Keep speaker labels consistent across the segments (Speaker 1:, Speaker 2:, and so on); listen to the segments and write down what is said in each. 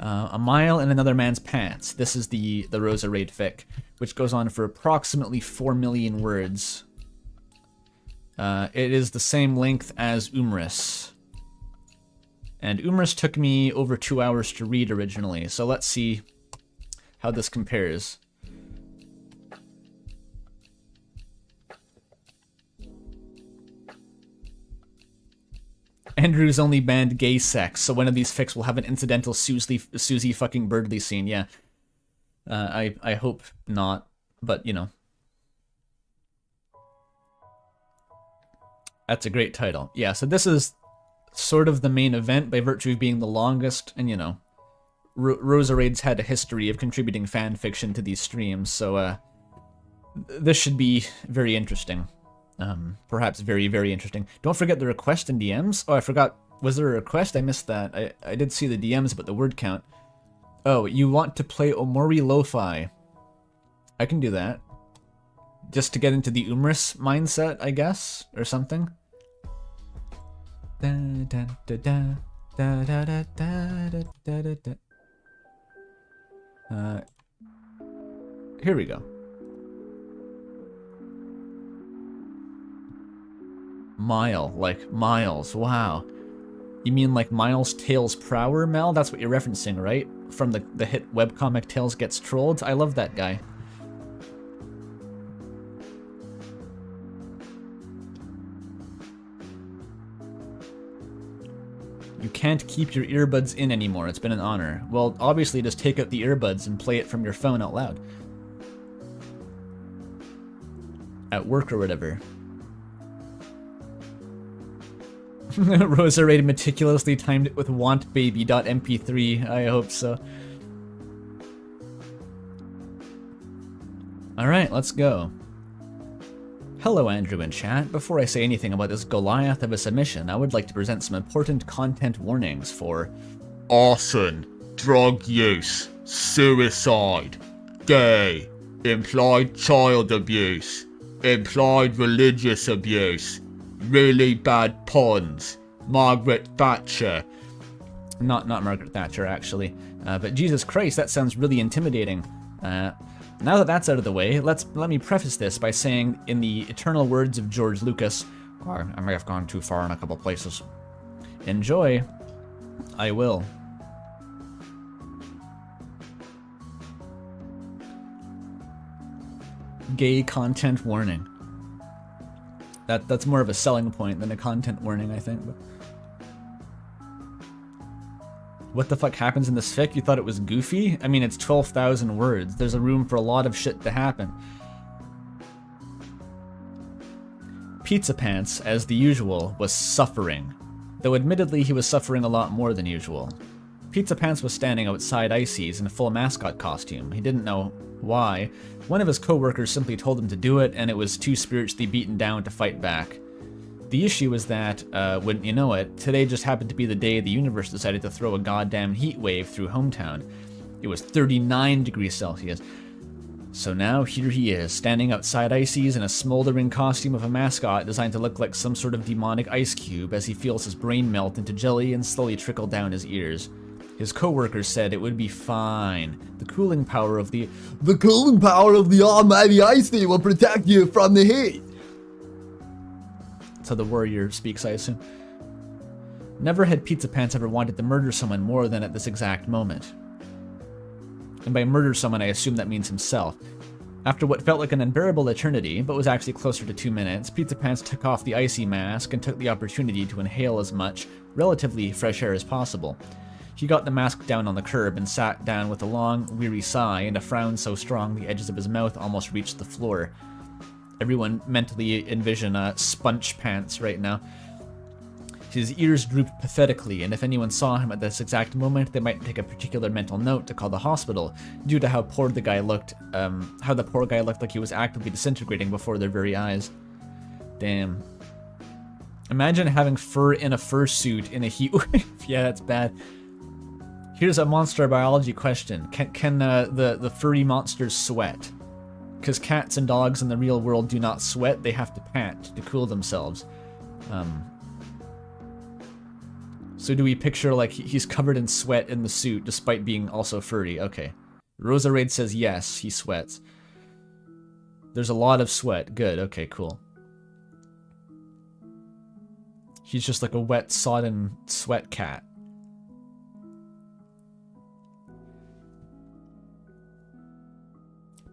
Speaker 1: A mile in another man's pants. This is the Roserade fic, which goes on for approximately 4 million words. It is the same length as Umris. And Umris took me over 2 hours to read originally, so let's see how this compares. Andrew's only banned gay sex, so one of these fics will have an incidental Susie fucking Birdley scene, yeah. I hope not, but you know. That's a great title. Yeah, so this is sort of the main event by virtue of being the longest, and you know, Roserade's had a history of contributing fan fiction to these streams, so this should be very interesting. Perhaps very, very interesting. Don't forget the request in DMs. Oh, I forgot. Was there a request? I missed that. I did see the DMs, but the word count. Oh, you want to play Omori Lo-Fi. I can do that. Just to get into the Umris mindset, I guess, or something. Here we go. Mile, like miles, wow. You mean like Miles Tales Prower, Mel? That's what you're referencing, right? From the hit webcomic Tales Gets Trolled? I love that guy. You can't keep your earbuds in anymore, it's been an honor. Well, obviously just take out the earbuds and play it from your phone out loud. At work or whatever. Roserade meticulously timed it with wantbaby.mp3. I hope so. Alright, let's go. Hello, Andrew in chat. Before I say anything about this Goliath of a submission, I would like to present some important content warnings for arson, drug use, suicide, gay, implied child abuse, implied religious abuse, really bad puns, Margaret Thatcher. Not Margaret Thatcher, actually. But Jesus Christ, that sounds really intimidating. Now that that's out of the way, let me preface this by saying, in the eternal words of George Lucas, I may have gone too far in a couple places. Enjoy. I will. Gay content warning. That's more of a selling point than a content warning, I think. But what the fuck happens in this fic? You thought it was goofy? I mean, it's 12,000 words. There's a room for a lot of shit to happen. Pizzapants, as the usual, was suffering. Though admittedly he was suffering a lot more than usual. Pizzapants was standing outside Icy's in a full mascot costume. He didn't know why. One of his co-workers simply told him to do it, and it was too spiritually beaten down to fight back. The issue was that, wouldn't you know it, today just happened to be the day the universe decided to throw a goddamn heat wave through hometown. It was 39 degrees Celsius. So now here he is, standing outside Icy's in a smoldering costume of a mascot designed to look like some sort of demonic ice cube as he feels his brain melt into jelly and slowly trickle down his ears. His co-workers said it would be fine. The cooling power of the almighty Icy will protect you from the heat. So the warrior speaks, I assume. Never had Pizzapants ever wanted to murder someone more than at this exact moment. And by murder someone, I assume that means himself. After what felt like an unbearable eternity, but was actually closer to 2 minutes, Pizzapants took off the icy mask and took the opportunity to inhale as much, relatively fresh air as possible. He got the mask down on the curb and sat down with a long, weary sigh and a frown so strong the edges of his mouth almost reached the floor. Everyone mentally envision Sponge Pants right now. His ears drooped pathetically, and if anyone saw him at this exact moment, they might take a particular mental note to call the hospital, due to how poor the guy looked, how the poor guy looked like he was actively disintegrating before their very eyes. Damn. Imagine having fur in a fursuit in a heat wave. Yeah, that's bad. Here's a monster biology question. Can the furry monsters sweat? Because cats and dogs in the real world do not sweat, they have to pant to cool themselves. So do we picture, like, he's covered in sweat in the suit, despite being also furry? Okay. Roserade says yes, he sweats. There's a lot of sweat. Good, okay, cool. He's just like a wet, sodden sweat cat.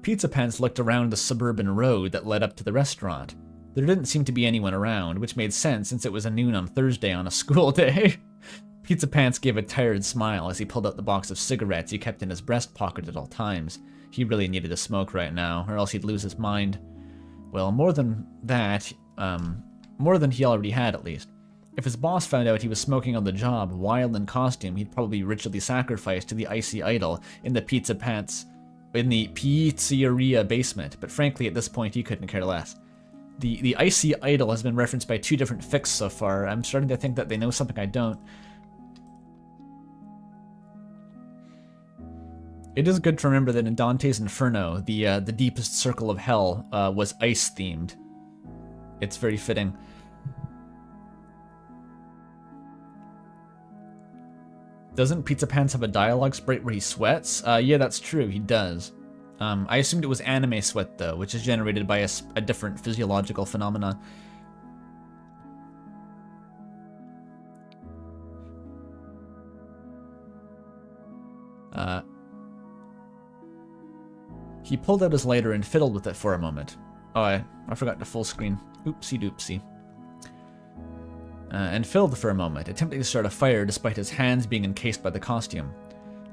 Speaker 1: Pizzapants looked around the suburban road that led up to the restaurant. There didn't seem to be anyone around, which made sense since it was noon on Thursday on a school day. Pizzapants gave a tired smile as he pulled out the box of cigarettes he kept in his breast pocket at all times. He really needed a smoke right now, or else he'd lose his mind. Well, more than that, more than he already had at least. If his boss found out he was smoking on the job, while in costume, he'd probably be ritually sacrificed to the icy idol in the Pizzapants, in the pizzeria basement, but frankly at this point he couldn't care less. The icy idol has been referenced by 2 different fics so far. I'm starting to think that they know something I don't. It is good to remember that in Dante's Inferno, the deepest circle of hell was ice-themed. It's very fitting. Doesn't Pizzapants have a dialogue sprite where he sweats? Yeah, that's true, he does. I assumed it was anime sweat, though, which is generated by a different physiological phenomena. He pulled out his lighter and fiddled with it for a moment. Oh, I forgot to full screen. Oopsie doopsie. And fiddled for a moment, attempting to start a fire despite his hands being encased by the costume.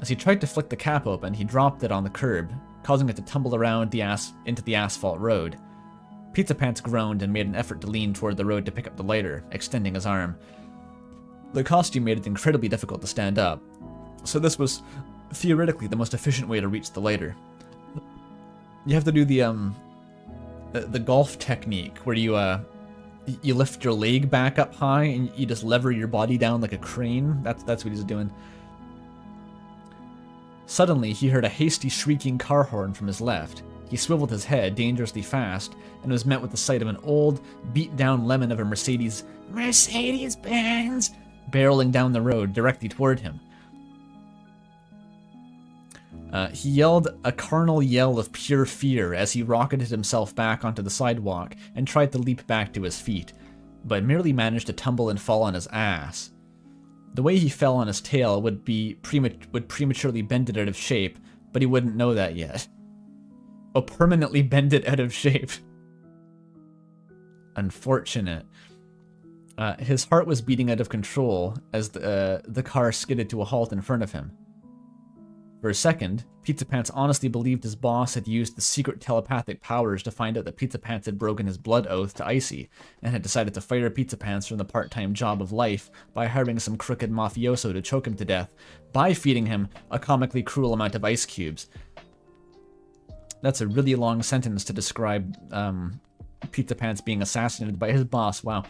Speaker 1: As he tried to flick the cap open, he dropped it on the curb, causing it to tumble around into the asphalt road. Pizzapants groaned and made an effort to lean toward the road to pick up the lighter, extending his arm. The costume made it incredibly difficult to stand up, so this was theoretically the most efficient way to reach the lighter. You have to do the golf technique where you lift your leg back up high and you just lever your body down like a crane. That's what he's doing. Suddenly, he heard a hasty shrieking car horn from his left. He swiveled his head dangerously fast and was met with the sight of an old, beat-down lemon of a Mercedes-Benz barreling down the road directly toward him. He yelled a carnal yell of pure fear as he rocketed himself back onto the sidewalk and tried to leap back to his feet, but merely managed to tumble and fall on his ass. The way he fell on his tail would prematurely bend it out of shape, but he wouldn't know that yet. Oh, permanently bend it out of shape. Unfortunate. His heart was beating out of control as the car skidded to a halt in front of him. For a second, Pizzapants honestly believed his boss had used the secret telepathic powers to find out that Pizzapants had broken his blood oath to Icy, and had decided to fire Pizzapants from the part-time job of life by hiring some crooked mafioso to choke him to death, by feeding him a comically cruel amount of ice cubes. That's a really long sentence to describe Pizzapants being assassinated by his boss. Wow.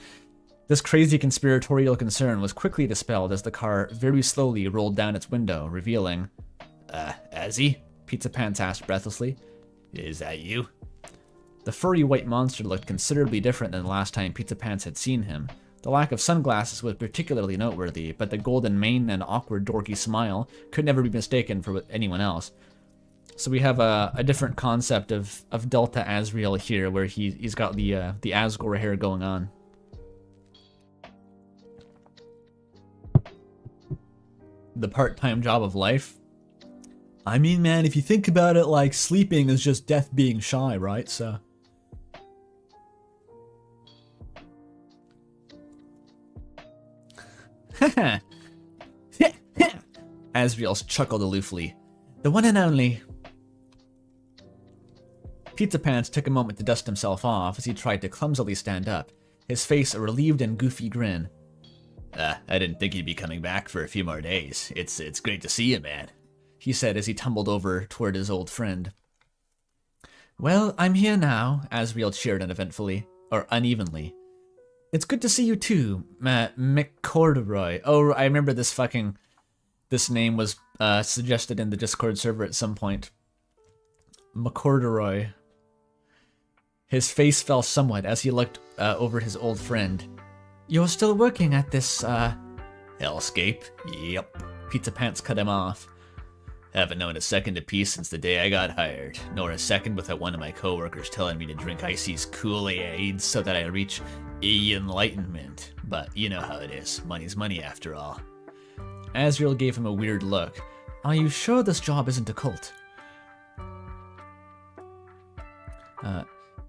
Speaker 1: This crazy conspiratorial concern was quickly dispelled as the car very slowly rolled down its window, revealing... Azzy? Pizzapants asked breathlessly. Is that you? The furry white monster looked considerably different than the last time Pizzapants had seen him. The lack of sunglasses was particularly noteworthy, but the golden mane and awkward dorky smile could never be mistaken for anyone else. So we have a different concept of Delta Asriel here, where he's got the Asgore hair going on. The part-time job of life. I mean, man, if you think about it, like, sleeping is just death being shy, right? So... Haha. Asriel chuckled aloofly. The one and only. Pizzapants took a moment to dust himself off as he tried to clumsily stand up, his face a relieved and goofy grin. I didn't think you'd be coming back for a few more days. It's great to see you, man, he said as he tumbled over toward his old friend. Well, I'm here now, Asriel cheered uneventfully, or unevenly. It's good to see you too, McCorduroy. Oh, I remember this name was suggested in the Discord server at some point. McCorduroy. His face fell somewhat as he looked over his old friend. You're still working at this
Speaker 2: Hellscape? Yep. Pizzapants cut him off. Haven't known a second apiece since the day I got hired, nor a second without one of my coworkers telling me to drink Icy's Kool-Aid so that I reach enlightenment. But you know how it is. Money's money after all.
Speaker 1: Asriel gave him a weird look. Are you sure this job isn't a cult?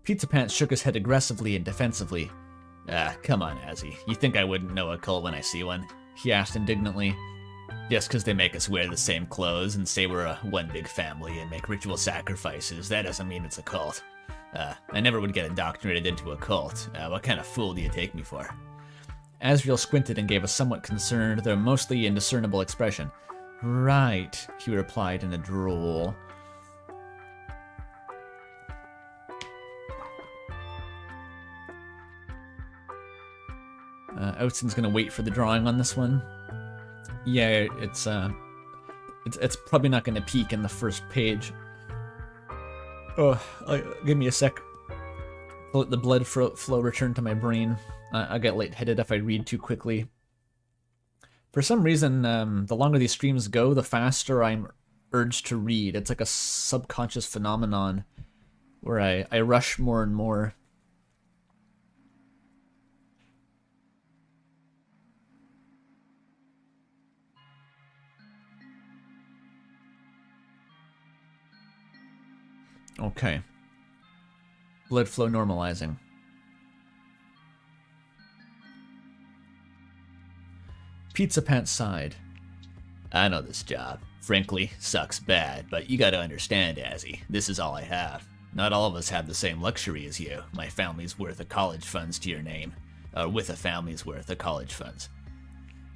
Speaker 1: Pizzapants shook his head aggressively and defensively.
Speaker 2: Ah, come on, Azzy. You think I wouldn't know a cult when I see one?
Speaker 1: He asked indignantly.
Speaker 2: Just because they make us wear the same clothes and say we're a one big family and make ritual sacrifices, that doesn't mean it's a cult. I never would get indoctrinated into a cult. What kind of fool do you take me for?
Speaker 1: Asriel squinted and gave a somewhat concerned, though mostly indiscernible expression. Right, he replied in a drawl. Outson's gonna wait for the drawing on this one. Yeah, it's probably not gonna peak in the first page. Oh, give me a sec. Let the blood flow return to my brain. I get lightheaded if I read too quickly. For some reason, the longer these streams go, the faster I'm urged to read. It's like a subconscious phenomenon where I rush more and more. Okay. Blood flow normalizing. Pizzapants sighed.
Speaker 2: I know this job. Frankly, sucks bad, but you gotta understand, Azzy, this is all I have. Not all of us have the same luxury as you. My family's worth of college funds to your name. With a family's worth of college funds.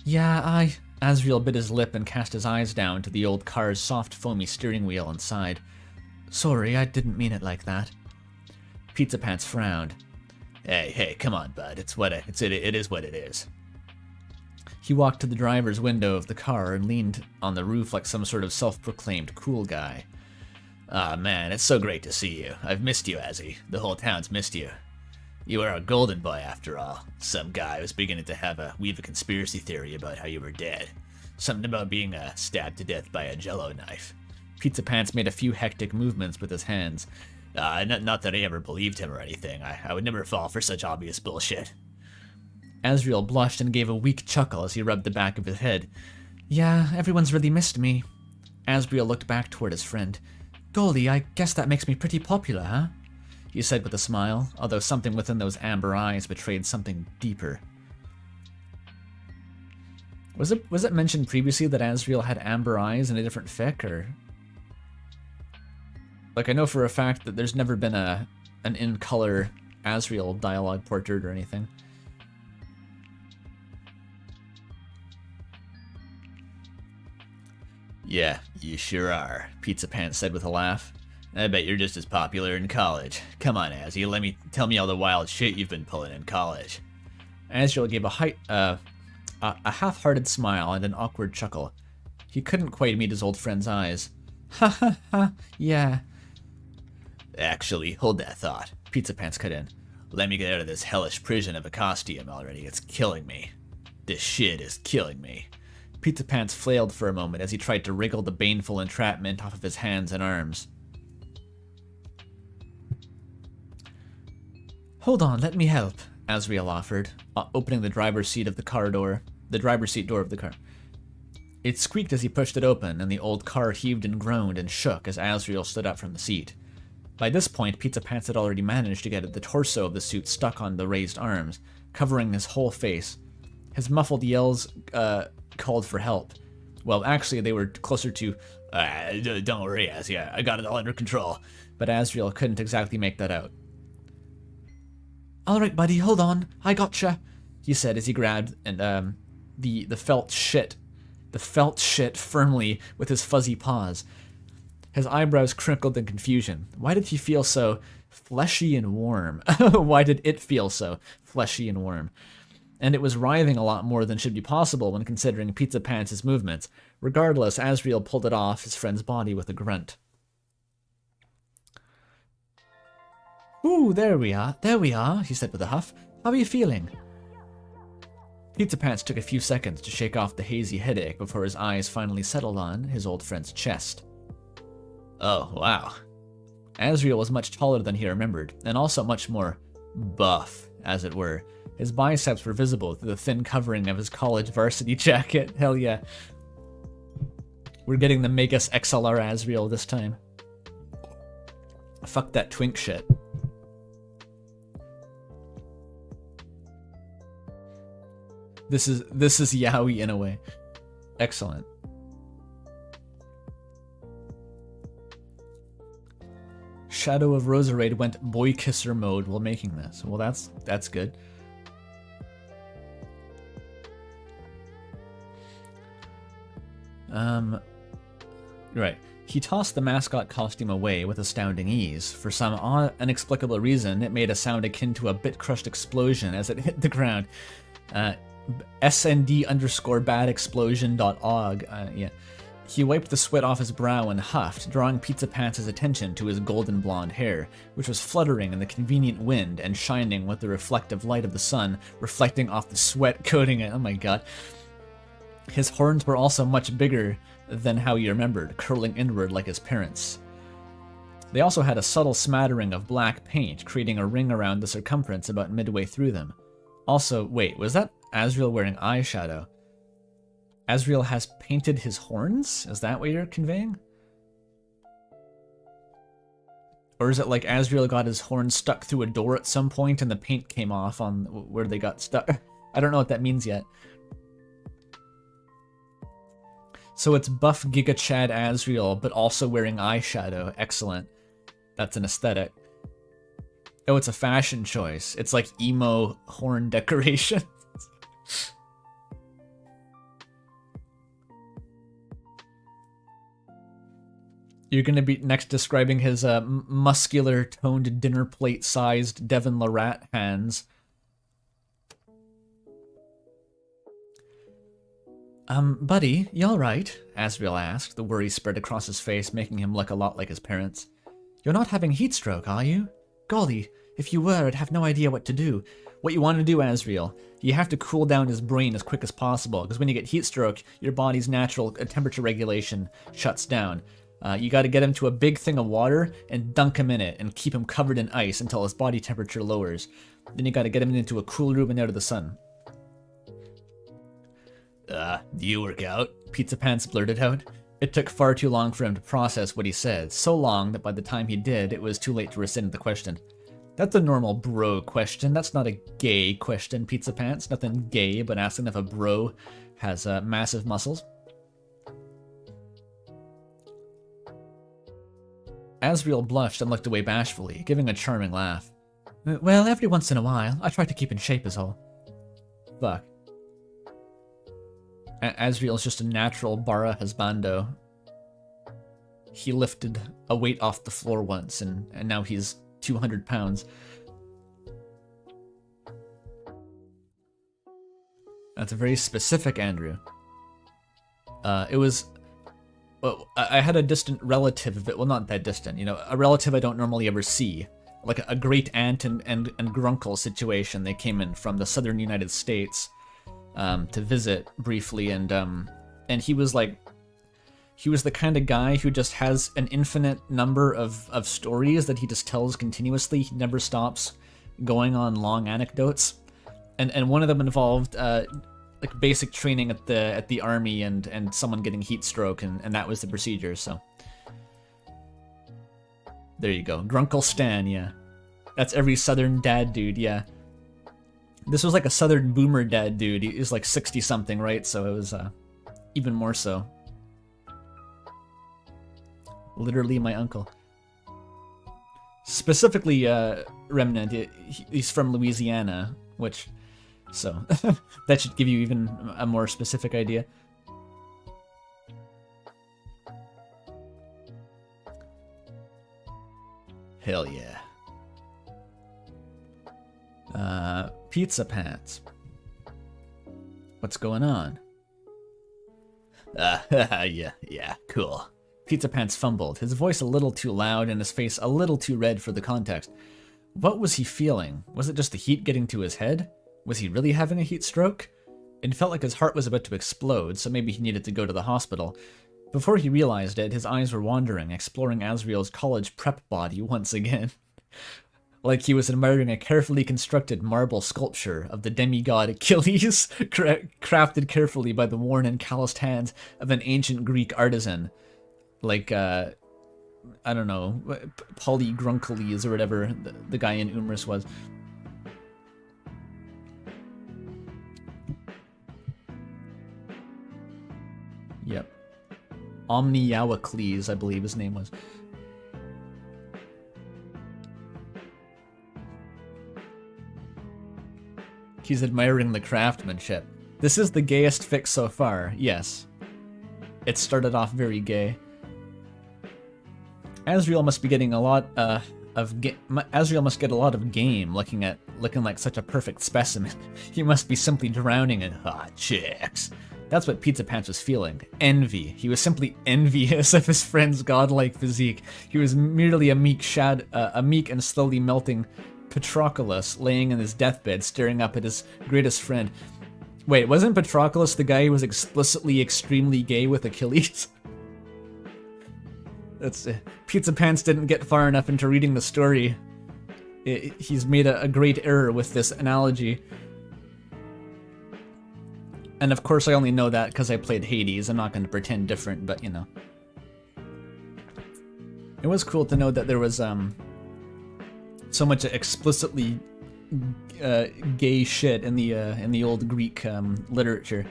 Speaker 1: Yeah, Asriel bit his lip and cast his eyes down to the old car's soft, foamy steering wheel and sighed. Sorry, I didn't mean it like that. Pizzapants frowned.
Speaker 2: Hey, come on, bud. It is what it is.
Speaker 1: He walked to the driver's window of the car and leaned on the roof like some sort of self-proclaimed cool guy.
Speaker 2: Ah, man, it's so great to see you. I've missed you, Azzy. The whole town's missed you. You were a golden boy, after all. Some guy was beginning to weave a conspiracy theory about how you were dead. Something about being stabbed to death by a jello knife.
Speaker 1: Pizzapants made a few hectic movements with his hands.
Speaker 2: Not that I ever believed him or anything. I would never fall for such obvious bullshit.
Speaker 1: Asriel blushed and gave a weak chuckle as he rubbed the back of his head. Yeah, everyone's really missed me. Asriel looked back toward his friend. Golly, I guess that makes me pretty popular, huh? He said with a smile, although something within those amber eyes betrayed something deeper. Was it mentioned previously that Asriel had amber eyes in a different fic, or... Like, I know for a fact that there's never been an in-color Asriel dialogue portrait or anything.
Speaker 2: Yeah, you sure are, Pizzapants said with a laugh. I bet you're just as popular in college. Come on, Azzy, tell me all the wild shit you've been pulling in college.
Speaker 1: Asriel gave a half-hearted smile and an awkward chuckle. He couldn't quite meet his old friend's eyes. Ha ha ha, yeah.
Speaker 2: Actually, hold that thought, Pizzapants cut in. Let me get out of this hellish prison of a costume already. It's killing me. This shit is killing me.
Speaker 1: Pizzapants flailed for a moment as he tried to wriggle the baneful entrapment off of his hands and arms. Hold on, let me help, Asriel offered, opening the driver's seat door of the car. It squeaked as he pushed it open, and the old car heaved and groaned and shook as Asriel stood up from the seat. By this point, Pizzapants had already managed to get the torso of the suit stuck on the raised arms, covering his whole face. His muffled yells called for help. Well, actually, they were closer to,
Speaker 2: don't worry, Azzy, I got it all under control.
Speaker 1: But Asriel couldn't exactly make that out. All right, buddy, hold on. I gotcha, he said as he grabbed the felt shit firmly with his fuzzy paws. His eyebrows crinkled in confusion. Why did he feel so fleshy and warm? Why did it feel so fleshy and warm? And it was writhing a lot more than should be possible when considering Pizzapants' movements. Regardless, Asriel pulled it off his friend's body with a grunt. Ooh, there we are, he said with a huff. How are you feeling? Pizzapants took a few seconds to shake off the hazy headache before his eyes finally settled on his old friend's chest.
Speaker 2: Oh, wow.
Speaker 1: Asriel was much taller than he remembered, and also much more buff, as it were. His biceps were visible through the thin covering of his college varsity jacket. Hell yeah. We're getting the Megas XLR Asriel this time. Fuck that twink shit. This is yaoi in a way. Excellent. Shadow of Roserade went boy kisser mode while making this. Well, that's good. Right. He tossed the mascot costume away with astounding ease. For some inexplicable reason, it made a sound akin to a bit-crushed explosion as it hit the ground. SND_badexplosion.org. Yeah. He wiped the sweat off his brow and huffed, drawing Pizzapants' attention to his golden blonde hair, which was fluttering in the convenient wind and shining with the reflective light of the sun, reflecting off the sweat coating it. Oh my god. His horns were also much bigger than how he remembered, curling inward like his parents'. They also had a subtle smattering of black paint, creating a ring around the circumference about midway through them. Also, wait, was that Asriel wearing eyeshadow? Asriel has painted his horns? Is that what you're conveying? Or is it like Asriel got his horns stuck through a door at some point and the paint came off on where they got stuck? I don't know what that means yet. So it's buff Giga Chad Asriel, but also wearing eyeshadow. Excellent. That's an aesthetic. Oh, it's a fashion choice. It's like emo horn decoration. You're going to be next describing his muscular, toned, dinner plate-sized Devon Larat hands. Buddy, you alright? Asriel asked, the worry spread across his face, making him look a lot like his parents. You're not having heat stroke, are you? Golly, if you were, I'd have no idea what to do. What you want to do, Asriel, you have to cool down his brain as quick as possible, because when you get heat stroke, your body's natural temperature regulation shuts down. You gotta get him to a big thing of water and dunk him in it and keep him covered in ice until his body temperature lowers. Then you gotta get him into a cool room and out of the sun.
Speaker 2: Do you work out?
Speaker 1: Pizzapants blurted out. It took far too long for him to process what he said, so long that by the time he did, it was too late to rescind the question. That's a normal bro question, that's not a gay question, Pizzapants. Nothing gay but asking if a bro has massive muscles. Asriel blushed and looked away bashfully, giving a charming laugh. Well, every once in a while, I try to keep in shape is all. Fuck. Asriel's just a natural barra husbando. He lifted a weight off the floor once, and now he's 200 pounds. That's very specific, Andrew. It was... Well, I had a distant relative of it. Well, not that distant, you know, a relative I don't normally ever see. Like a great aunt and grunkle situation. They came in from the southern United States to visit briefly, and he was like... He was the kind of guy who just has an infinite number of stories that he just tells continuously. He never stops going on long anecdotes. And one of them involved like basic training at the army and someone getting heat stroke, and that was the procedure, so. There you go. Grunkle Stan, yeah. That's every southern dad dude, yeah. This was like a southern boomer dad dude. He was like 60-something, right? So it was even more so. Literally my uncle. Specifically, Remnant, he's from Louisiana, which, so, that should give you even a more specific idea.
Speaker 2: Hell yeah.
Speaker 1: Pizzapants. What's going on?
Speaker 2: Yeah, cool.
Speaker 1: Pizzapants fumbled, his voice a little too loud and his face a little too red for the context. What was he feeling? Was it just the heat getting to his head? Was he really having a heat stroke? It felt like his heart was about to explode, so maybe he needed to go to the hospital. Before he realized it, his eyes were wandering, exploring Asriel's college prep body once again. Like he was admiring a carefully constructed marble sculpture of the demigod Achilles, crafted carefully by the worn and calloused hands of an ancient Greek artisan. Like, I don't know, Polygrunkles or whatever the guy in Umris was. Yep. Omniawacles, I believe his name was. He's admiring the craftsmanship. This is the gayest fic so far, yes. It started off very gay. Asriel must be getting a lot Asriel must get a lot of game looking like such a perfect specimen. He must be simply drowning in hot chicks. That's what Pizzapants was feeling. Envy. He was simply envious of his friend's godlike physique. He was merely a meek and slowly melting Patroclus laying in his deathbed staring up at his greatest friend. Wait, wasn't Patroclus the guy who was explicitly extremely gay with Achilles? That's Pizzapants didn't get far enough into reading the story. He's made a great error with this analogy. And of course I only know that because I played Hades. I'm not going to pretend different, but you know. It was cool to know that there was so much explicitly gay shit in the old Greek literature.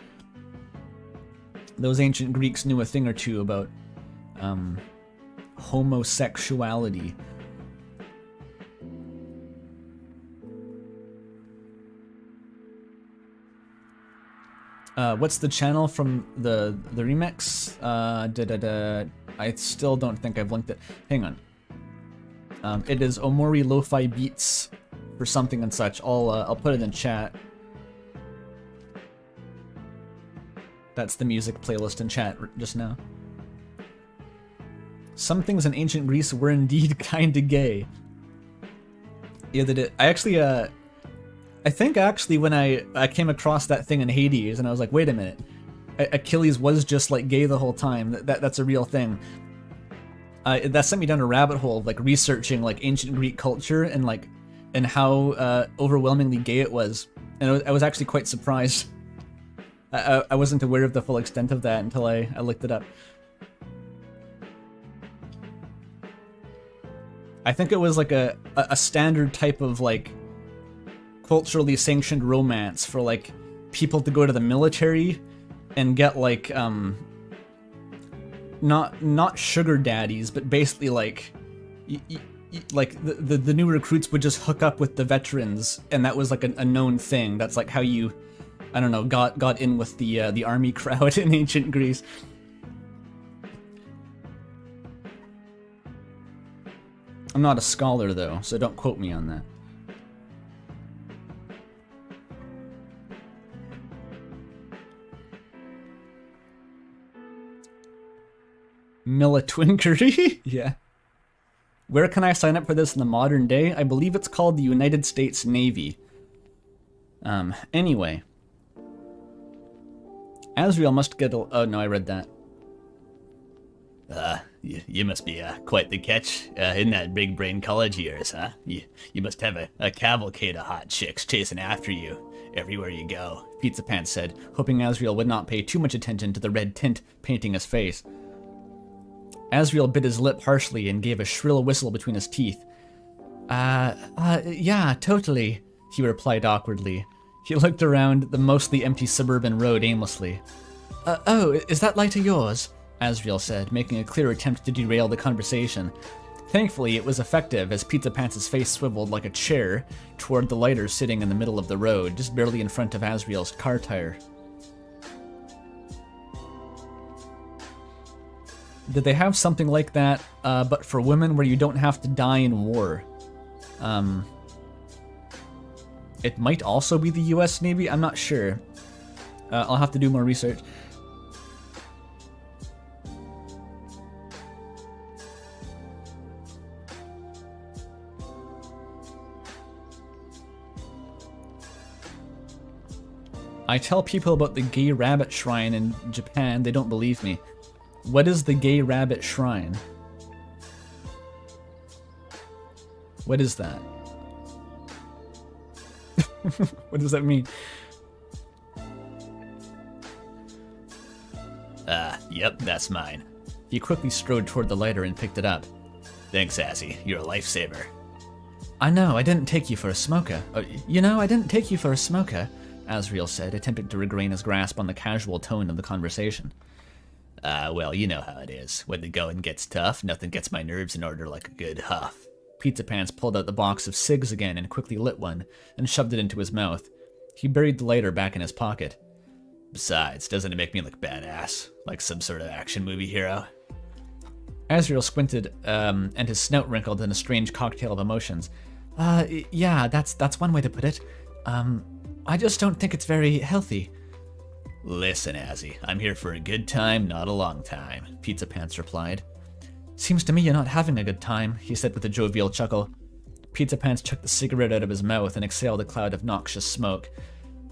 Speaker 1: Those ancient Greeks knew a thing or two about homosexuality. What's the channel from the remix? I still don't think I've linked it. Hang on. It is Omori Lo-Fi Beats for something and such. I'll put it in chat. That's the music playlist in chat just now. Some things in ancient Greece were indeed kinda gay. Yeah, I think actually when I came across that thing in Hades and I was like, wait a minute, Achilles was just like gay the whole time. That's a real thing. That sent me down a rabbit hole of like researching like ancient Greek culture and how overwhelmingly gay it was. And I was actually quite surprised. I wasn't aware of the full extent of that until I looked it up. I think it was like a standard type of like culturally sanctioned romance for like people to go to the military and get like not sugar daddies, but basically like like the new recruits would just hook up with the veterans, and that was like a known thing. That's like how you, I don't know, got in with the army crowd in ancient Greece. I'm not a scholar though, so don't quote me on that. Militwinkery? Yeah. Where can I sign up for this in the modern day? I believe it's called the United States Navy. Anyway. Asriel must get a... Oh, no, I read that.
Speaker 2: You must be quite the catch in that big brain college of yours, huh? You must have a cavalcade of hot chicks chasing after you everywhere you go,
Speaker 1: Pizzapants said, hoping Asriel would not pay too much attention to the red tint painting his face. Asriel bit his lip harshly and gave a shrill whistle between his teeth. Yeah, totally, he replied awkwardly. He looked around the mostly empty suburban road aimlessly. Oh, is that lighter yours? Asriel said, making a clear attempt to derail the conversation. Thankfully, it was effective as Pizzapants' face swiveled like a chair toward the lighter sitting in the middle of the road, just barely in front of Asriel's car tire. Did they have something like that, but for women where you don't have to die in war? It might also be the US Navy, I'm not sure. I'll have to do more research. I tell people about the gay rabbit shrine in Japan, they don't believe me. What is the gay rabbit shrine? What is that? What does that mean?
Speaker 2: Yep, that's mine.
Speaker 1: He quickly strode toward the lighter and picked it up.
Speaker 2: Thanks, Azzy. You're a lifesaver.
Speaker 1: I know, I didn't take you for a smoker. You know, I didn't take you for a smoker, Asriel said, attempting to regain his grasp on the casual tone of the conversation.
Speaker 2: Well, you know how it is. When the going gets tough, nothing gets my nerves in order like a good huff.
Speaker 1: Pizzapants pulled out the box of cigs again and quickly lit one, and shoved it into his mouth. He buried the lighter back in his pocket.
Speaker 2: Besides, doesn't it make me look badass? Like some sort of action movie hero?
Speaker 1: Asriel squinted, and his snout wrinkled in a strange cocktail of emotions. Yeah, that's one way to put it. I just don't think it's very healthy.
Speaker 2: Listen, Azzy, I'm here for a good time, not a long time, Pizzapants replied.
Speaker 1: Seems to me you're not having a good time, he said with a jovial chuckle. Pizzapants took the cigarette out of his mouth and exhaled a cloud of noxious smoke.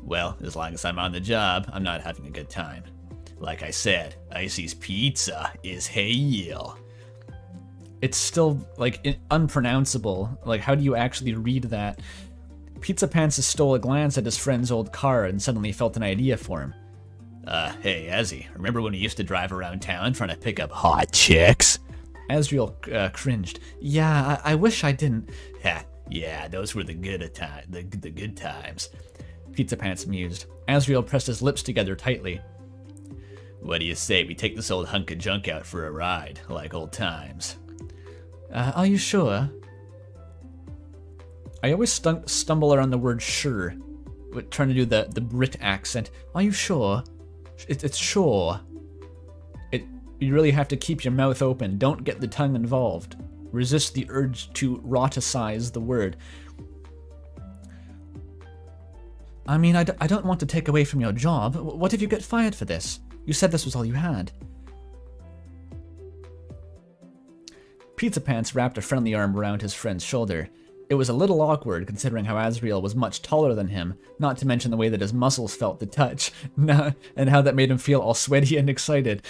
Speaker 2: Well, as long as I'm on the job, I'm not having a good time. Like I said, Icy's pizza is hell.
Speaker 1: It's still, like, unpronounceable. Like, how do you actually read that? Pizzapants stole a glance at his friend's old car and suddenly felt an idea for him.
Speaker 2: Hey, Azzy, remember when we used to drive around town trying to pick up hot chicks?
Speaker 1: Asriel cringed. Yeah, I wish I didn't.
Speaker 2: Yeah, those were the good times.
Speaker 1: Pizzapants mused. Asriel pressed his lips together tightly.
Speaker 2: What do you say we take this old hunk of junk out for a ride, like old times?
Speaker 1: Are you sure? I always stumble around the word sure, trying to do the Brit accent. Are you sure? It's sure. You really have to keep your mouth open. Don't get the tongue involved. Resist the urge to roticize the word. I mean, I don't want to take away from your job. What if you get fired for this? You said this was all you had. Pizzapants wrapped a friendly arm around his friend's shoulder. It was a little awkward, considering how Asriel was much taller than him, not to mention the way that his muscles felt to touch, and how that made him feel all sweaty and excited.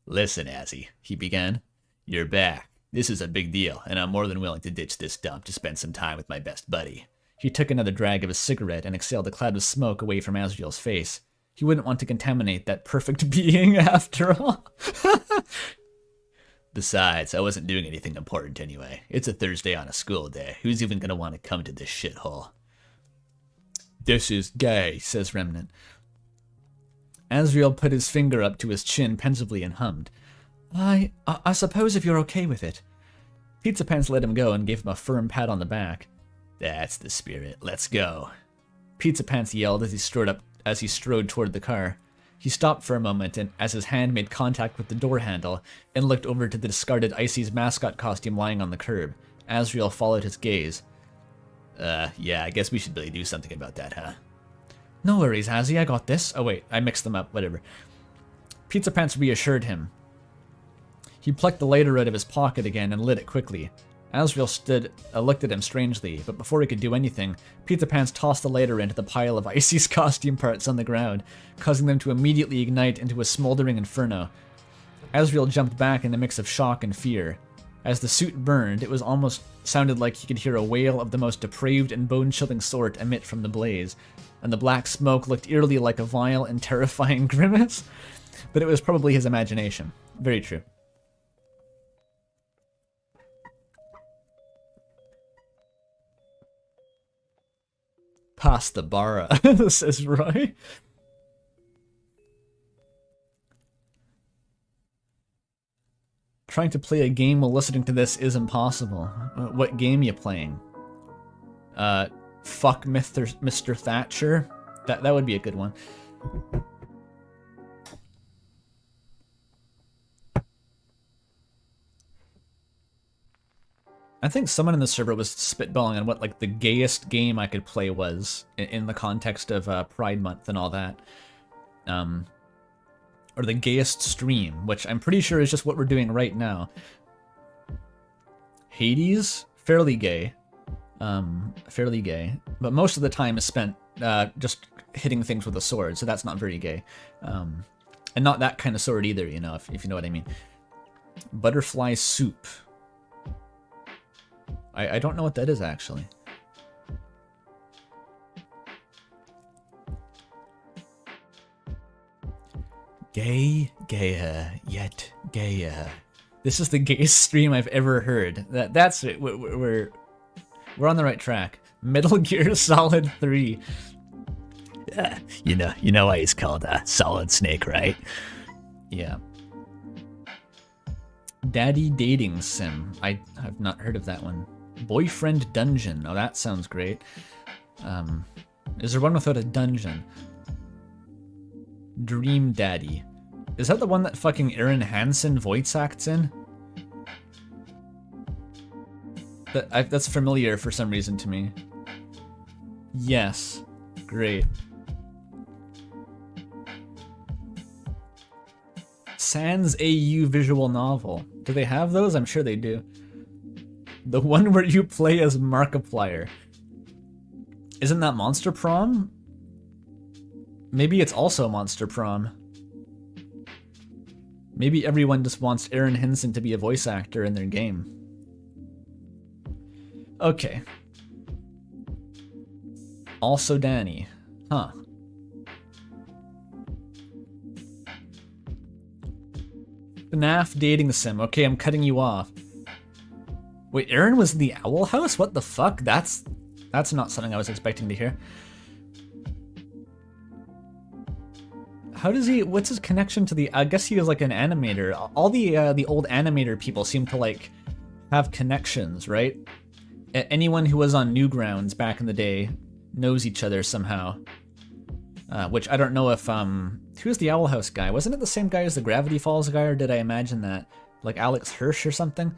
Speaker 2: Listen, Azzy, he began. You're back. This is a big deal, and I'm more than willing to ditch this dump to spend some time with my best buddy.
Speaker 1: He took another drag of his cigarette and exhaled a cloud of smoke away from Asriel's face. He wouldn't want to contaminate that perfect being after all.
Speaker 2: Besides, I wasn't doing anything important anyway. It's a Thursday on a school day. Who's even gonna want to come to this shithole?
Speaker 1: This is gay, says Remnant. Asriel put his finger up to his chin pensively and hummed. I suppose if you're okay with it. Pizzapants let him go and gave him a firm pat on the back.
Speaker 2: That's the spirit. Let's go.
Speaker 1: Pizzapants yelled as he strode toward the car. He stopped for a moment and as his hand made contact with the door handle and looked over to the discarded Icy's mascot costume lying on the curb. Asriel followed his gaze.
Speaker 2: Yeah, I guess we should really do something about that, huh?
Speaker 1: No worries, Azzy, I got this. Oh wait, I mixed them up, whatever. Pizzapants reassured him. He plucked the lighter out of his pocket again and lit it quickly. Asriel looked at him strangely, but before he could do anything, Pizzapants tossed the lighter into the pile of Icy's costume parts on the ground, causing them to immediately ignite into a smoldering inferno. Asriel jumped back in a mix of shock and fear. As the suit burned, it was almost sounded like he could hear a wail of the most depraved and bone-chilling sort emit from the blaze, and the black smoke looked eerily like a vile and terrifying grimace. But it was probably his imagination. Very true. Past the bara, says Roy. Trying to play a game while listening to this is impossible. What game you playing? Fuck Mr. Thatcher? That would be a good one. I think someone in the server was spitballing on what like the gayest game I could play was in the context of Pride Month and all that. Or the gayest stream, which I'm pretty sure is just what we're doing right now. Hades? Fairly gay. But most of the time is spent just hitting things with a sword, so that's not very gay. And not that kind of sword either, you know, if you know what I mean. Butterfly soup. I don't know what that is, actually. Gay, gayer, yet gayer. This is the gayest stream I've ever heard. That's it. We're on the right track. Metal Gear Solid 3.
Speaker 2: You know why he's called Solid Snake, right?
Speaker 1: Yeah. Daddy Dating Sim. I have not heard of that one. Boyfriend Dungeon. Oh, that sounds great. Is there one without a dungeon? Dream Daddy. Is that the one that fucking Aaron Hansen voice acts in? That's familiar for some reason to me. Yes. Great. Sans AU visual novel. Do they have those? I'm sure they do. The one where you play as Markiplier. Isn't that Monster Prom? Maybe it's also Monster Prom. Maybe everyone just wants Aaron Henson to be a voice actor in their game. Okay. Also Danny. Huh. FNAF dating sim. Okay, I'm cutting you off. Wait, Aaron was in the Owl House? What the fuck? That's not something I was expecting to hear. How does he? What's his connection to the? I guess he was like an animator. All the old animator people seem to like have connections, right? Anyone who was on Newgrounds back in the day knows each other somehow. Which I don't know if who's the Owl House guy? Wasn't it the same guy as the Gravity Falls guy, or did I imagine that? Like Alex Hirsch or something?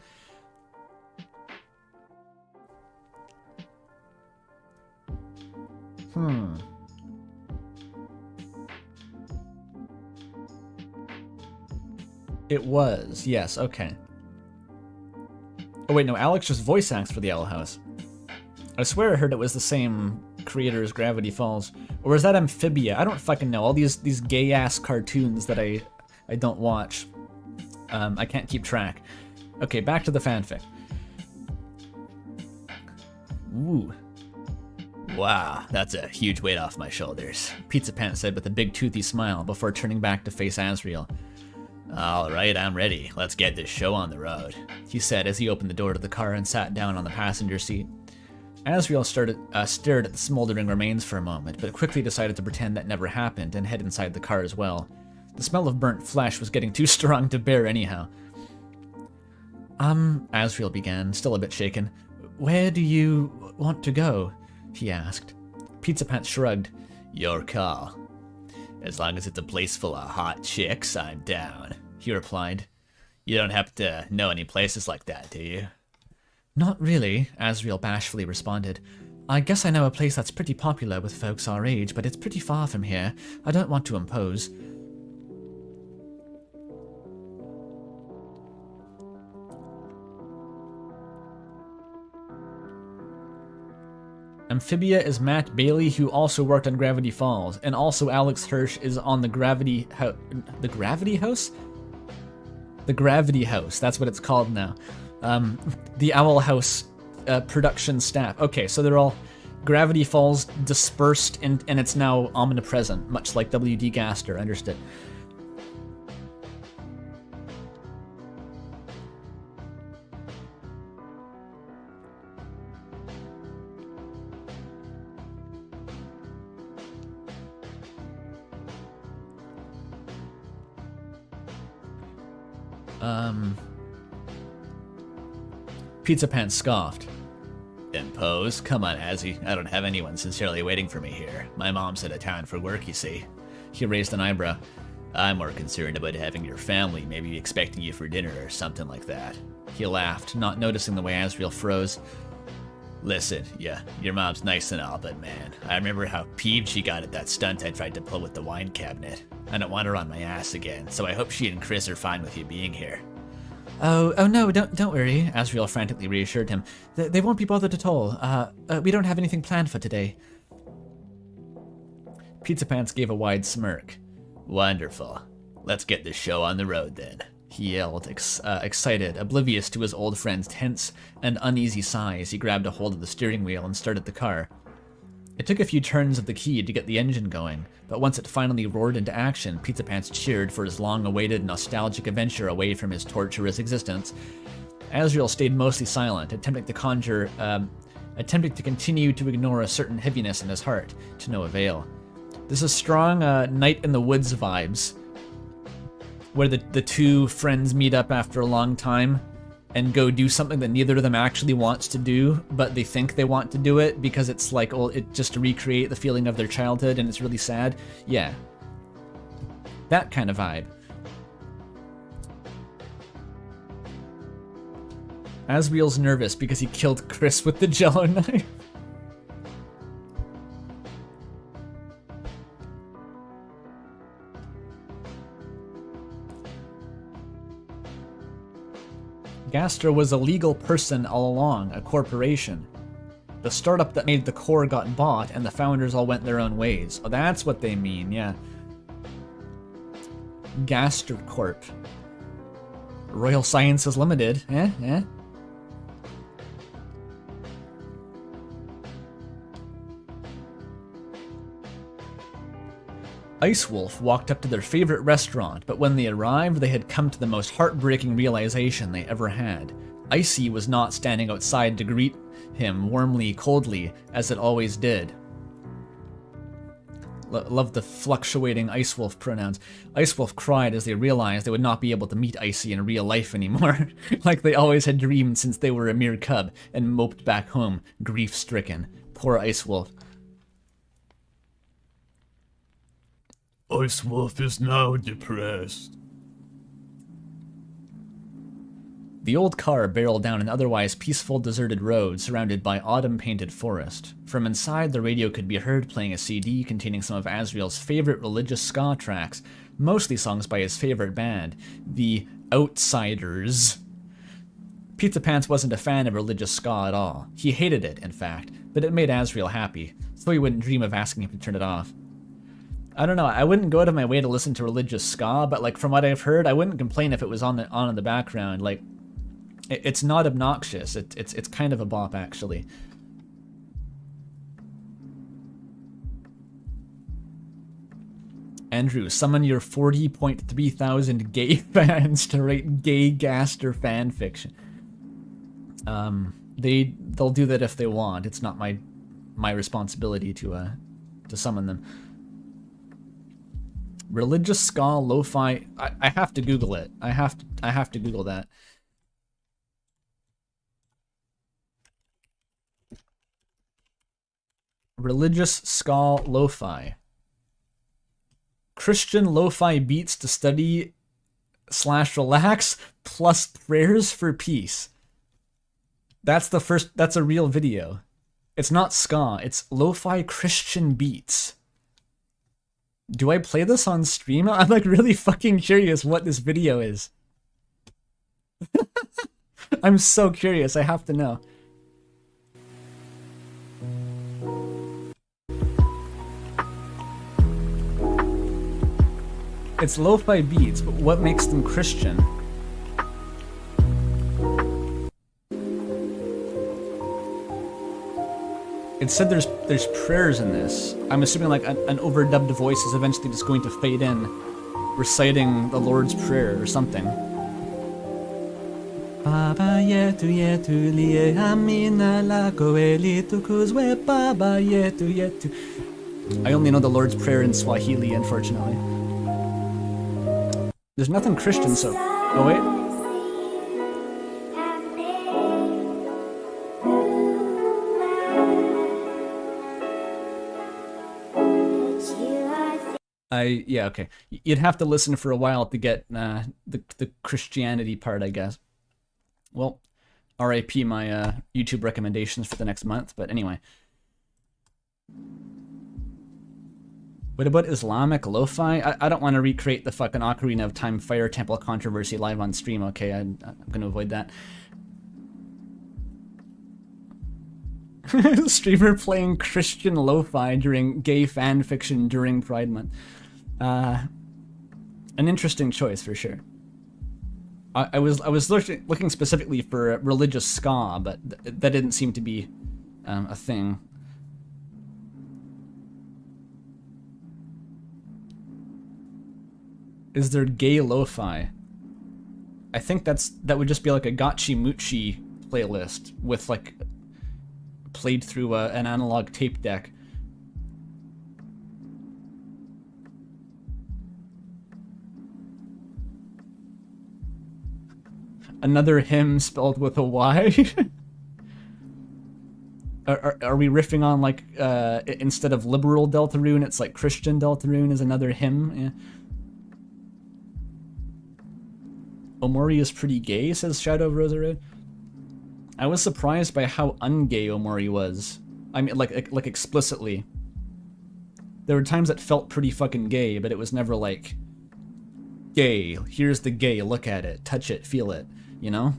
Speaker 1: It was, yes, okay. Oh wait, no, Alex just voice acts for the Owl House. I swear I heard it was the same creator as Gravity Falls. Or is that Amphibia? I don't fucking know. All these gay-ass cartoons that I don't watch. I can't keep track. Okay, back to the fanfic. Ooh.
Speaker 2: Wow, that's a huge weight off my shoulders,
Speaker 1: Pizzapants said with a big toothy smile before turning back to face Asriel.
Speaker 2: Alright, I'm ready. Let's get this show on the road,
Speaker 1: he said as he opened the door to the car and sat down on the passenger seat. Asriel stared at the smoldering remains for a moment, but quickly decided to pretend that never happened and head inside the car as well. The smell of burnt flesh was getting too strong to bear anyhow. Asriel began, still a bit shaken. Where do you want to go? He asked. Pizzapants shrugged.
Speaker 2: Your call. As long as it's a place full of hot chicks, I'm down, he replied. You don't happen to know any places like that, do you?
Speaker 1: Not really, Asriel bashfully responded. I guess I know a place that's pretty popular with folks our age, but it's pretty far from here. I don't want to impose. Amphibia is Matt Bailey, who also worked on Gravity Falls, and also Alex Hirsch is on the Gravity House. The Gravity House? The Gravity House, that's what it's called now. The Owl House production staff. Okay, so they're all Gravity Falls dispersed, and it's now omnipresent, much like W.D. Gaster, understood. Pizzapants scoffed.
Speaker 2: Impose? Come on, Azzy. I don't have anyone sincerely waiting for me here. My mom's out of town for work, you see.
Speaker 1: He raised an eyebrow.
Speaker 2: I'm more concerned about having your family maybe expecting you for dinner or something like that.
Speaker 1: He laughed, not noticing the way Asriel froze.
Speaker 2: Listen, yeah, your mom's nice and all, but man, I remember how peeved she got at that stunt I tried to pull with the wine cabinet. I don't want her on my ass again, so I hope she and Chris are fine with you being here.
Speaker 1: Oh no, don't worry, Asriel frantically reassured him. They won't be bothered at all. We don't have anything planned for today. Pizzapants gave a wide smirk.
Speaker 2: Wonderful. Let's get this show on the road then.
Speaker 1: He yelled, excited, oblivious to his old friend's tense and uneasy sighs. He grabbed a hold of the steering wheel and started the car. It took a few turns of the key to get the engine going, but once it finally roared into action, Pizzapants cheered for his long-awaited nostalgic adventure away from his torturous existence. Asriel stayed mostly silent, attempting to continue to ignore a certain heaviness in his heart, to no avail. This is strong night in the woods vibes, where the two friends meet up after a long time and go do something that neither of them actually wants to do, but they think they want to do it because it's like, oh, it just to recreate the feeling of their childhood and it's really sad. Yeah. That kind of vibe. Asriel's nervous because he killed Chris with the Jello knife. Gaster was a legal person all along, a corporation. The startup that made the core got bought and the founders all went their own ways. Oh, that's what they mean, yeah. Gaster Corp. Royal Sciences Limited, eh? Ice Wolf walked up to their favorite restaurant, but when they arrived, they had come to the most heartbreaking realization they ever had. Icy was not standing outside to greet him warmly, coldly, as it always did. Love the fluctuating Ice Wolf pronouns. Ice Wolf cried as they realized they would not be able to meet Icy in real life anymore, like they always had dreamed since they were a mere cub, and moped back home, grief-stricken. Poor Ice Wolf.
Speaker 2: Ice Wolf is now depressed.
Speaker 1: The old car barreled down an otherwise peaceful, deserted road surrounded by autumn-painted forest. From inside, the radio could be heard playing a CD containing some of Asriel's favorite religious ska tracks, mostly songs by his favorite band, the Outsiders. Pizzapants wasn't a fan of religious ska at all. He hated it, in fact, but it made Asriel happy, so he wouldn't dream of asking him to turn it off. I don't know, I wouldn't go out of my way to listen to religious ska, but like from what I've heard, I wouldn't complain if it was on in the background. Like, it's not obnoxious. It's kind of a bop, actually. Andrew, summon your 40.3 thousand gay fans to write gay Gaster fanfiction. They'll do that if they want. It's not my responsibility to summon them. Religious ska lo-fi. I have to Google it. I have to Google that. Religious ska lo-fi. Christian lo-fi beats to study / relax plus prayers for peace. That's a real video. It's not ska, it's lo-fi Christian beats. Do I play this on stream? I'm like really fucking curious what this video is. I'm so curious, I have to know. It's lo-fi beats, but what makes them Christian? It said there's prayers in this. I'm assuming like an overdubbed voice is eventually just going to fade in, reciting the Lord's Prayer or something. Baba yetu yetu liye amina la koeli tukuzwe baba yetu yetu. I only know the Lord's Prayer in Swahili, unfortunately. There's nothing Christian, so... Oh, wait. Yeah, okay. You'd have to listen for a while to get the Christianity part, I guess. Well, RIP my YouTube recommendations for the next month, but anyway. What about Islamic lo-fi? I don't want to recreate the fucking Ocarina of Time Fire Temple controversy live on stream, okay? I'm going to avoid that. Streamer playing Christian lo-fi during gay fan fiction during Pride Month. An interesting choice for sure. I was looking specifically for religious ska, but that didn't seem to be a thing. Is there gay lo-fi? I think that would just be like a Gotchi Moochie playlist with like played through an analog tape deck. Another hymn spelled with a Y. Are we riffing on like instead of liberal Deltarune, it's like Christian Deltarune is another hymn? Yeah. Omori is pretty gay, says ShadowofRoserade. I was surprised by how ungay Omori was. I mean, like explicitly. There were times that felt pretty fucking gay, but it was never like, gay, here's the gay, look at it, touch it, feel it, you know?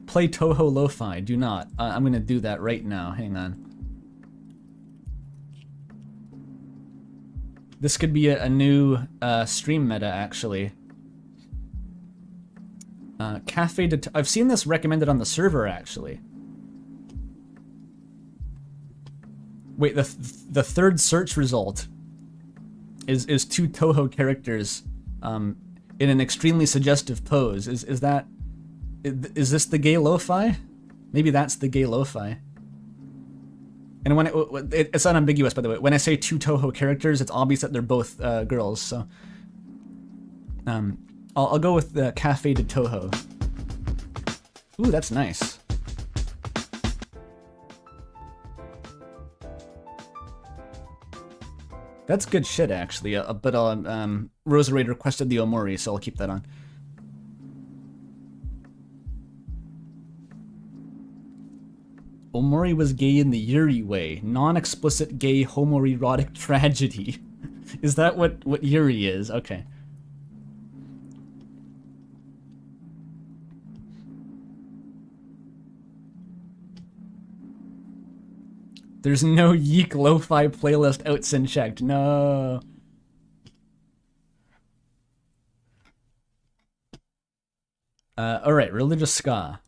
Speaker 1: Play Toho Lo-Fi, do not. I'm gonna do that right now, hang on. This could be a new stream meta, actually. Cafe de... I've seen this recommended on the server, actually. Wait, the third search result is two Toho characters in an extremely suggestive pose. Is this the gay lo-fi? Maybe that's the gay lo-fi. And when it's unambiguous, by the way. When I say two Toho characters, it's obvious that they're both girls. So, I'll go with the Cafe de Toho. Ooh, that's nice. That's good shit, actually. But Roserade requested the Omori, so I'll keep that on. Omori was gay in the Yuri way. Non-explicit gay homoerotic tragedy. Is that what Yuri is? Okay. There's no Yeek Lo-Fi playlist outs and checked. No. Alright, religious ska.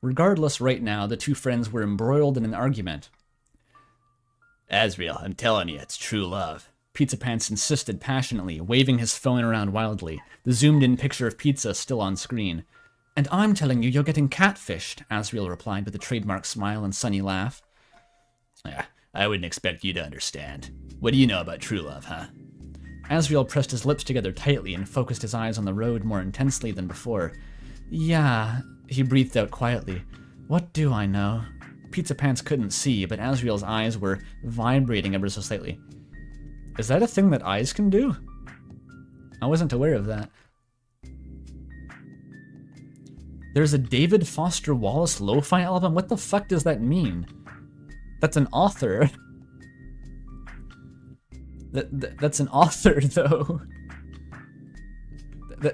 Speaker 1: Regardless, right now, the two friends were embroiled in an argument.
Speaker 2: Asriel, I'm telling you, it's true love.
Speaker 1: Pizzapants insisted passionately, waving his phone around wildly, the zoomed-in picture of pizza still on screen. And I'm telling you, you're getting catfished, Asriel replied with a trademark smile and sunny laugh.
Speaker 2: Yeah, I wouldn't expect you to understand. What do you know about true love, huh?
Speaker 1: Asriel pressed his lips together tightly and focused his eyes on the road more intensely than before. Yeah, he breathed out quietly. What do I know? Pizzapants couldn't see, but Asriel's eyes were vibrating ever so slightly. Is that a thing that eyes can do? I wasn't aware of that. There's a David Foster Wallace lo-fi album? What the fuck does that mean? That's an author. That's an author, though.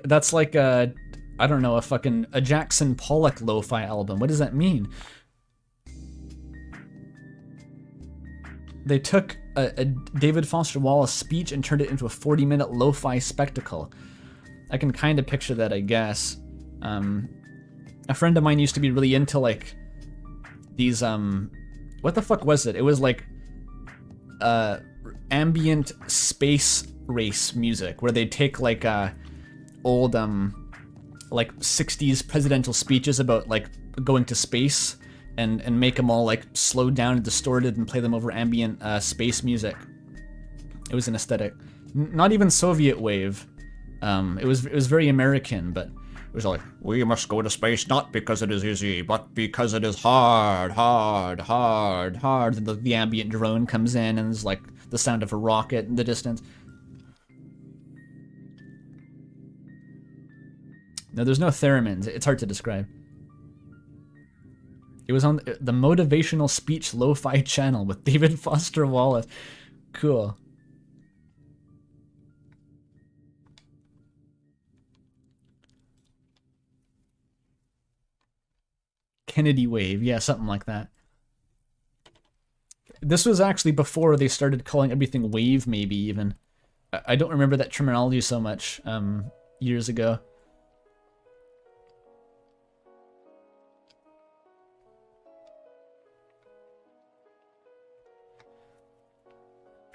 Speaker 1: That's like a... I don't know, a Jackson Pollock lo-fi album. What does that mean? They took a David Foster Wallace speech and turned it into a 40-minute lo-fi spectacle. I can kind of picture that, I guess. A friend of mine used to be really into, like, these, what the fuck was it? It was, like, ambient space race music, where they'd take, like, old, like 60s presidential speeches about like going to space and make them all like slowed down and distorted and play them over ambient space music. It was an aesthetic. Not even Soviet wave. It was very American, but it was like, we must go to space not because it is easy, but because it is hard, hard, hard, hard. And the ambient drone comes in and there's like the sound of a rocket in the distance. No, there's no theremins. It's hard to describe. It was on the Motivational Speech Lo-Fi channel with David Foster Wallace. Cool. 'Cause Kennedy wave. Yeah, something like that. This was actually before they started calling everything wave, maybe even. I don't remember that terminology so much years ago.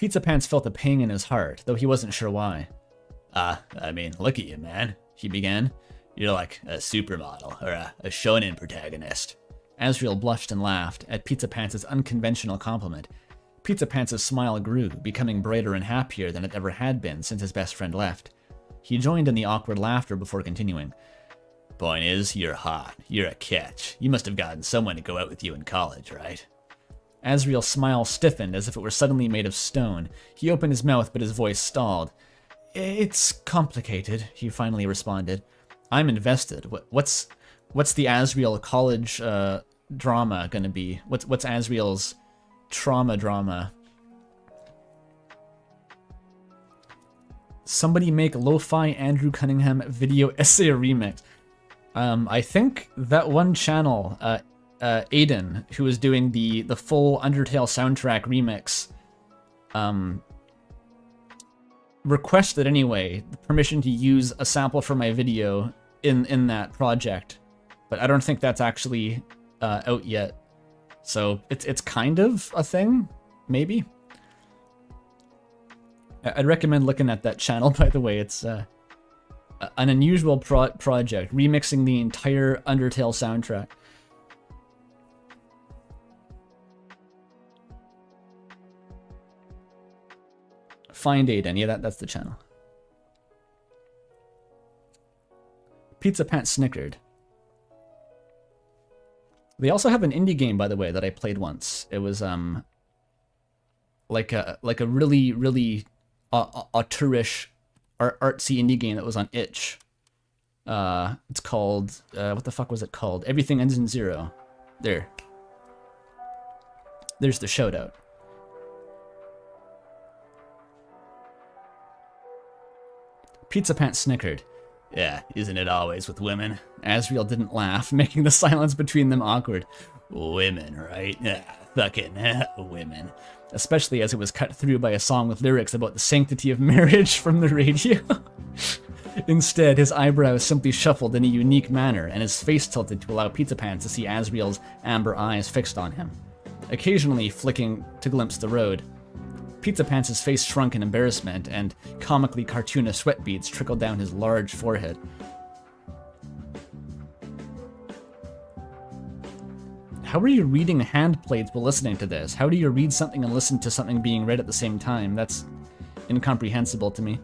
Speaker 1: Pizzapants felt a pang in his heart, though he wasn't sure why.
Speaker 2: I mean, look at you, man, he began. You're like a supermodel, or a shonen protagonist.
Speaker 1: Asriel blushed and laughed at Pizzapants' unconventional compliment. Pizzapants' smile grew, becoming brighter and happier than it ever had been since his best friend left. He joined in the awkward laughter before continuing.
Speaker 2: Point is, you're hot. You're a catch. You must have gotten someone to go out with you in college, right?
Speaker 1: Asriel's smile stiffened as if it were suddenly made of stone. He opened his mouth, but his voice stalled. It's complicated, he finally responded. I'm invested. What's the Asriel college drama gonna be? What's Asriel's trauma drama? Somebody make lo-fi Andrew Cunningham video essay remix. I think that one channel, Aiden, who was doing the full Undertale soundtrack remix, requested anyway permission to use a sample from my video in that project, but I don't think that's actually out yet. So it's kind of a thing, maybe. I'd recommend looking at that channel, by the way. It's an unusual project, remixing the entire Undertale soundtrack. Find Aiden, yeah, that's the channel. Pizzapants snickered. They also have an indie game, by the way, that I played once. It was like a really, really auteurish, artsy indie game that was on itch. It's called what the fuck was it called? Everything Ends in Zero. There's the shout out. Pizzapants snickered.
Speaker 2: Yeah, isn't it always with women?
Speaker 1: Asriel didn't laugh, making the silence between them awkward.
Speaker 2: Women, right? Fucking women.
Speaker 1: Especially as it was cut through by a song with lyrics about the sanctity of marriage from the radio. Instead, his eyebrows simply shuffled in a unique manner, and his face tilted to allow Pizzapants to see Asriel's amber eyes fixed on him, occasionally flicking to glimpse the road. Pizzapants' face shrunk in embarrassment, and comically cartoonish sweat beads trickled down his large forehead. How are you reading hand plates while listening to this? How do you read something and listen to something being read at the same time? That's incomprehensible to me.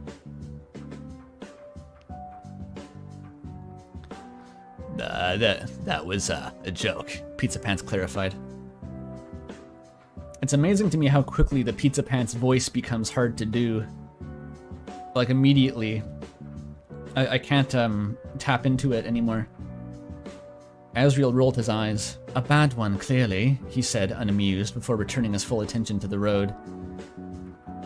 Speaker 2: That was a joke,
Speaker 1: Pizzapants clarified. It's amazing to me how quickly the Pizzapants voice becomes hard to do. Like, immediately. I can't tap into it anymore. Asriel rolled his eyes. A bad one, clearly, he said, unamused, before returning his full attention to the road.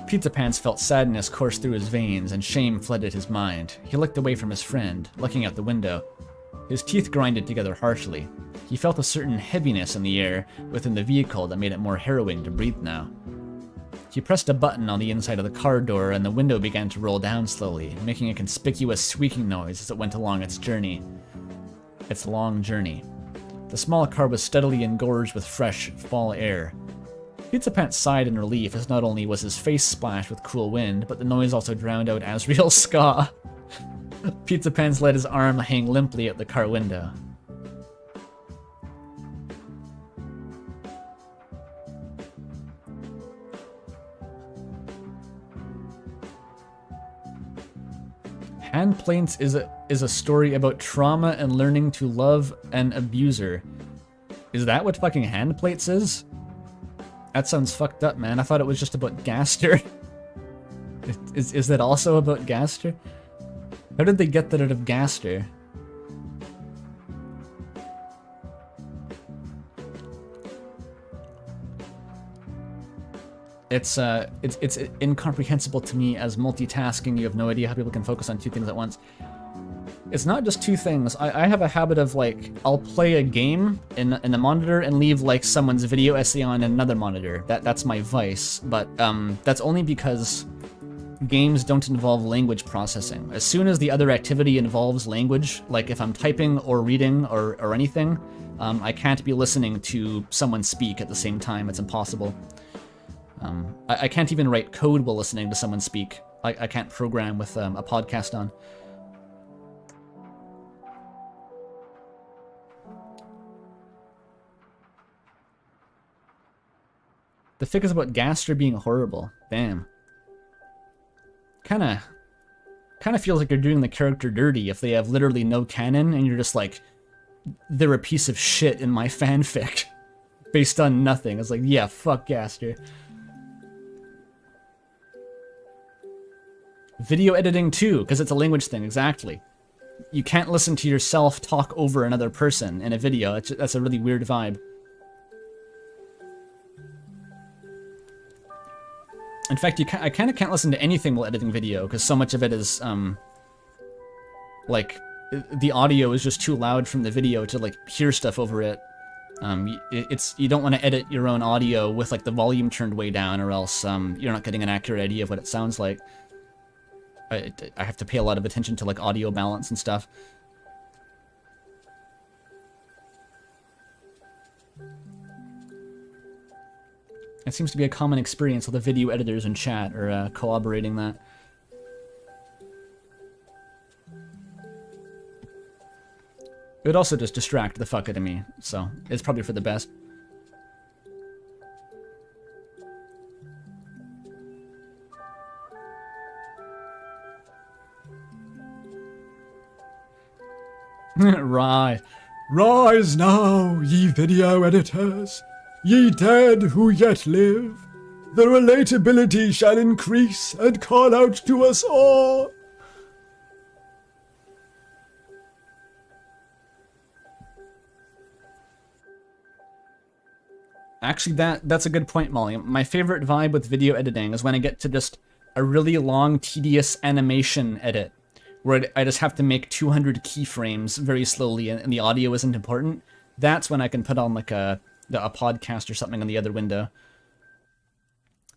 Speaker 1: Pizzapants felt sadness course through his veins, and shame flooded his mind. He looked away from his friend, looking out the window. His teeth grinded together harshly. He felt a certain heaviness in the air within the vehicle that made it more harrowing to breathe now. He pressed a button on the inside of the car door, and the window began to roll down slowly, making a conspicuous squeaking noise as it went along its journey. Its long journey. The small car was steadily engorged with fresh, fall air. Pizzapants sighed in relief, as not only was his face splashed with cool wind, but the noise also drowned out Asriel's ska. Pizzapants let his arm hang limply out the car window. Hand Plaints is a story about trauma and learning to love an abuser. Is that what fucking Hand Plates is? That sounds fucked up, man. I thought it was just about Gaster. Is that also about Gaster? How did they get that out of Gaster? It's incomprehensible to me as multitasking. You have no idea how people can focus on two things at once. It's not just two things. I have a habit of, like, I'll play a game in a monitor and leave, like, someone's video essay on another monitor. That's my vice, but that's only because games don't involve language processing. As soon as the other activity involves language, like if I'm typing or reading or anything, I can't be listening to someone speak at the same time. It's impossible. I can't even write code while listening to someone speak. I can't program with a podcast on. The fic is about Gaster being horrible. Damn. Kinda feels like you're doing the character dirty if they have literally no canon and you're just like, they're a piece of shit in my fanfic. Based on nothing. It's like, yeah, fuck Gaster. Video editing too, because it's a language thing, exactly. You can't listen to yourself talk over another person in a video. That's a really weird vibe. In fact, I kind of can't listen to anything while editing video, because so much of it is, like, the audio is just too loud from the video to, like, hear stuff over it. You don't want to edit your own audio with, like, the volume turned way down, or else you're not getting an accurate idea of what it sounds like. I have to pay a lot of attention to, like, audio balance and stuff. It seems to be a common experience with the video editors in chat or corroborating that. It would also just distract the fuck out of me, so it's probably for the best. Rise now, ye video editors, ye dead who yet live. The relatability shall increase and call out to us all. Actually, that's a good point, Molly. My favorite vibe with video editing is when I get to just a really long, tedious animation edit, where I just have to make 200 keyframes very slowly and the audio isn't important. That's when I can put on like a podcast or something on the other window.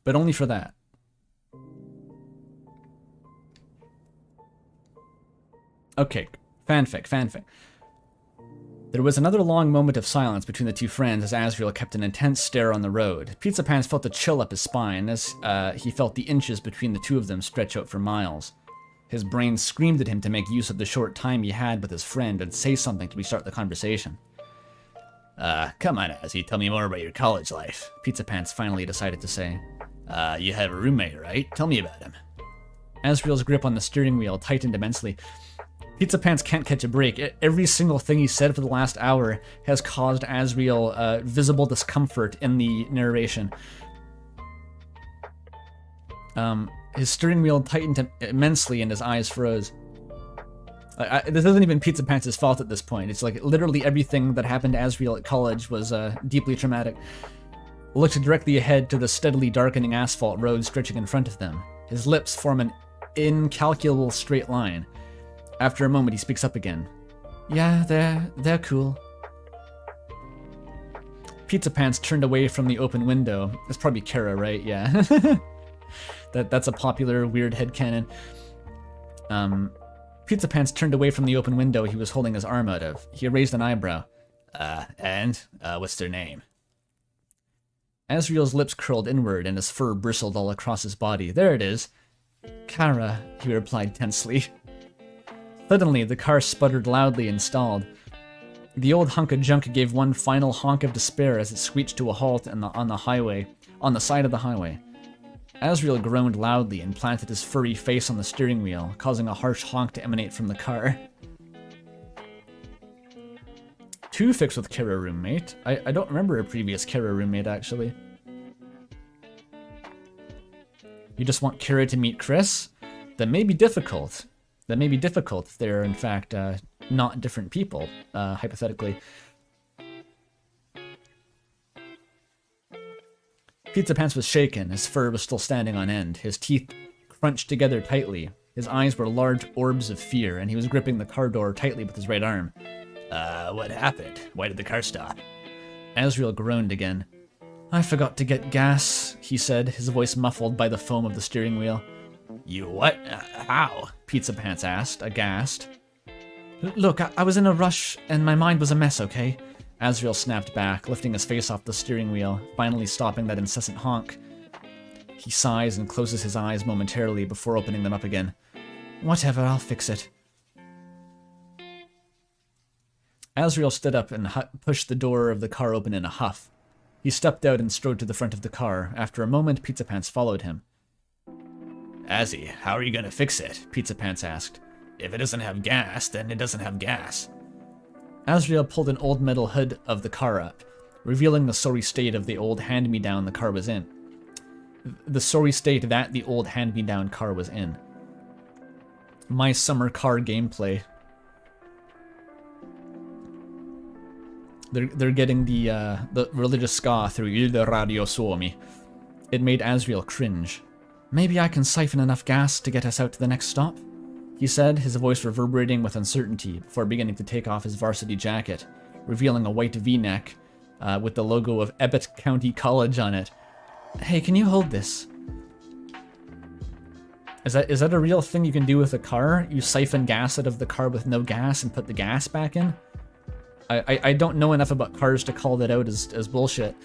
Speaker 1: But only for that. Okay, fanfic. There was another long moment of silence between the two friends as Asriel kept an intense stare on the road. Pizzapants felt a chill up his spine as he felt the inches between the two of them stretch out for miles. His brain screamed at him to make use of the short time he had with his friend and say something to restart the conversation.
Speaker 2: Come on, Azzy, tell me more about your college life.
Speaker 1: Pizzapants finally decided to say.
Speaker 2: You have a roommate, right? Tell me about him.
Speaker 1: Asriel's grip on the steering wheel tightened immensely. Pizzapants can't catch a break. Every single thing he said for the last hour has caused Asriel visible discomfort in the narration. His steering wheel tightened immensely and his eyes froze. This isn't even Pizzapants' fault at this point. It's like literally everything that happened to Asriel at college was deeply traumatic. Looked directly ahead to the steadily darkening asphalt road stretching in front of them. His lips form an incalculable straight line. After a moment, he speaks up again. Yeah, they're cool. Pizzapants turned away from the open window. That's probably Kara, right? Yeah. That's a popular weird headcanon. Pizzapants turned away from the open window he was holding his arm out of. He raised an eyebrow.
Speaker 2: What's their name?
Speaker 1: Asriel's lips curled inward and his fur bristled all across his body. There it is. Kara, he replied tensely. Suddenly, the car sputtered loudly and stalled. The old hunk of junk gave one final honk of despair as it screeched to a halt on the side of the highway. Asriel groaned loudly and planted his furry face on the steering wheel, causing a harsh honk to emanate from the car. Two fics with Kara roommate. I don't remember a previous Kara roommate, actually. You just want Kara to meet Chris? That may be difficult. That may be difficult if they're, in fact, not different people, hypothetically. Pizzapants was shaken. His fur was still standing on end. His teeth crunched together tightly. His eyes were large orbs of fear, and he was gripping the car door tightly with his right arm.
Speaker 2: What happened? Why did the car stop?
Speaker 1: Asriel groaned again. I forgot to get gas, he said, his voice muffled by the foam of the steering wheel.
Speaker 2: You what? How?
Speaker 1: Pizzapants asked, aghast. Look, I was in a rush, and my mind was a mess, okay? Asriel snapped back, lifting his face off the steering wheel, finally stopping that incessant honk. He sighs and closes his eyes momentarily before opening them up again. Whatever, I'll fix it. Asriel stood up and pushed the door of the car open in a huff. He stepped out and strode to the front of the car. After a moment, Pizzapants followed him.
Speaker 2: Azzy, how are you gonna fix it? Pizzapants asked. If it doesn't have gas, then it doesn't have gas.
Speaker 1: Asriel pulled an old metal hood of the car up, revealing the sorry state of the old hand-me-down the car was in. The sorry state that the old hand-me-down car was in. My summer car gameplay. They're getting the religious ska through Il Radio Suomi. It made Asriel cringe. Maybe I can siphon enough gas to get us out to the next stop, he said, his voice reverberating with uncertainty before beginning to take off his varsity jacket, revealing a white V-neck with the logo of Ebbitt County College on it. Hey, can you hold this? Is that a real thing you can do with a car? You siphon gas out of the car with no gas and put the gas back in? I don't know enough about cars to call that out as bullshit.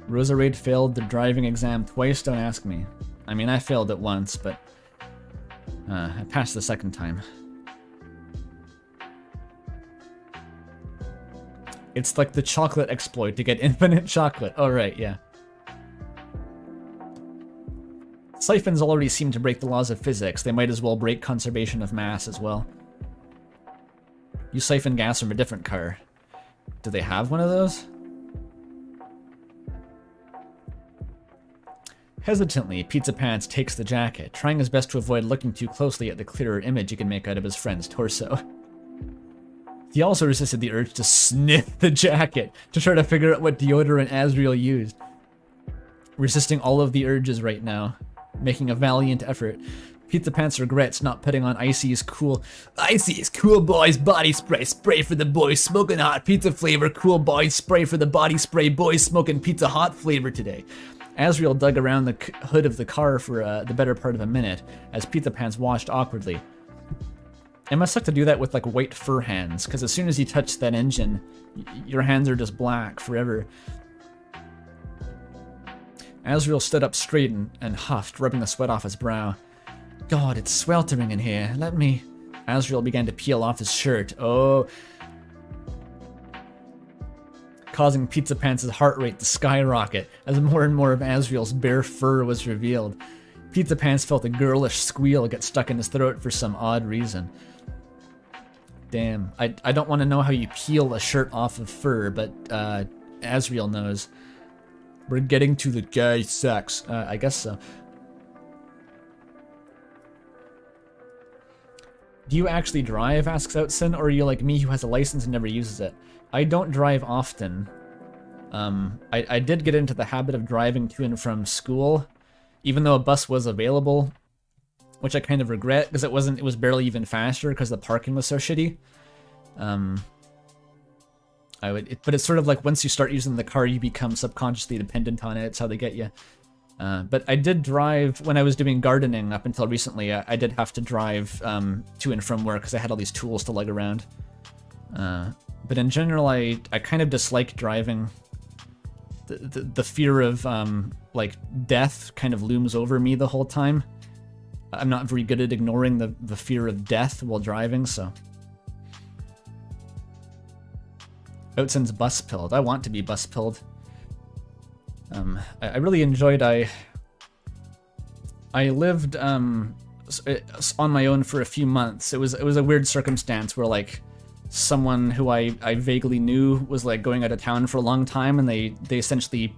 Speaker 1: Roserade failed the driving exam twice, don't ask me. I mean, I failed it once, but I passed the second time. It's like the chocolate exploit to get infinite chocolate. Oh, right, yeah. Siphons already seem to break the laws of physics. They might as well break conservation of mass as well. You siphon gas from a different car. Do they have one of those? Hesitantly, Pizzapants takes the jacket, trying his best to avoid looking too closely at the clearer image he can make out of his friend's torso. He also resisted the urge to sniff the jacket, to try to figure out what deodorant Asriel used. Resisting all of the urges right now, making a valiant effort. Pizzapants regrets not putting on Icy's cool boys body spray, spray for the boys smoking hot pizza flavor, cool boys spray for the body spray, boys smoking pizza hot flavor today. Asriel dug around the hood of the car for the better part of a minute, as Pizzapants watched awkwardly. It must suck to do that with like white fur hands, because as soon as you touch that engine, your hands are just black forever. Asriel stood up straight and huffed, rubbing the sweat off his brow. God, it's sweltering in here. Let me... Asriel began to peel off his shirt. Oh... Causing Pizzapants' heart rate to skyrocket as more and more of Asriel's bare fur was revealed. Pizzapants felt a girlish squeal get stuck in his throat for some odd reason. Damn, I don't want to know how you peel a shirt off of fur, but Asriel knows. We're getting to the gay sex. I guess so. Do you actually drive, asks Outson, or are you like me who has a license and never uses it? I don't drive often. I did get into the habit of driving to and from school, even though a bus was available, which I kind of regret because it was barely even faster because the parking was so shitty. But it's sort of like once you start using the car, you become subconsciously dependent on it. It's how they get you. But I did drive when I was doing gardening up until recently. I did have to drive to and from work because I had all these tools to lug around. But in general, I kind of dislike driving. The fear of like death kind of looms over me the whole time. I'm not very good at ignoring the fear of death while driving, so. Outson's bus pilled. I want to be bus pilled. I really enjoyed. I lived on my own for a few months. It was a weird circumstance where like someone who I vaguely knew was like going out of town for a long time, and they essentially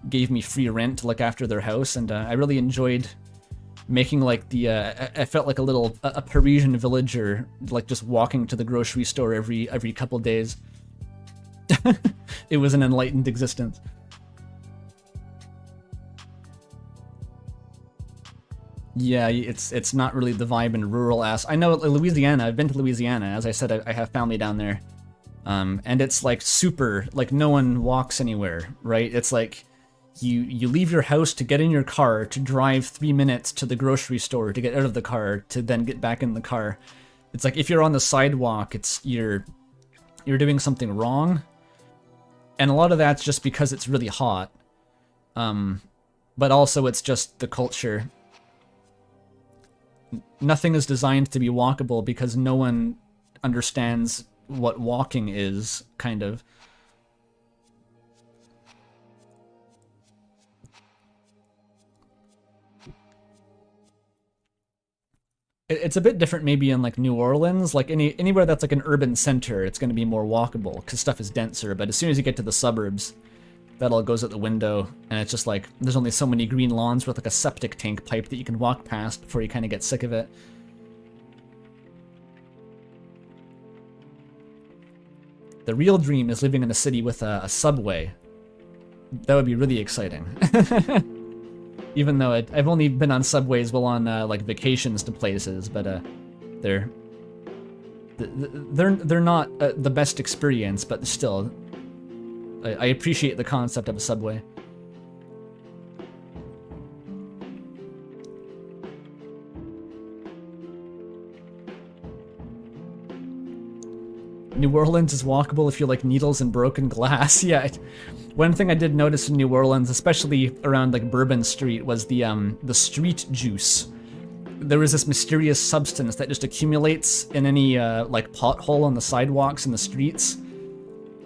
Speaker 1: gave me free rent to look after their house, and I really enjoyed making like the I felt like a Parisian villager, like just walking to the grocery store every couple days. It was an enlightened existence. Yeah, it's not really the vibe in rural ass. I know Louisiana. I've been to Louisiana. As I said, I have family down there, and it's like super like no one walks anywhere, right? It's like you leave your house to get in your car to drive 3 minutes to the grocery store to get out of the car to then get back in the car. It's like if you're on the sidewalk, it's you're doing something wrong, and a lot of that's just because it's really hot, but also it's just the culture. Nothing is designed to be walkable because no one understands what walking is, kind of. It's a bit different maybe in like New Orleans, like anywhere that's like an urban center, it's going to be more walkable because stuff is denser, but as soon as you get to the suburbs, that all goes out the window, and it's just like, there's only so many green lawns with like a septic tank pipe that you can walk past before you kind of get sick of it. The real dream is living in a city with a subway. That would be really exciting. Even though I've only been on subways while on like vacations to places, but they're not the best experience, but still, I appreciate the concept of a subway. New Orleans is walkable if you like needles and broken glass. Yeah, one thing I did notice in New Orleans, especially around like Bourbon Street, was the street juice. There was this mysterious substance that just accumulates in any like pothole on the sidewalks and the streets,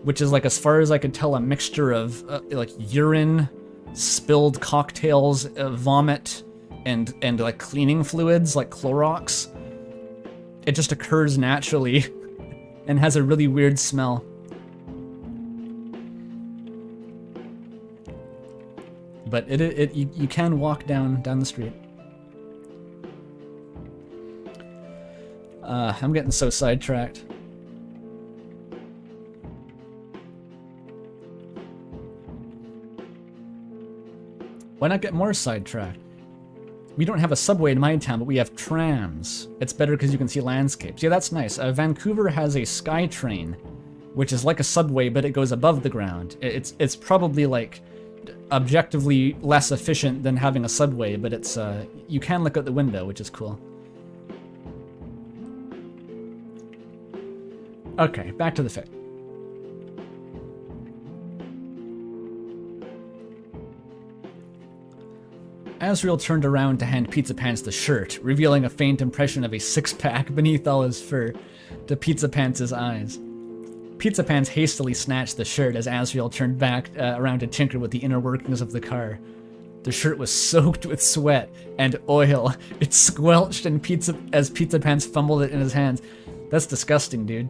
Speaker 1: which is like, as far as I could tell, a mixture of like urine, spilled cocktails, vomit, and like cleaning fluids like Clorox. It just occurs naturally and has a really weird smell. But you can walk down the street. I'm getting so sidetracked. Why not get more sidetracked? We don't have a subway in my town, but we have trams. It's better because you can see landscapes. Yeah, that's nice. Vancouver has a sky train, which is like a subway, but it goes above the ground. It's probably like objectively less efficient than having a subway, but it's you can look out the window, which is cool. Okay, back to the fic. Asriel turned around to hand Pizzapants the shirt, revealing a faint impression of a six-pack beneath all his fur to Pizzapants' eyes. Pizzapants hastily snatched the shirt as Asriel turned back around to tinker with the inner workings of the car. The shirt was soaked with sweat and oil. It squelched as Pizzapants fumbled it in his hands. That's disgusting, dude.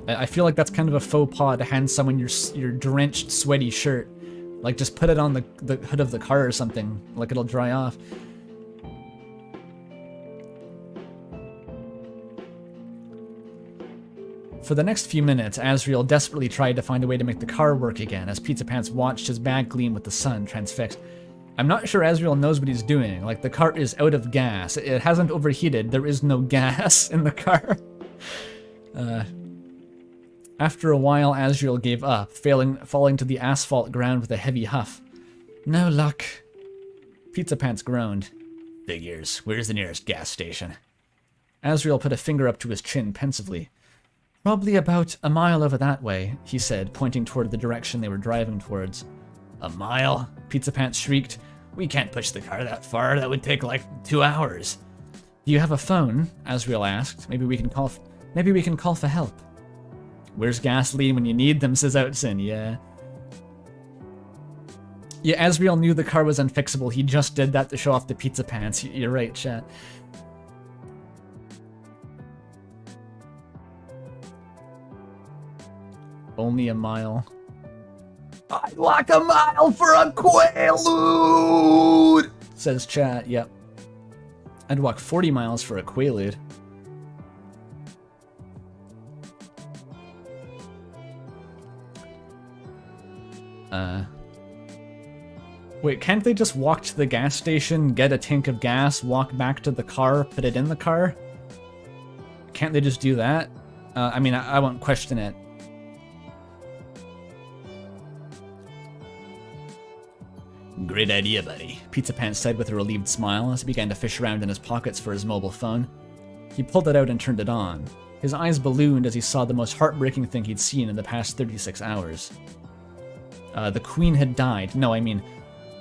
Speaker 1: I feel like that's kind of a faux pas to hand someone your drenched, sweaty shirt. Like, just put it on the hood of the car or something. Like, it'll dry off. For the next few minutes, Asriel desperately tried to find a way to make the car work again as Pizzapants watched his bag gleam with the sun, transfixed. I'm not sure Asriel knows what he's doing. Like, the car is out of gas. It hasn't overheated. There is no gas in the car. After a while, Asriel gave up, falling to the asphalt ground with a heavy huff. No luck. Pizzapants groaned.
Speaker 2: Figures. Where's the nearest gas station?
Speaker 1: Asriel put a finger up to his chin pensively. Probably about a mile over that way, he said, pointing toward the direction they were driving towards.
Speaker 2: A mile?
Speaker 1: Pizzapants shrieked.
Speaker 2: We can't push the car that far. That would take like 2 hours.
Speaker 1: Do you have a phone? Asriel asked. Maybe we can call for help. Where's gasoline when you need them, says Outson. Yeah. Yeah, Asriel knew the car was unfixable. He just did that to show off the Pizzapants. You're right, chat. Only a mile.
Speaker 2: I'd like a mile for a Quaalude,
Speaker 1: says chat. Yep. I'd walk 40 miles for a Quaalude. Wait, can't they just walk to the gas station, get a tank of gas, walk back to the car, put it in the car? Can't they just do that? I mean, I won't question it.
Speaker 2: Great idea, buddy.
Speaker 1: Pizzapants said with a relieved smile as he began to fish around in his pockets for his mobile phone. He pulled it out and turned it on. His eyes ballooned as he saw the most heartbreaking thing he'd seen in the past 36 hours. The Queen had died. No, I mean,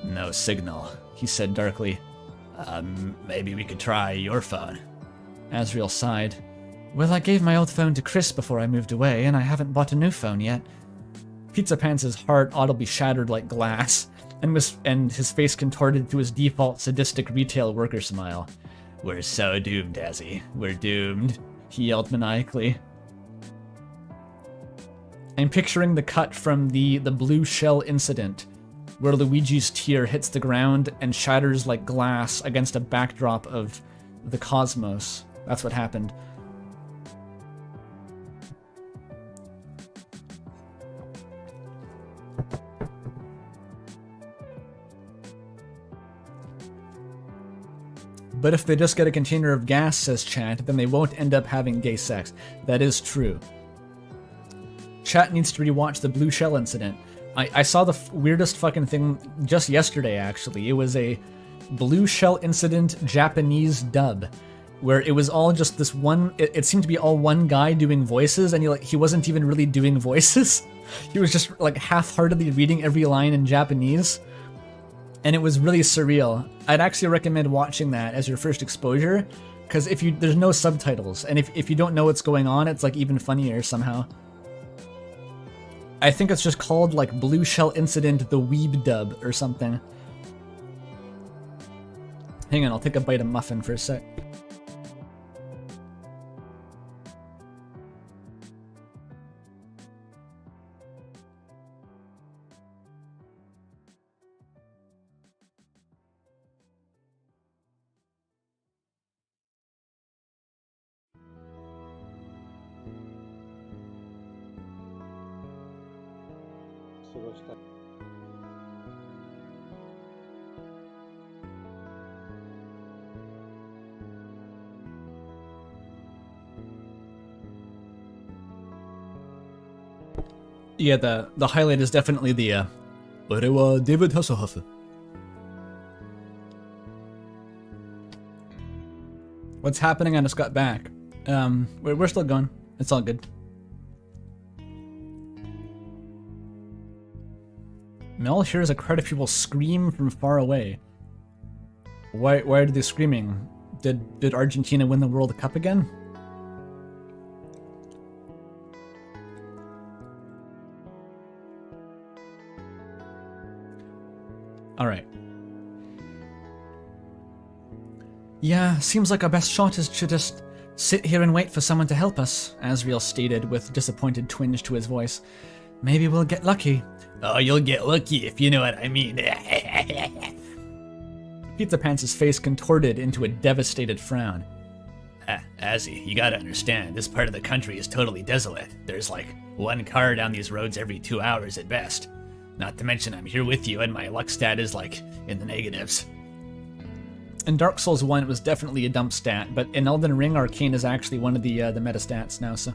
Speaker 2: no signal,
Speaker 1: he said darkly.
Speaker 2: Maybe we could try your phone.
Speaker 1: Asriel sighed. Well, I gave my old phone to Chris before I moved away, and I haven't bought a new phone yet. Pizzapants' heart audibly shattered like glass, and his face contorted to his default sadistic retail worker smile.
Speaker 2: We're so doomed, Azzy. We're doomed,
Speaker 1: he yelled maniacally. I'm picturing the cut from the blue shell incident, where Luigi's tear hits the ground and shatters like glass against a backdrop of the cosmos. That's what happened. But if they just get a container of gas, says Chat, then they won't end up having gay sex. That is true. Chat needs to rewatch the blue shell incident. I saw the weirdest fucking thing just yesterday, actually. It was a blue shell incident Japanese dub, where it was all just this one, it seemed to be all one guy doing voices, and he wasn't even really doing voices. He was just like half-heartedly reading every line in Japanese. And it was really surreal. I'd actually recommend watching that as your first exposure, because there's no subtitles, and if you don't know what's going on, it's like even funnier somehow. I think it's just called like Blue Shell Incident the Weeb Dub or something. Hang on, I'll take a bite of muffin for a sec. Yeah, the highlight is definitely the 俺は David Hasselhoff. What's happening? I just got back. We're still going. It's all good. Mel hears a crowd of people scream from far away. Why are they screaming? Did Argentina win the World Cup again? Alright. Yeah, seems like our best shot is to just sit here and wait for someone to help us, Asriel stated with disappointed twinge to his voice. Maybe we'll get lucky.
Speaker 2: Oh, you'll get lucky if you know what I mean.
Speaker 1: Pizzapants' face contorted into a devastated frown.
Speaker 2: Azzy, you gotta understand, this part of the country is totally desolate. There's like one car down these roads every 2 hours at best. Not to mention I'm here with you and my luck stat is like in the negatives.
Speaker 1: In Dark Souls 1 it was definitely a dump stat, but in Elden Ring Arcane is actually one of the meta stats now, so...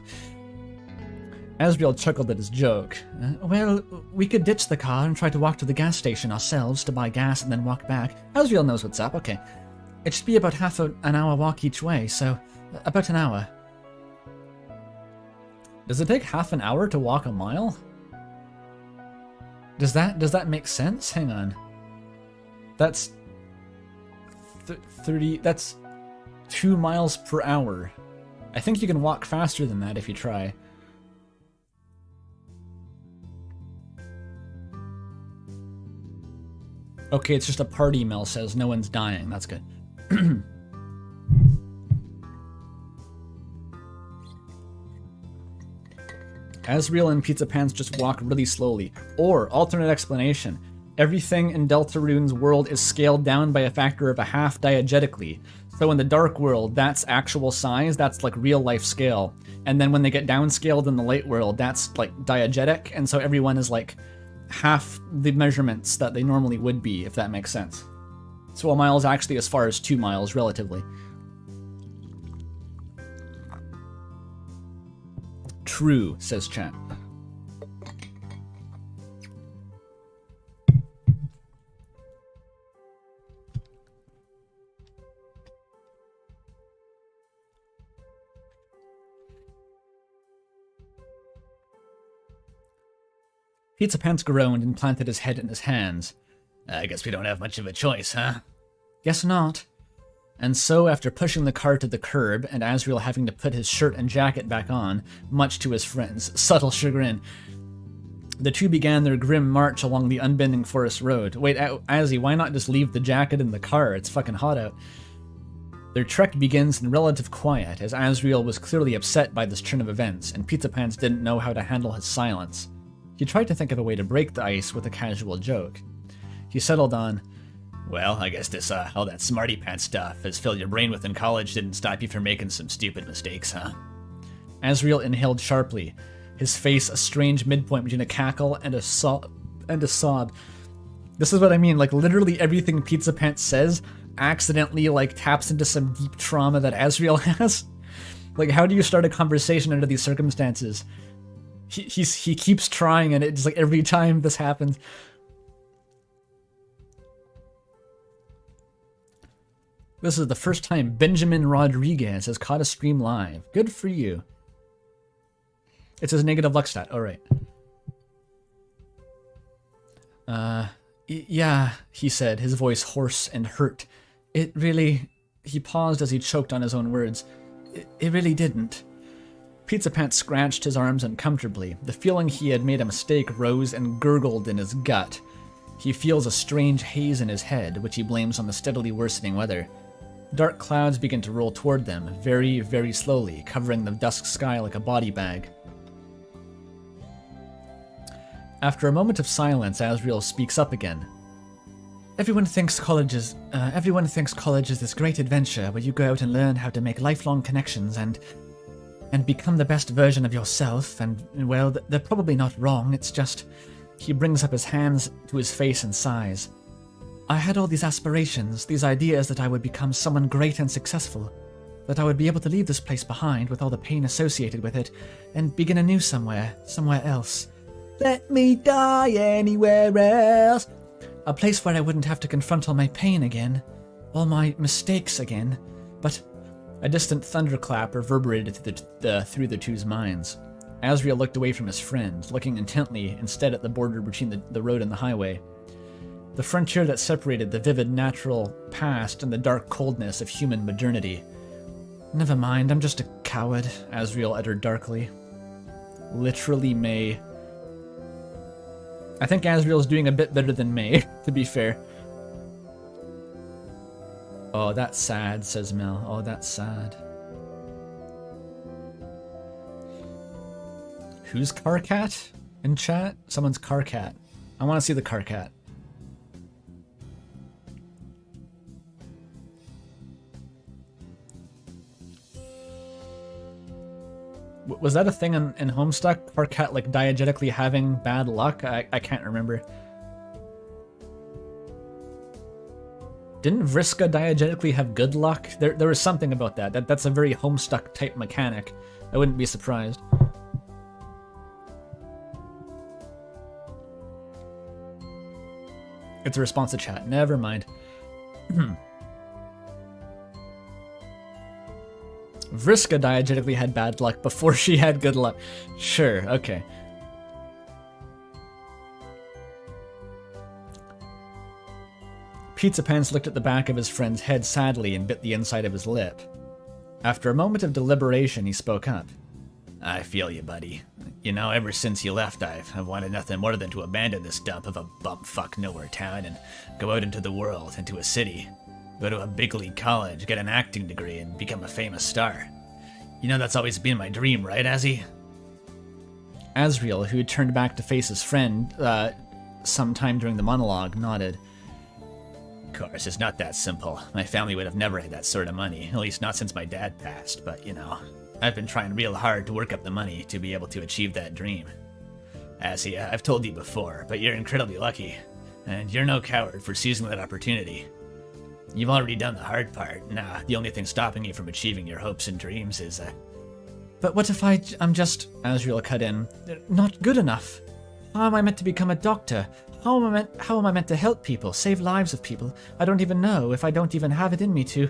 Speaker 1: Asriel chuckled at his joke. Well, we could ditch the car and try to walk to the gas station ourselves to buy gas and then walk back. Asriel knows what's up, okay. It should be about half an hour walk each way, so about an hour. Does it take half an hour to walk a mile? Does that make sense? Hang on. That's 30, that's 2 miles per hour. I think you can walk faster than that if you try. Okay, it's just a party, Mel says. No one's dying. That's good. Asriel and Pizzapants just walk really slowly. Or, alternate explanation, everything in Deltarune's world is scaled down by a factor of 1/2 diegetically. So in the Dark World, that's actual size, that's like real life scale. And then when they get downscaled in the Light World, that's like diegetic, and so everyone is like half the measurements that they normally would be, if that makes sense. So a mile is actually as far as 2 miles, relatively. True, says chat. Pizzapants groaned and planted his head in his hands.
Speaker 2: I guess we don't have much of a choice, huh?
Speaker 1: Guess not. And so, after pushing the car to the curb, and Asriel having to put his shirt and jacket back on, much to his friend's subtle chagrin, the two began their grim march along the unbending forest road. Wait, Azzy, why not just leave the jacket in the car? It's fucking hot out. Their trek begins in relative quiet, as Asriel was clearly upset by this turn of events, and Pizzapants didn't know how to handle his silence. He tried to think of a way to break the ice with a casual joke. He settled on,
Speaker 2: well, I guess this, all that smarty pants stuff has filled your brain with in college didn't stop you from making some stupid mistakes, huh?
Speaker 1: Asriel inhaled sharply, his face a strange midpoint between a cackle and a sob. This is what I mean, like literally everything Pizzapants says accidentally like taps into some deep trauma that Asriel has. Like, how do you start a conversation under these circumstances? He keeps trying, and it's like every time this happens. This is the first time Benjamin Rodriguez has caught a stream live. Good for you. It's his negative luck stat. All right. Yeah, he said, his voice hoarse and hurt. It really... He paused as he choked on his own words. It really didn't. Pizzapants scratched his arms uncomfortably. The feeling he had made a mistake rose and gurgled in his gut. He feels a strange haze in his head, which he blames on the steadily worsening weather. Dark clouds begin to roll toward them, very, very slowly, covering the dusk sky like a body bag. After a moment of silence, Asriel speaks up again. Everyone thinks college is this great adventure where you go out and learn how to make lifelong connections and become the best version of yourself, and, well, they're probably not wrong, it's just... He brings up his hands to his face and sighs. I had all these aspirations, these ideas that I would become someone great and successful, that I would be able to leave this place behind with all the pain associated with it, and begin anew somewhere else. Let me die anywhere else. A place where I wouldn't have to confront all my pain again, all my mistakes again, but... A distant thunderclap reverberated through the two's minds. Asriel looked away from his friend, looking intently instead at the border between the road and the highway. The frontier that separated the vivid natural past and the dark coldness of human modernity. Never mind, I'm just a coward, Asriel uttered darkly. Literally May. I think Asriel's doing a bit better than May, to be fair. Oh, that's sad, says Mel. Oh, that's sad. Who's Carcat in chat? Someone's Carcat. I want to see the Carcat. Was that a thing in Homestuck? Carcat like diegetically having bad luck? I can't remember. Didn't Vriska diegetically have good luck? There was something about that. That's a very Homestuck type mechanic. I wouldn't be surprised. It's a response to chat. Never mind. Vriska diegetically had bad luck before she had good luck. Sure, okay. Pizzapants looked at the back of his friend's head sadly and bit the inside of his lip. After a moment of deliberation, he spoke up.
Speaker 2: I feel you, buddy. You know, ever since you left, I've wanted nothing more than to abandon this dump of a bumfuck nowhere town and go out into the world, into a city. Go to a big league college, get an acting degree, and become a famous star. You know that's always been my dream, right, Azzy?
Speaker 1: Asriel, who had turned back to face his friend sometime during the monologue, nodded.
Speaker 2: course, it's not that simple. My family would have never had that sort of money, at least not since my dad passed, but you know, I've been trying real hard to work up the money to be able to achieve that dream. Azzy, I've told you before, but you're incredibly lucky, and you're no coward for seizing that opportunity. You've already done the hard part. Now, the only thing stopping you from achieving your hopes and dreams is,
Speaker 1: But what if I'm just, Asriel cut in, not good enough? How am I meant to become a doctor? How am I meant to help people, save lives of people? I don't even know if I don't even have it in me to...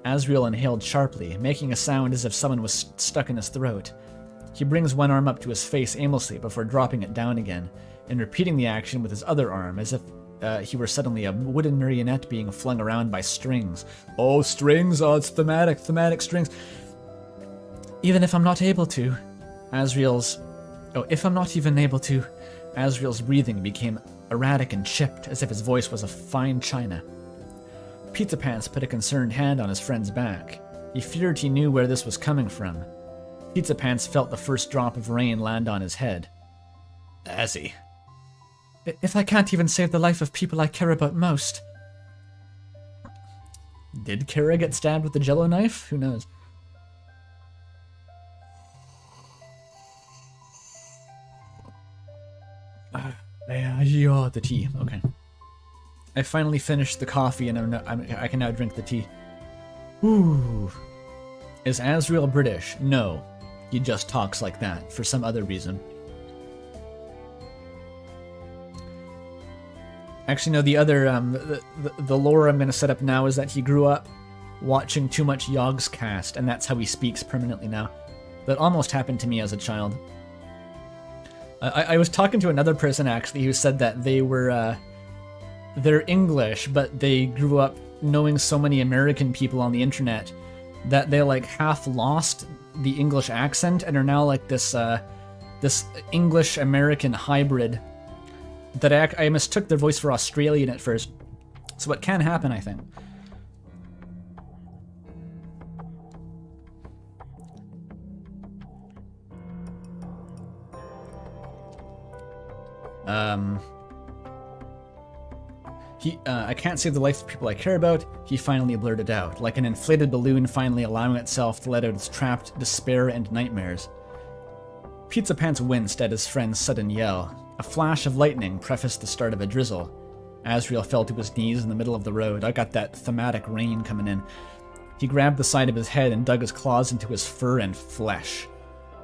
Speaker 1: Asriel inhaled sharply, making a sound as if someone was stuck in his throat. He brings one arm up to his face aimlessly before dropping it down again, and repeating the action with his other arm as if he were suddenly a wooden marionette being flung around by strings. Oh, strings! Oh, it's thematic strings. Even if I'm not able to, if I'm not even able to, Asriel's breathing became erratic and chipped, as if his voice was of fine china. Pizzapants put a concerned hand on his friend's back. He feared he knew where this was coming from. Pizzapants felt the first drop of rain land on his head.
Speaker 2: Azzy.
Speaker 1: If I can't even save the life of people I care about most... Did Kara get stabbed with the jello knife? Who knows? The tea. Okay. I finally finished the coffee and I can now drink the tea. Ooh. Is Asriel British? No. He just talks like that for some other reason. Actually, no, the other, the lore I'm going to set up now is that he grew up watching too much Yogg's cast, and that's how he speaks permanently now. That almost happened to me as a child. I was talking to another person, actually, who said that they were, they're English, but they grew up knowing so many American people on the internet that they, like, half lost the English accent and are now, like, this English-American hybrid that I mistook their voice for Australian at first. So it can happen, I think. I can't save the life of people I care about, he finally blurted out, like an inflated balloon finally allowing itself to let out its trapped despair and nightmares. Pizzapants winced at his friend's sudden yell. A flash of lightning prefaced the start of a drizzle. Asriel fell to his knees in the middle of the road. I got that thematic rain coming in. He grabbed the side of his head and dug his claws into his fur and flesh.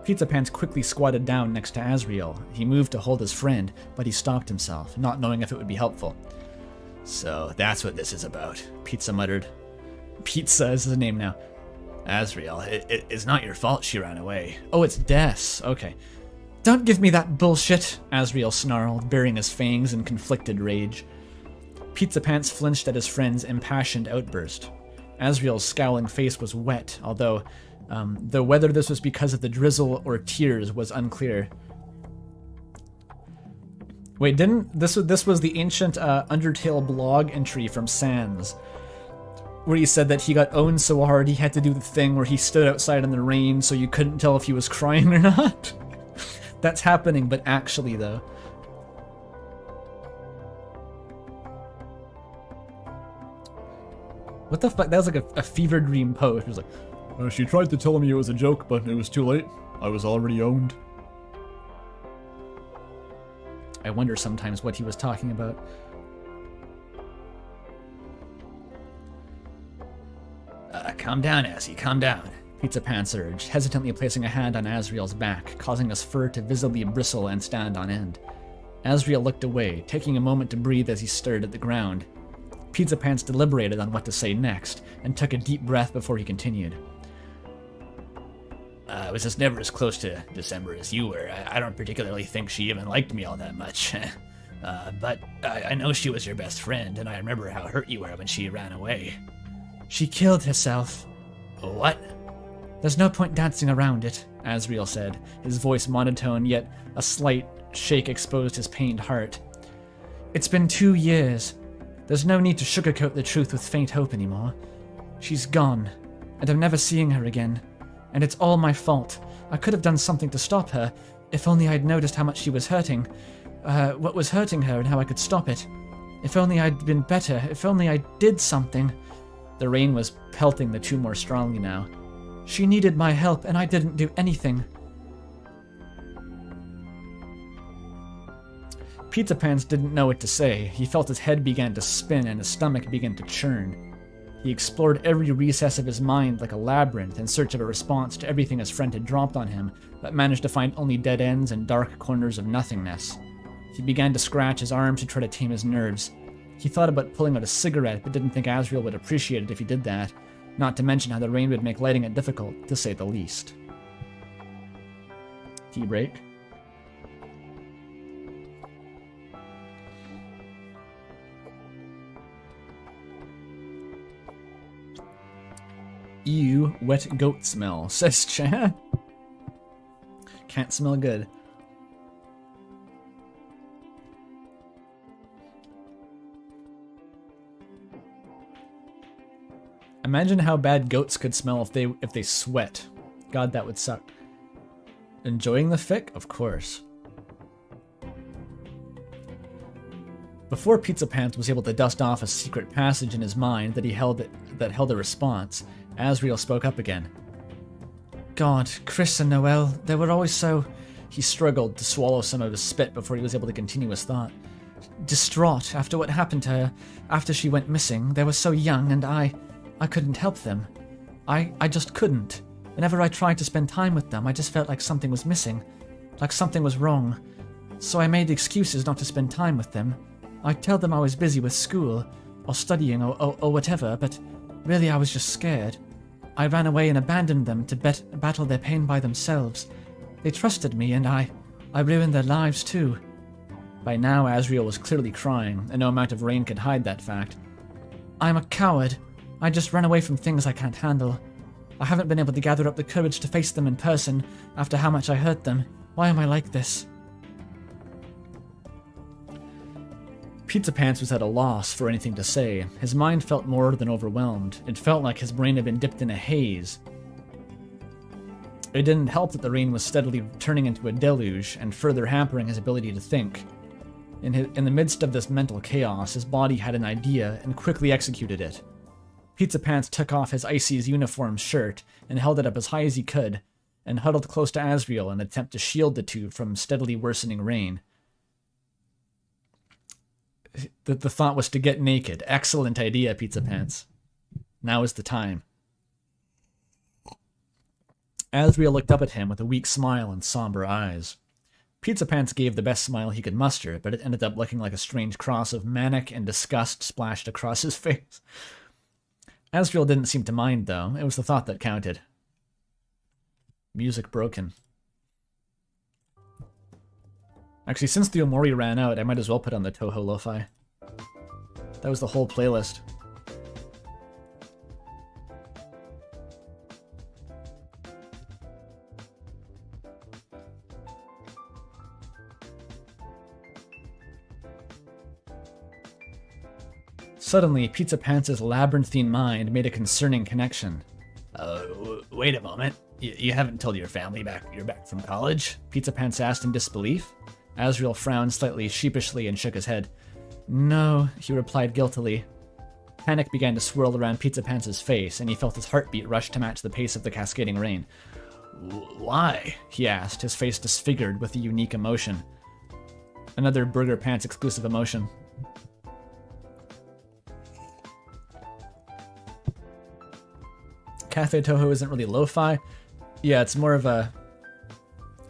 Speaker 1: Pizzapants quickly squatted down next to Asriel. He moved to hold his friend, but he stopped himself, not knowing if it would be helpful.
Speaker 2: So that's what this is about,
Speaker 1: Pizza muttered. Pizza is his name now.
Speaker 2: Asriel, it's not your fault she ran away.
Speaker 1: Oh, it's Des. Okay. Don't give me that bullshit, Asriel snarled, baring his fangs in conflicted rage. Pizzapants flinched at his friend's impassioned outburst. Asriel's scowling face was wet, although whether this was because of the drizzle or tears was unclear. Wait, this was the ancient Undertale blog entry from Sans, where he said that he got owned so hard he had to do the thing where he stood outside in the rain so you couldn't tell if he was crying or not? That's happening, but actually, though. What the fuck? That was like a fever dream post. It was like, she tried to tell me it was a joke, but it was too late. I was already owned. I wonder sometimes what he was talking about.
Speaker 2: Calm down, Azzy, calm down.
Speaker 1: Pizzapants urged, hesitantly placing a hand on Asriel's back, causing his fur to visibly bristle and stand on end. Asriel looked away, taking a moment to breathe as he stared at the ground. Pizzapants deliberated on what to say next, and took a deep breath before he continued.
Speaker 2: I was just never as close to December as you were. I don't particularly think she even liked me all that much. But I know she was your best friend, and I remember how hurt you were when she ran away.
Speaker 1: She killed herself.
Speaker 2: What?
Speaker 1: There's no point dancing around it, Asriel said, his voice monotone, yet a slight shake exposed his pained heart. It's been 2 years. There's no need to sugarcoat the truth with faint hope anymore. She's gone, and I'm never seeing her again. And it's all my fault. I could have done something to stop her, if only I'd noticed how much she was hurting. What was hurting her and how I could stop it. If only I'd been better. If only I did something. The rain was pelting the two more strongly now. She needed my help, and I didn't do anything. Pizzapants didn't know what to say. He felt his head began to spin and his stomach began to churn. He explored every recess of his mind like a labyrinth in search of a response to everything his friend had dropped on him, but managed to find only dead ends and dark corners of nothingness. He began to scratch his arm to try to tame his nerves. He thought about pulling out a cigarette, but didn't think Asriel would appreciate it if he did that, not to mention how the rain would make lighting it difficult, to say the least. Tea break. Ew, wet goat smell, says Chad. Can't smell good. Imagine how bad goats could smell if they sweat. God, that would suck. Enjoying the fic? Of course. Before Pizzapants was able to dust off a secret passage in his mind that held a response, Asriel spoke up again. God, Chris and Noelle, they were always so... He struggled to swallow some of his spit before he was able to continue his thought. Distraught after what happened to her, after she went missing. They were so young, and I couldn't help them. I just couldn't. Whenever I tried to spend time with them, I just felt like something was missing, like something was wrong. So I made excuses not to spend time with them. I'd tell them I was busy with school, or studying, or whatever, but really I was just scared. I ran away and abandoned them to battle their pain by themselves. They trusted me, and I ruined their lives too. By now, Asriel was clearly crying, and no amount of rain could hide that fact. I'm a coward. I just ran away from things I can't handle. I haven't been able to gather up the courage to face them in person after how much I hurt them. Why am I like this? Pizzapants was at a loss for anything to say. His mind felt more than overwhelmed. It felt like his brain had been dipped in a haze. It didn't help that the rain was steadily turning into a deluge and further hampering his ability to think. In the midst of this mental chaos, his body had an idea and quickly executed it. Pizzapants took off his Icy's uniform shirt and held it up as high as he could, and huddled close to Asriel in an attempt to shield the two from steadily worsening rain. The thought was to get naked. Excellent idea, Pizzapants. Now is the time. Asriel looked up at him with a weak smile and somber eyes. Pizzapants gave the best smile he could muster, but it ended up looking like a strange cross of manic and disgust splashed across his face. Asriel didn't seem to mind, though. It was the thought that counted. Music broken. Actually, since the Omori ran out, I might as well put on the Toho Lo-Fi. That was the whole playlist. Suddenly, Pizzapants' labyrinthine mind made a concerning connection.
Speaker 2: Wait a moment. You haven't told your family you're back from college?
Speaker 1: Pizzapants asked in disbelief. Asriel frowned slightly sheepishly and shook his head. No, he replied guiltily. Panic began to swirl around Pizzapants' face, and he felt his heartbeat rush to match the pace of the cascading rain.
Speaker 2: Why?
Speaker 1: He asked, his face disfigured with a unique emotion. Another Burger Pants exclusive emotion. Cafe Toho isn't really lo-fi. Yeah, it's more of a...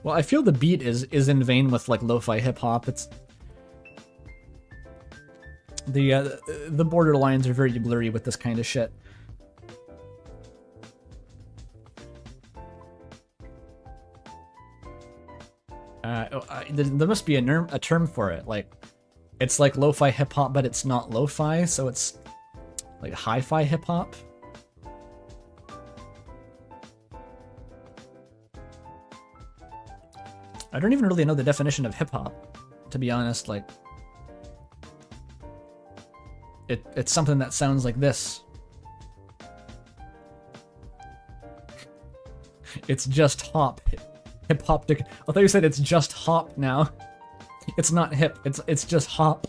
Speaker 1: Well, I feel the beat is in vein with like lo-fi hip-hop. It's... The border lines are very blurry with this kind of shit. There must be a term for it. Like, it's like lo-fi hip-hop, but it's not lo-fi, so it's like hi-fi hip-hop. I don't even really know the definition of hip-hop, to be honest. Like, it's something that sounds like this. It's just hop. Hip-hop. I thought you said it's just hop now. It's not hip. It's just hop.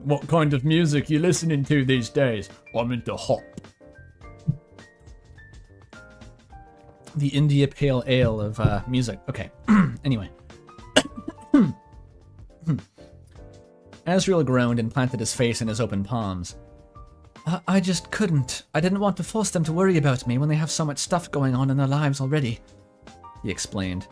Speaker 1: What kind of music you listening to these days? I'm into hop. The India Pale Ale of music. Okay, anyway. Asriel groaned and planted his face in his open palms. I just couldn't. I didn't want to force them to worry about me when they have so much stuff going on in their lives already, he explained.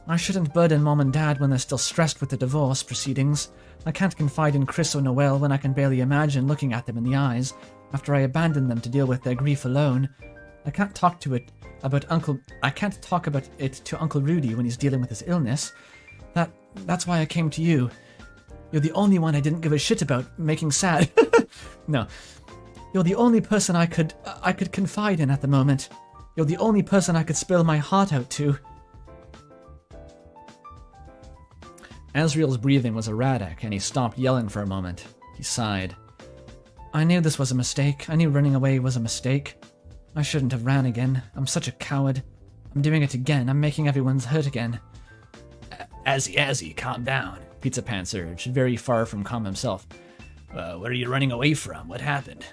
Speaker 1: I shouldn't burden Mom and Dad when they're still stressed with the divorce proceedings. I can't confide in Chris or Noelle when I can barely imagine looking at them in the eyes after I abandoned them to deal with their grief alone. I can't talk about it to Uncle Rudy when he's dealing with his illness. That's why I came to you. You're the only one I didn't give a shit about making sad. No. You're the only person I could confide in at the moment. You're the only person I could spill my heart out to. Asriel's breathing was erratic, and he stopped yelling for a moment. He sighed. I knew this was a mistake. I knew running away was a mistake. I shouldn't have ran again. I'm such a coward. I'm doing it again. I'm making everyone's hurt again.
Speaker 2: Azzy, calm down,
Speaker 1: Pizzapants urged, very far from calm himself.
Speaker 2: Where are you running away from? What happened?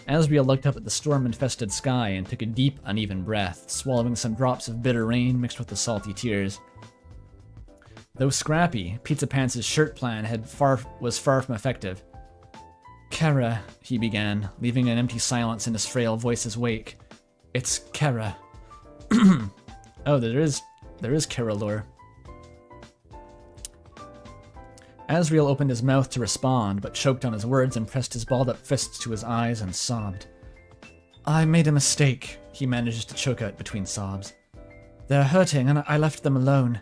Speaker 1: Asriel looked up at the storm-infested sky and took a deep, uneven breath, swallowing some drops of bitter rain mixed with the salty tears. Though scrappy, Pizzapants' shirt plan was far from effective. Kara, he began, leaving an empty silence in his frail voice's wake. It's Kara. Oh, there is Kara lore. Asriel opened his mouth to respond, but choked on his words and pressed his balled-up fists to his eyes and sobbed. I made a mistake, he managed to choke out between sobs. They're hurting, and I left them alone.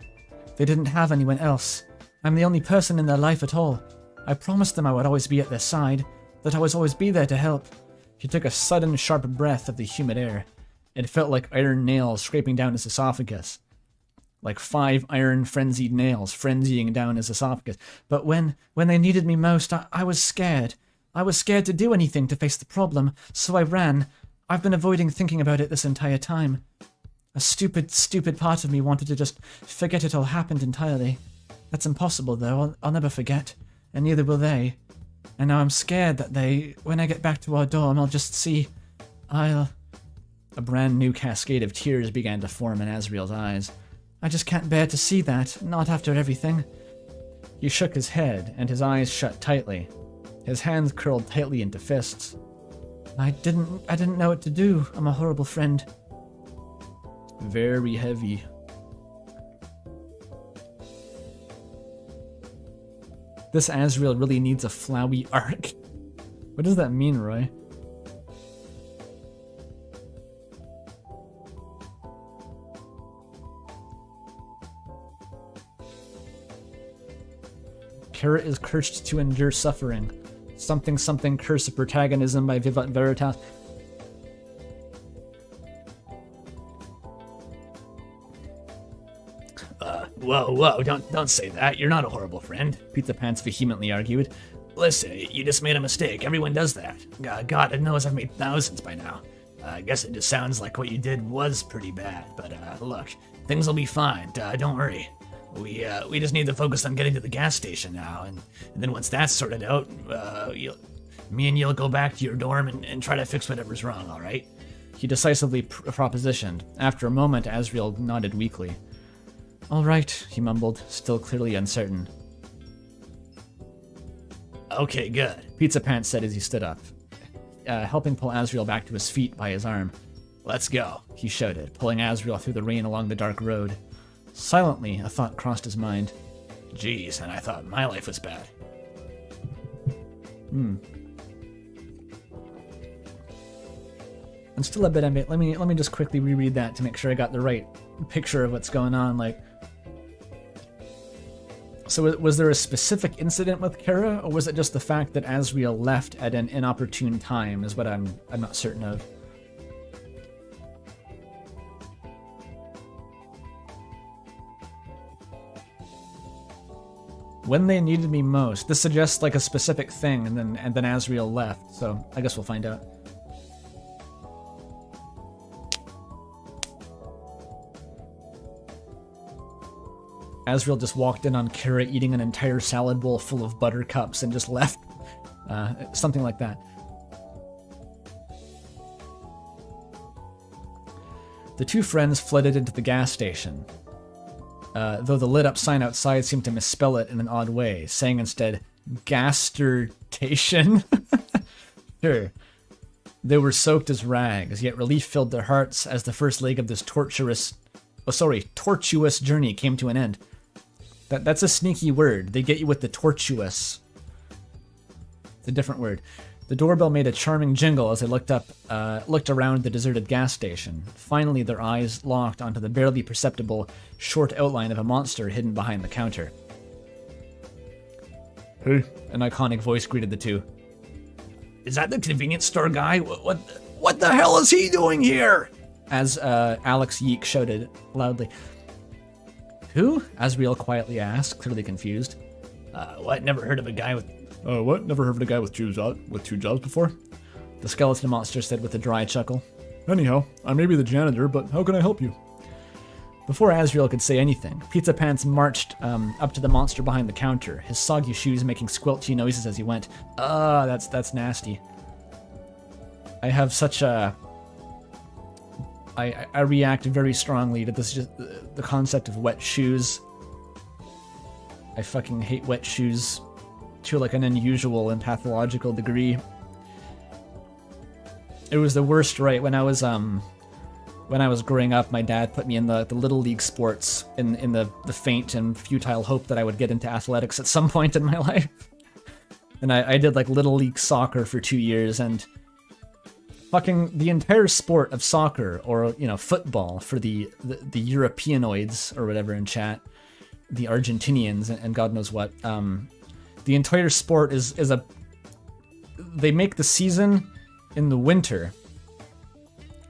Speaker 1: They didn't have anyone else. I'm the only person in their life at all. I promised them I would always be at their side, that I would always be there to help. He took a sudden, sharp breath of the humid air. It felt like iron nails scraping down his esophagus. Like 5 iron frenzied nails frenzying down his esophagus. But when they needed me most, I was scared. I was scared to do anything to face the problem, so I ran. I've been avoiding thinking about it this entire time. A stupid, stupid part of me wanted to just forget it all happened entirely. That's impossible, though. I'll never forget, and neither will they. And now I'm scared that when I get back to our dorm, I'll just see... A brand new cascade of tears began to form in Asriel's eyes. I just can't bear to see that, not after everything. He shook his head, and his eyes shut tightly. His hands curled tightly into fists. I didn't know what to do. I'm a horrible friend. Very heavy. This Asriel really needs a flowy arc. What does that mean, Roy? Kara is cursed to endure suffering. Something something curse of protagonism by Vivat Veritas.
Speaker 2: Whoa, don't say that. You're not a horrible friend,
Speaker 1: Pizzapants vehemently argued.
Speaker 2: Listen, you just made a mistake. Everyone does that. God knows I've made thousands by now. I guess it just sounds like what you did was pretty bad, but look, things will be fine. Don't worry. We just need to focus on getting to the gas station now, and then once that's sorted out, me and you'll go back to your dorm and try to fix whatever's wrong, alright?
Speaker 1: He decisively propositioned. After a moment, Asriel nodded weakly. All right, he mumbled, still clearly uncertain.
Speaker 2: Okay, good,
Speaker 1: Pizzapants said as he stood up, helping pull Asriel back to his feet by his arm.
Speaker 2: Let's go,
Speaker 1: he shouted, pulling Asriel through the rain along the dark road. Silently, a thought crossed his mind.
Speaker 2: Jeez, and I thought my life was bad.
Speaker 1: And still a bit ambiguous. Let me just quickly reread that to make sure I got the right picture of what's going on. Like, so was there a specific incident with Kara, or was it just the fact that Asriel left at an inopportune time? Is what I'm not certain of. When they needed me most. This suggests like a specific thing, and then Asriel left. So I guess we'll find out. Asriel just walked in on Kara eating an entire salad bowl full of buttercups and just left Something like that. The two friends flooded into the gas station, though the lit-up sign outside seemed to misspell it in an odd way, saying instead, gastertation. Sure. They were soaked as rags, yet relief filled their hearts as the first leg of this tortuous journey came to an end. That's a sneaky word. They get you with the tortuous. It's a different word. The doorbell made a charming jingle as they looked around the deserted gas station. Finally, their eyes locked onto the barely perceptible, short outline of a monster hidden behind the counter. Hey, an iconic voice greeted the two. Is that the convenience store guy? What the hell is he doing here? As Alex Yeek shouted loudly. Who? Asriel quietly asked, clearly confused.
Speaker 2: What? Never heard of a guy with...
Speaker 1: What? Never heard of a guy with two jobs before? The skeleton monster said with a dry chuckle. Anyhow, I may be the janitor, but how can I help you? Before Asriel could say anything, Pizzapants marched up to the monster behind the counter, his soggy shoes making squelchy noises as he went. That's nasty. I have such a... I react very strongly to this, just the concept of wet shoes. I fucking hate wet shoes to like an unusual and pathological degree. It was the worst, right? When I was growing up, my dad put me in the little league sports in the faint and futile hope that I would get into athletics at some point in my life. And I did like little league soccer for 2 years, and fucking the entire sport of soccer, or football for the Europeanoids or whatever in chat, the Argentinians and God knows what. The entire sport is they make the season in the winter.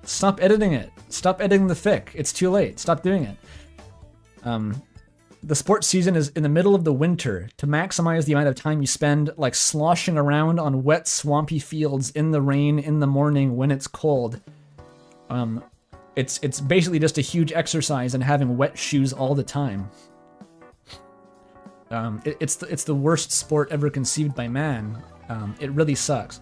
Speaker 1: Stop editing it. Stop editing the fic. It's too late. Stop doing it. The sports season is in the middle of the winter to maximize the amount of time you spend like sloshing around on wet, swampy fields in the rain in the morning when it's cold. It's basically just a huge exercise in having wet shoes all the time. It's the worst sport ever conceived by man. It really sucks.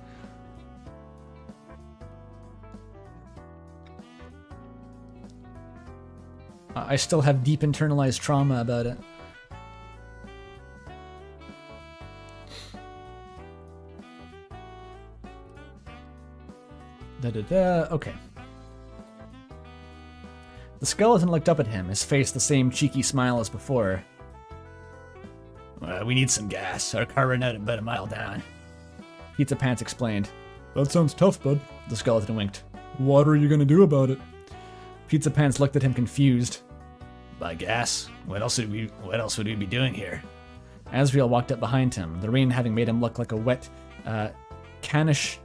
Speaker 1: I still have deep internalized trauma about it. Okay. The skeleton looked up at him, his face the same cheeky smile as before.
Speaker 2: We need some gas. Our car ran out about a mile down.
Speaker 1: Pizzapants explained. That sounds tough, bud. The skeleton winked. What are you gonna do about it? Pizzapants looked at him confused.
Speaker 2: Buy gas? What else would we be doing here?
Speaker 1: Asriel walked up behind him, the rain having made him look like a wet, caniche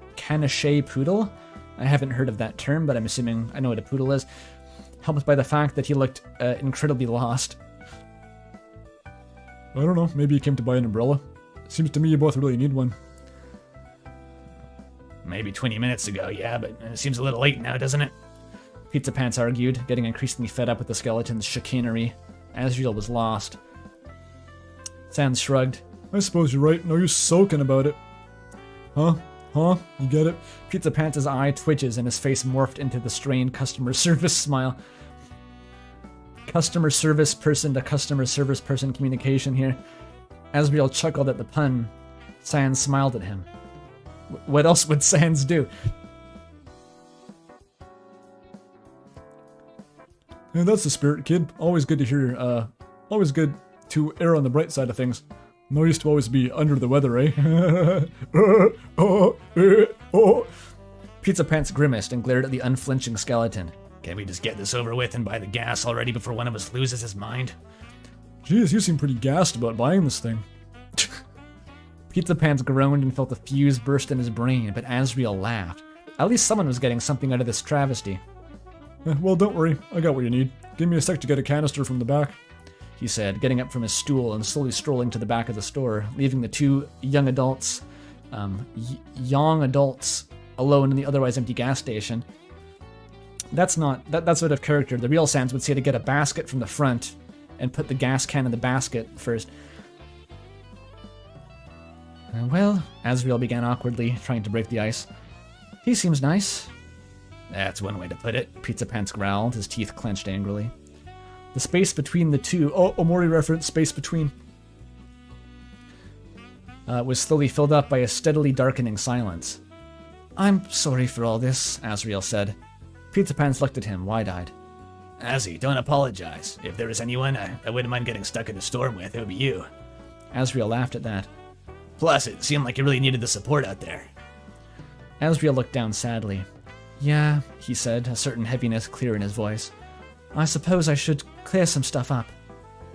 Speaker 1: poodle? I haven't heard of that term, but I'm assuming I know what a poodle is. Helped by the fact that he looked incredibly lost. I don't know, maybe you came to buy an umbrella. Seems to me you both really need one.
Speaker 2: Maybe 20 minutes ago, yeah, but it seems a little late now, doesn't it?
Speaker 1: Pizzapants argued, getting increasingly fed up with the skeleton's chicanery. Asriel was lost. Sans shrugged. I suppose you're right, no use soaking about it. Huh? You get it? Pizzapants' eye twitches and his face morphed into the strained customer service smile. Customer service person to customer service person communication here. Asriel chuckled at the pun. Sans smiled at him. What else would Sans do? Yeah, that's the spirit, kid. Always good to hear, always good to err on the bright side of things. No use to always be under the weather, eh? Pizzapants grimaced and glared at the unflinching skeleton.
Speaker 2: Can't we just get this over with and buy the gas already before one of us loses his mind?
Speaker 1: Jeez, you seem pretty gassed about buying this thing. Pizzapants groaned and felt a fuse burst in his brain, but Asriel laughed. At least someone was getting something out of this travesty. Well, don't worry. I got what you need. Give me a sec to get a canister from the back, he said, getting up from his stool and slowly strolling to the back of the store, leaving the two young adults alone in the otherwise empty gas station. That's out of character. The real Sans would say to get a basket from the front and put the gas can in the basket first. Well, Asriel began awkwardly, trying to break the ice. He seems nice.
Speaker 2: That's one way to put it.
Speaker 1: Pizzapants growled, his teeth clenched angrily. The space between the two, Omori reference, space between, was slowly filled up by a steadily darkening silence. I'm sorry for all this, Asriel said. Pizzapants looked at him, wide-eyed.
Speaker 2: Azzy, don't apologize. If there was anyone I wouldn't mind getting stuck in a storm with, it would be you.
Speaker 1: Asriel laughed at that.
Speaker 2: Plus, it seemed like you really needed the support out there.
Speaker 1: Asriel looked down sadly. Yeah, he said, a certain heaviness clear in his voice. I suppose I should clear some stuff up.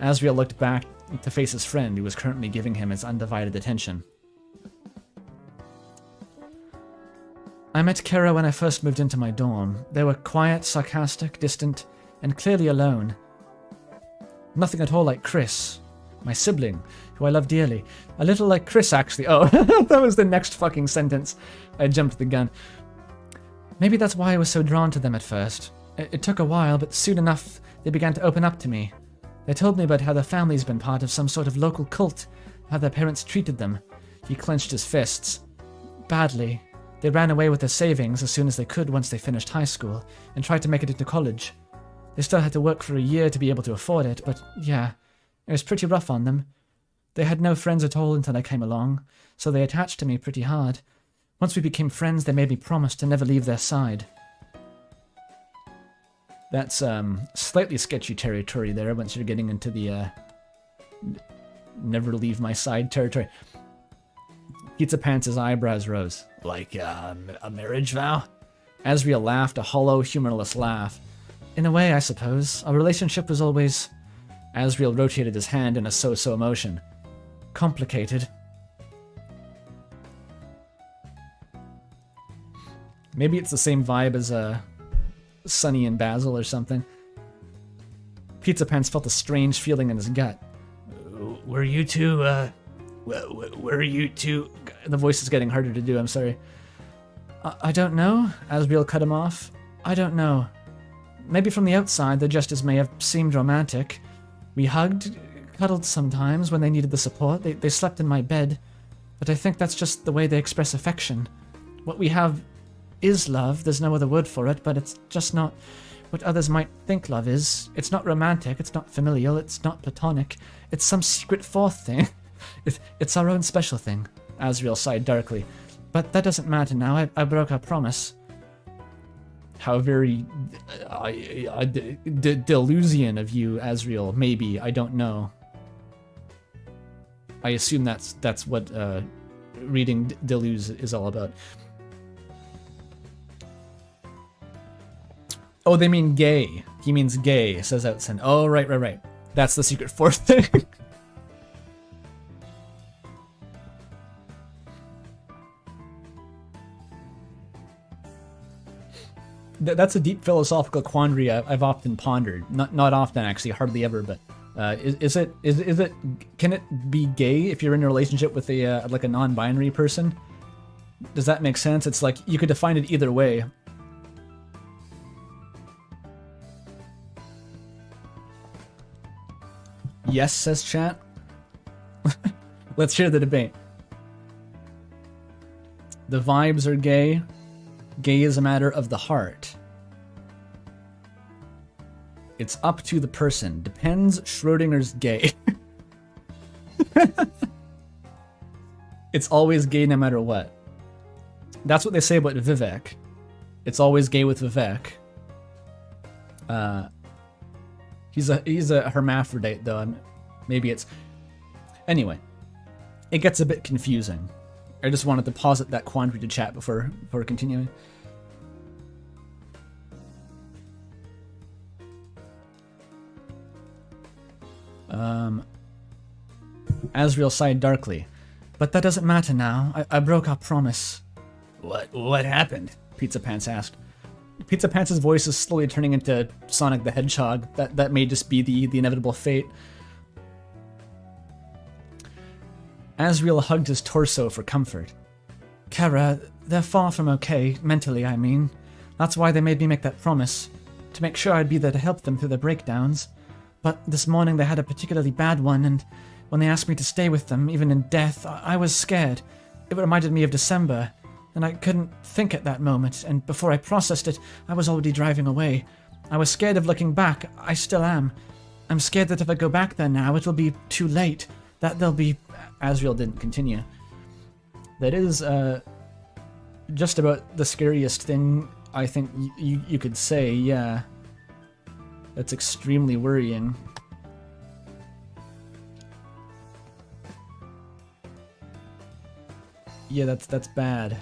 Speaker 1: Asriel looked back to face his friend, who was currently giving him his undivided attention. I met Kara when I first moved into my dorm. They were quiet, sarcastic, distant, and clearly alone. Nothing at all like Chris, my sibling, who I love dearly. A little like Chris, actually. Oh, that was the next fucking sentence. I jumped the gun. Maybe that's why I was so drawn to them at first. It took a while, but soon enough they began to open up to me. They told me about how their family's been part of some sort of local cult, how their parents treated them. He clenched his fists. Badly. They ran away with their savings as soon as they could once they finished high school, and tried to make it into college. They still had to work for a year to be able to afford it, but yeah, it was pretty rough on them. They had no friends at all until I came along, so they attached to me pretty hard. Once we became friends, they made me promise to never leave their side. That's slightly sketchy territory there once you're getting into the never leave my side territory. Pizzapants' eyebrows rose.
Speaker 2: Like a marriage vow?
Speaker 1: Asriel laughed, a hollow, humorless laugh. In a way, I suppose. Our relationship was always... Asriel rotated his hand in a so-so motion. Complicated. Maybe it's the same vibe as Sunny and Basil or something. Pizzapants felt a strange feeling in his gut.
Speaker 2: Were you two, were you two...
Speaker 1: The voice is getting harder to do, I'm sorry. I don't know. Asriel cut him off. I don't know. Maybe from the outside, the gestures may have seemed romantic. We hugged, cuddled sometimes when they needed the support. They slept in my bed. But I think that's just the way they express affection. What we have is love. There's no other word for it, but it's just not what others might think love is. It's not romantic. It's not familial. It's not platonic. It's some secret fourth thing. It's our own special thing. Asriel sighed darkly. But that doesn't matter now. I broke our promise. How very delusion of you, Asriel. Maybe. I don't know. I assume that's what reading Deluse is all about. Oh, they mean gay. He means gay, says Outsen. Oh, right. That's the secret fourth thing. That's a deep philosophical quandary I've often pondered. Not often, actually, hardly ever. But is it? Can it be gay if you're in a relationship with a like a non-binary person? Does that make sense? It's like you could define it either way. Yes, says chat. Let's hear the debate. The vibes are gay. Gay is a matter of the heart. It's up to the person. Depends. Schrodinger's gay. It's always gay no matter what. That's what they say about Vivek. It's always gay with Vivek. He's a hermaphrodite though. Maybe it's... Anyway. It gets a bit confusing. I just wanted to posit that quandary to chat before continuing. Asriel sighed darkly. But that doesn't matter now. I broke our promise.
Speaker 2: What happened?
Speaker 1: Pizzapants asked. Pizzapants' voice is slowly turning into Sonic the Hedgehog. That may just be the inevitable fate. Asriel hugged his torso for comfort. Kara, they're far from okay, mentally I mean. That's why they made me make that promise. To make sure I'd be there to help them through their breakdowns. But this morning they had a particularly bad one, and
Speaker 3: When they asked me to stay with them, even in death, I was scared. It reminded me of December, and I couldn't think at that moment, and before I processed it, I was already driving away. I was scared of looking back. I still am. I'm scared that if I go back there now, it'll be too late. That they'll be...
Speaker 1: Asriel didn't continue. That is, just about the scariest thing I think you could say, yeah. That's extremely worrying. Yeah, that's bad.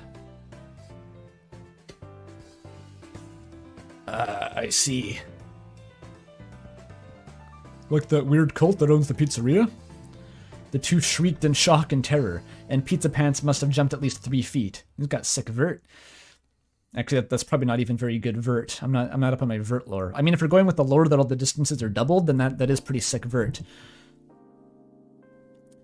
Speaker 2: I see.
Speaker 1: Like that weird cult that owns the pizzeria? The two shrieked in shock and terror, and Pizzapants must have jumped at least 3 feet. He's got sick vert. Actually, that's probably not even very good vert. I'm not up on my vert lore. I mean, if we're going with the lore that all the distances are doubled, then that is pretty sick vert.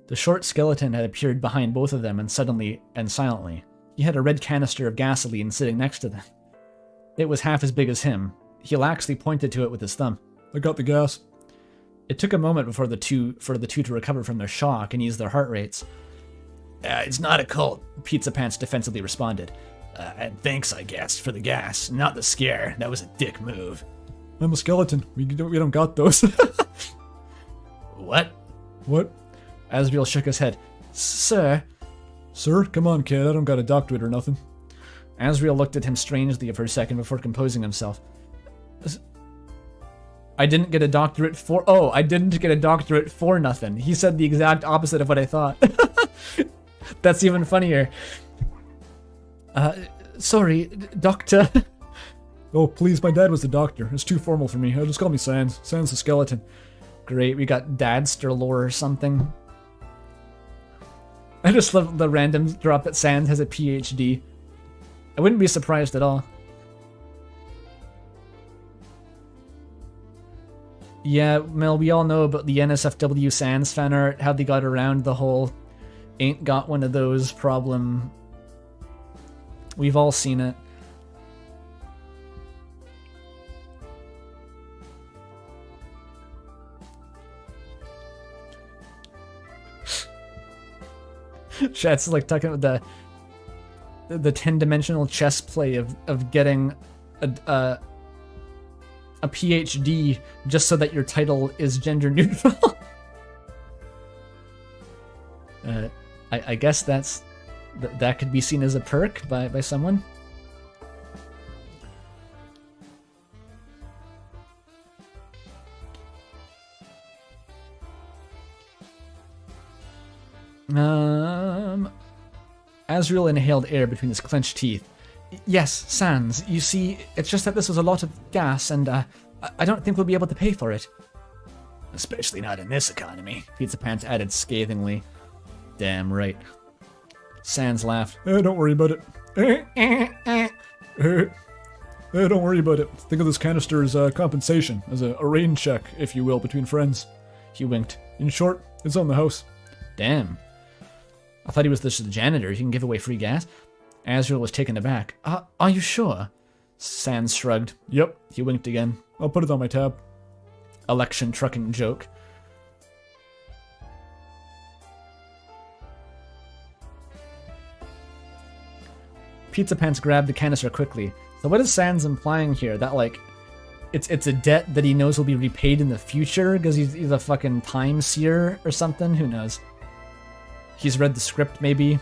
Speaker 1: The short skeleton had appeared behind both of them, and suddenly and silently. He had a red canister of gasoline sitting next to them. It was half as big as him. He laxly pointed to it with his thumb. I got the gas. It took a moment for the two to recover from their shock and ease their heart rates.
Speaker 2: It's not a cult, Pizzapants defensively responded. And thanks, I guess, for the gas, not the scare. That was a dick move.
Speaker 1: I'm a skeleton. We don't got those.
Speaker 2: What?
Speaker 1: What? Asriel shook his head. Sir? Sir? Come on, kid. I don't got a doctorate or nothing. Asriel looked at him strangely for a second before composing himself. I didn't get a doctorate for... Oh, I didn't get a doctorate for nothing. He said the exact opposite of what I thought. That's even funnier. Sorry, doctor. Oh, please, my dad was the doctor. It's too formal for me. Just call me Sans. Sans the skeleton. Great, we got Dadster lore or something. I just love the random drop that Sans has a PhD. I wouldn't be surprised at all. Yeah, Mel, we all know about the NSFW Sans fan art, how they got around the whole ain't got one of those problem. We've all seen it. Chat's like talking about the 10-dimensional chess play of getting a PhD just so that your title is gender neutral. I guess that could be seen as a perk by someone. Asriel inhaled air between his clenched teeth. Yes, Sans, you see, it's just that this was a lot of gas, and I don't think we'll be able to pay for it.
Speaker 2: Especially not in this economy,
Speaker 1: Pizzapants added scathingly. Damn right. Sans laughed. Don't worry about it. Don't worry about it. Think of this canister as compensation, as a rain check, if you will, between friends. He winked. In short, it's on the house. Damn. I thought he was just the janitor. He can give away free gas. Asriel was taken aback. Are you sure? Sans shrugged. Yep. He winked again. I'll put it on my tab. Election trucking joke. Pizzapants grabbed the canister quickly. So what is Sans implying here? That, like, it's a debt that he knows will be repaid in the future because he's a fucking time seer or something? Who knows? He's read the script, maybe?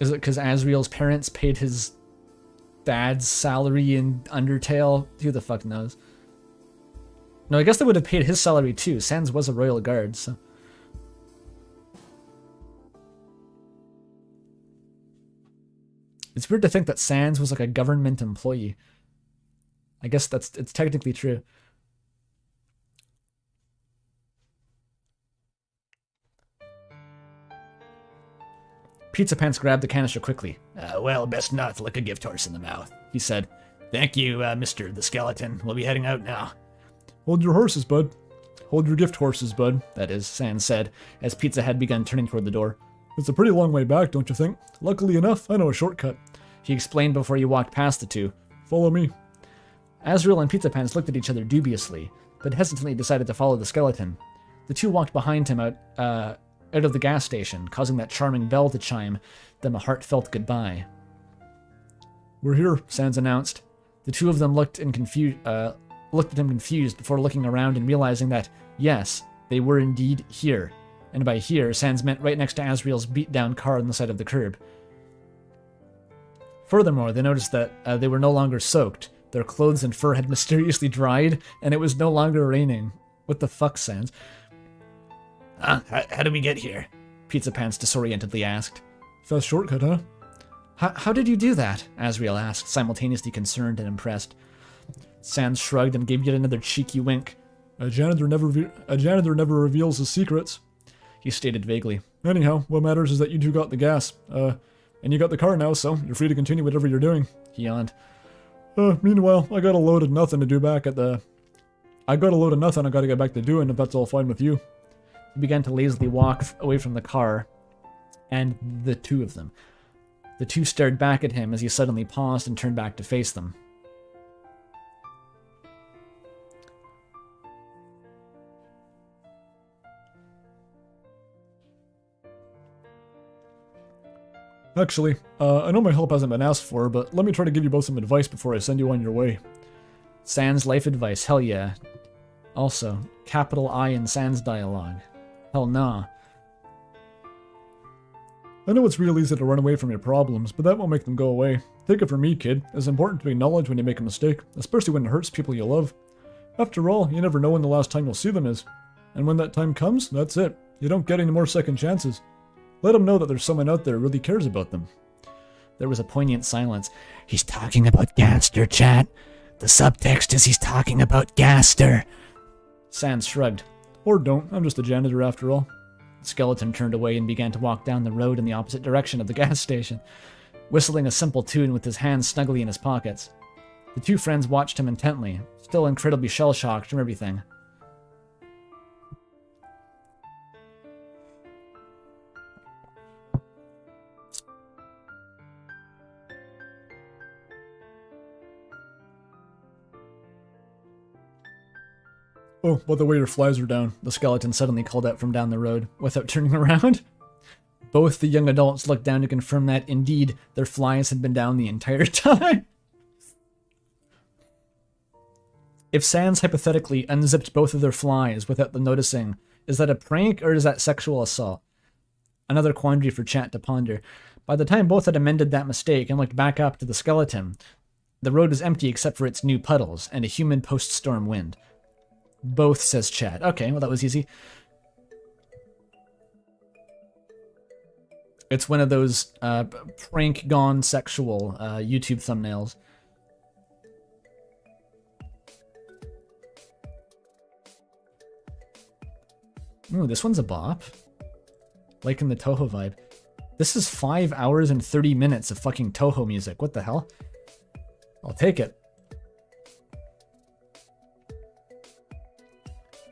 Speaker 1: Is it because Asriel's parents paid his dad's salary in Undertale? Who the fuck knows? No, I guess they would have paid his salary too. Sans was a royal guard, so... It's weird to think that Sans was like a government employee. I guess it's technically true. Pizzapants grabbed the canister quickly.
Speaker 2: Well, best not to lick a gift horse in the mouth, he said. Thank you, Mr. the Skeleton. We'll be heading out now.
Speaker 1: Hold your horses, bud. Hold your gift horses, bud, that is, Sans said, as Pizza had begun turning toward the door. It's a pretty long way back, don't you think? Luckily enough, I know a shortcut, he explained before he walked past the two. Follow me. Asriel and Pizzapants looked at each other dubiously. but hesitantly decided to follow the skeleton. The two walked behind him out of the gas station, causing that charming bell to chime them a heartfelt goodbye. "We're here," Sans announced. The two of them looked at him confused before looking around and realizing that, yes, they were indeed here. And by here, Sans meant right next to Asriel's beat-down car on the side of the curb. Furthermore, they noticed that they were no longer soaked. Their clothes and fur had mysteriously dried, and it was no longer raining. What the fuck, Sans?
Speaker 2: How did we get here?
Speaker 1: Pizzapants disorientedly asked. Fast shortcut, huh? How did you do that? Asriel asked, simultaneously concerned and impressed. Sans shrugged and gave yet another cheeky wink. A janitor never reveals his secrets, he stated vaguely. Anyhow, what matters is that you two got the gas. And you got the car now, so you're free to continue whatever you're doing, he yawned. Meanwhile, I got a load of nothing to do back at the... I got a load of nothing I gotta get back to doing, if that's all fine with you. He began to lazily walk away from the car, and the two of them. The two stared back at him as he suddenly paused and turned back to face them. Actually, I know my help hasn't been asked for, but let me try to give you both some advice before I send you on your way. Sans life advice, hell yeah. Also, capital I in Sans dialogue. Hell nah. I know it's real easy to run away from your problems, but that won't make them go away. Take it from me, kid. It's important to acknowledge when you make a mistake, especially when it hurts people you love. After all, you never know when the last time you'll see them is. And when that time comes, that's it. You don't get any more second chances. Let them know that there's someone out there who really cares about them. There was a poignant silence. He's talking about Gaster, chat. The subtext is he's talking about Gaster. Sans shrugged. Or don't, I'm just a janitor after all. The skeleton turned away and began to walk down the road in the opposite direction of the gas station, whistling a simple tune with his hands snugly in his pockets. The two friends watched him intently, still incredibly shell-shocked from everything. Oh, by the way, your flies are down, the skeleton suddenly called out from down the road, without turning around. Both the young adults looked down to confirm that, indeed, their flies had been down the entire time. If Sans hypothetically unzipped both of their flies without them noticing, is that a prank or is that sexual assault? Another quandary for chat to ponder. By the time both had amended that mistake and looked back up to the skeleton, the road was empty except for its new puddles and a human post-storm wind. Both, says chat. Okay, well that was easy. It's one of those prank gone sexual YouTube thumbnails. Ooh, this one's a bop. Liking the Toho vibe. This is 5 hours and 30 minutes of fucking Toho music. What the hell? I'll take it.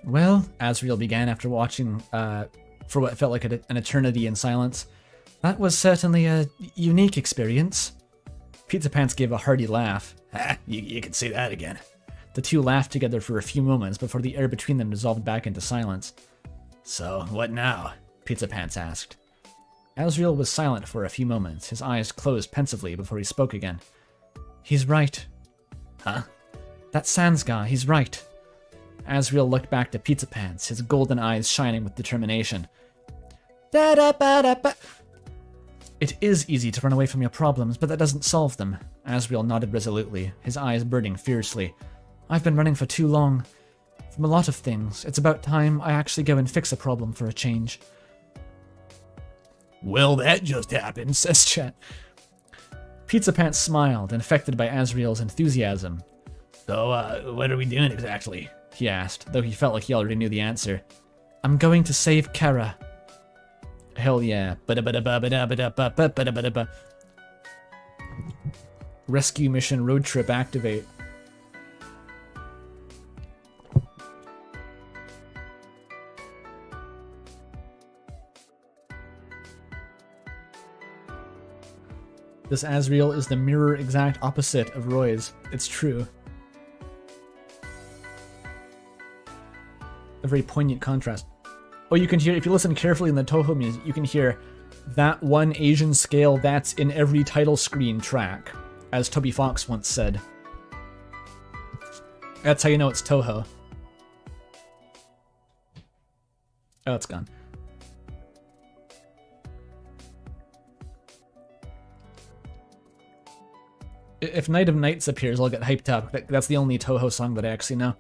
Speaker 1: Well, Asriel began after watching for what felt like an eternity in silence. That was certainly a unique experience. Pizzapants gave a hearty laugh.
Speaker 2: You can say that again.
Speaker 1: The two laughed together for a few moments before the air between them dissolved back into silence.
Speaker 2: So, what now?
Speaker 1: Pizzapants asked. Asriel was silent for a few moments, his eyes closed pensively before he spoke again. He's right.
Speaker 2: Huh?
Speaker 1: That Sans guy, he's right. Asriel looked back to Pizzapants, his golden eyes shining with determination. Da-da-ba-da-ba. It is easy to run away from your problems, but that doesn't solve them. Asriel nodded resolutely, his eyes burning fiercely. I've been running for too long. From a lot of things. It's about time I actually go and fix a problem for a change.
Speaker 2: Well, that just happened,
Speaker 1: says chat. Pizzapants smiled, infected by Asriel's enthusiasm.
Speaker 2: So, what are we doing exactly?
Speaker 1: He asked, though he felt like he already knew the answer. I'm going to save Kara. Hell yeah. Rescue mission road trip activate. This Asriel is the mirror exact opposite of Roy's. It's true. A very poignant contrast. Oh, you can hear, if you listen carefully in the Toho music, you can hear that one Asian scale that's in every title screen track, as Toby Fox once said. That's how you know it's Toho. Oh, it's gone. If Night of Nights appears, I'll get hyped up. That's the only Toho song that I actually know.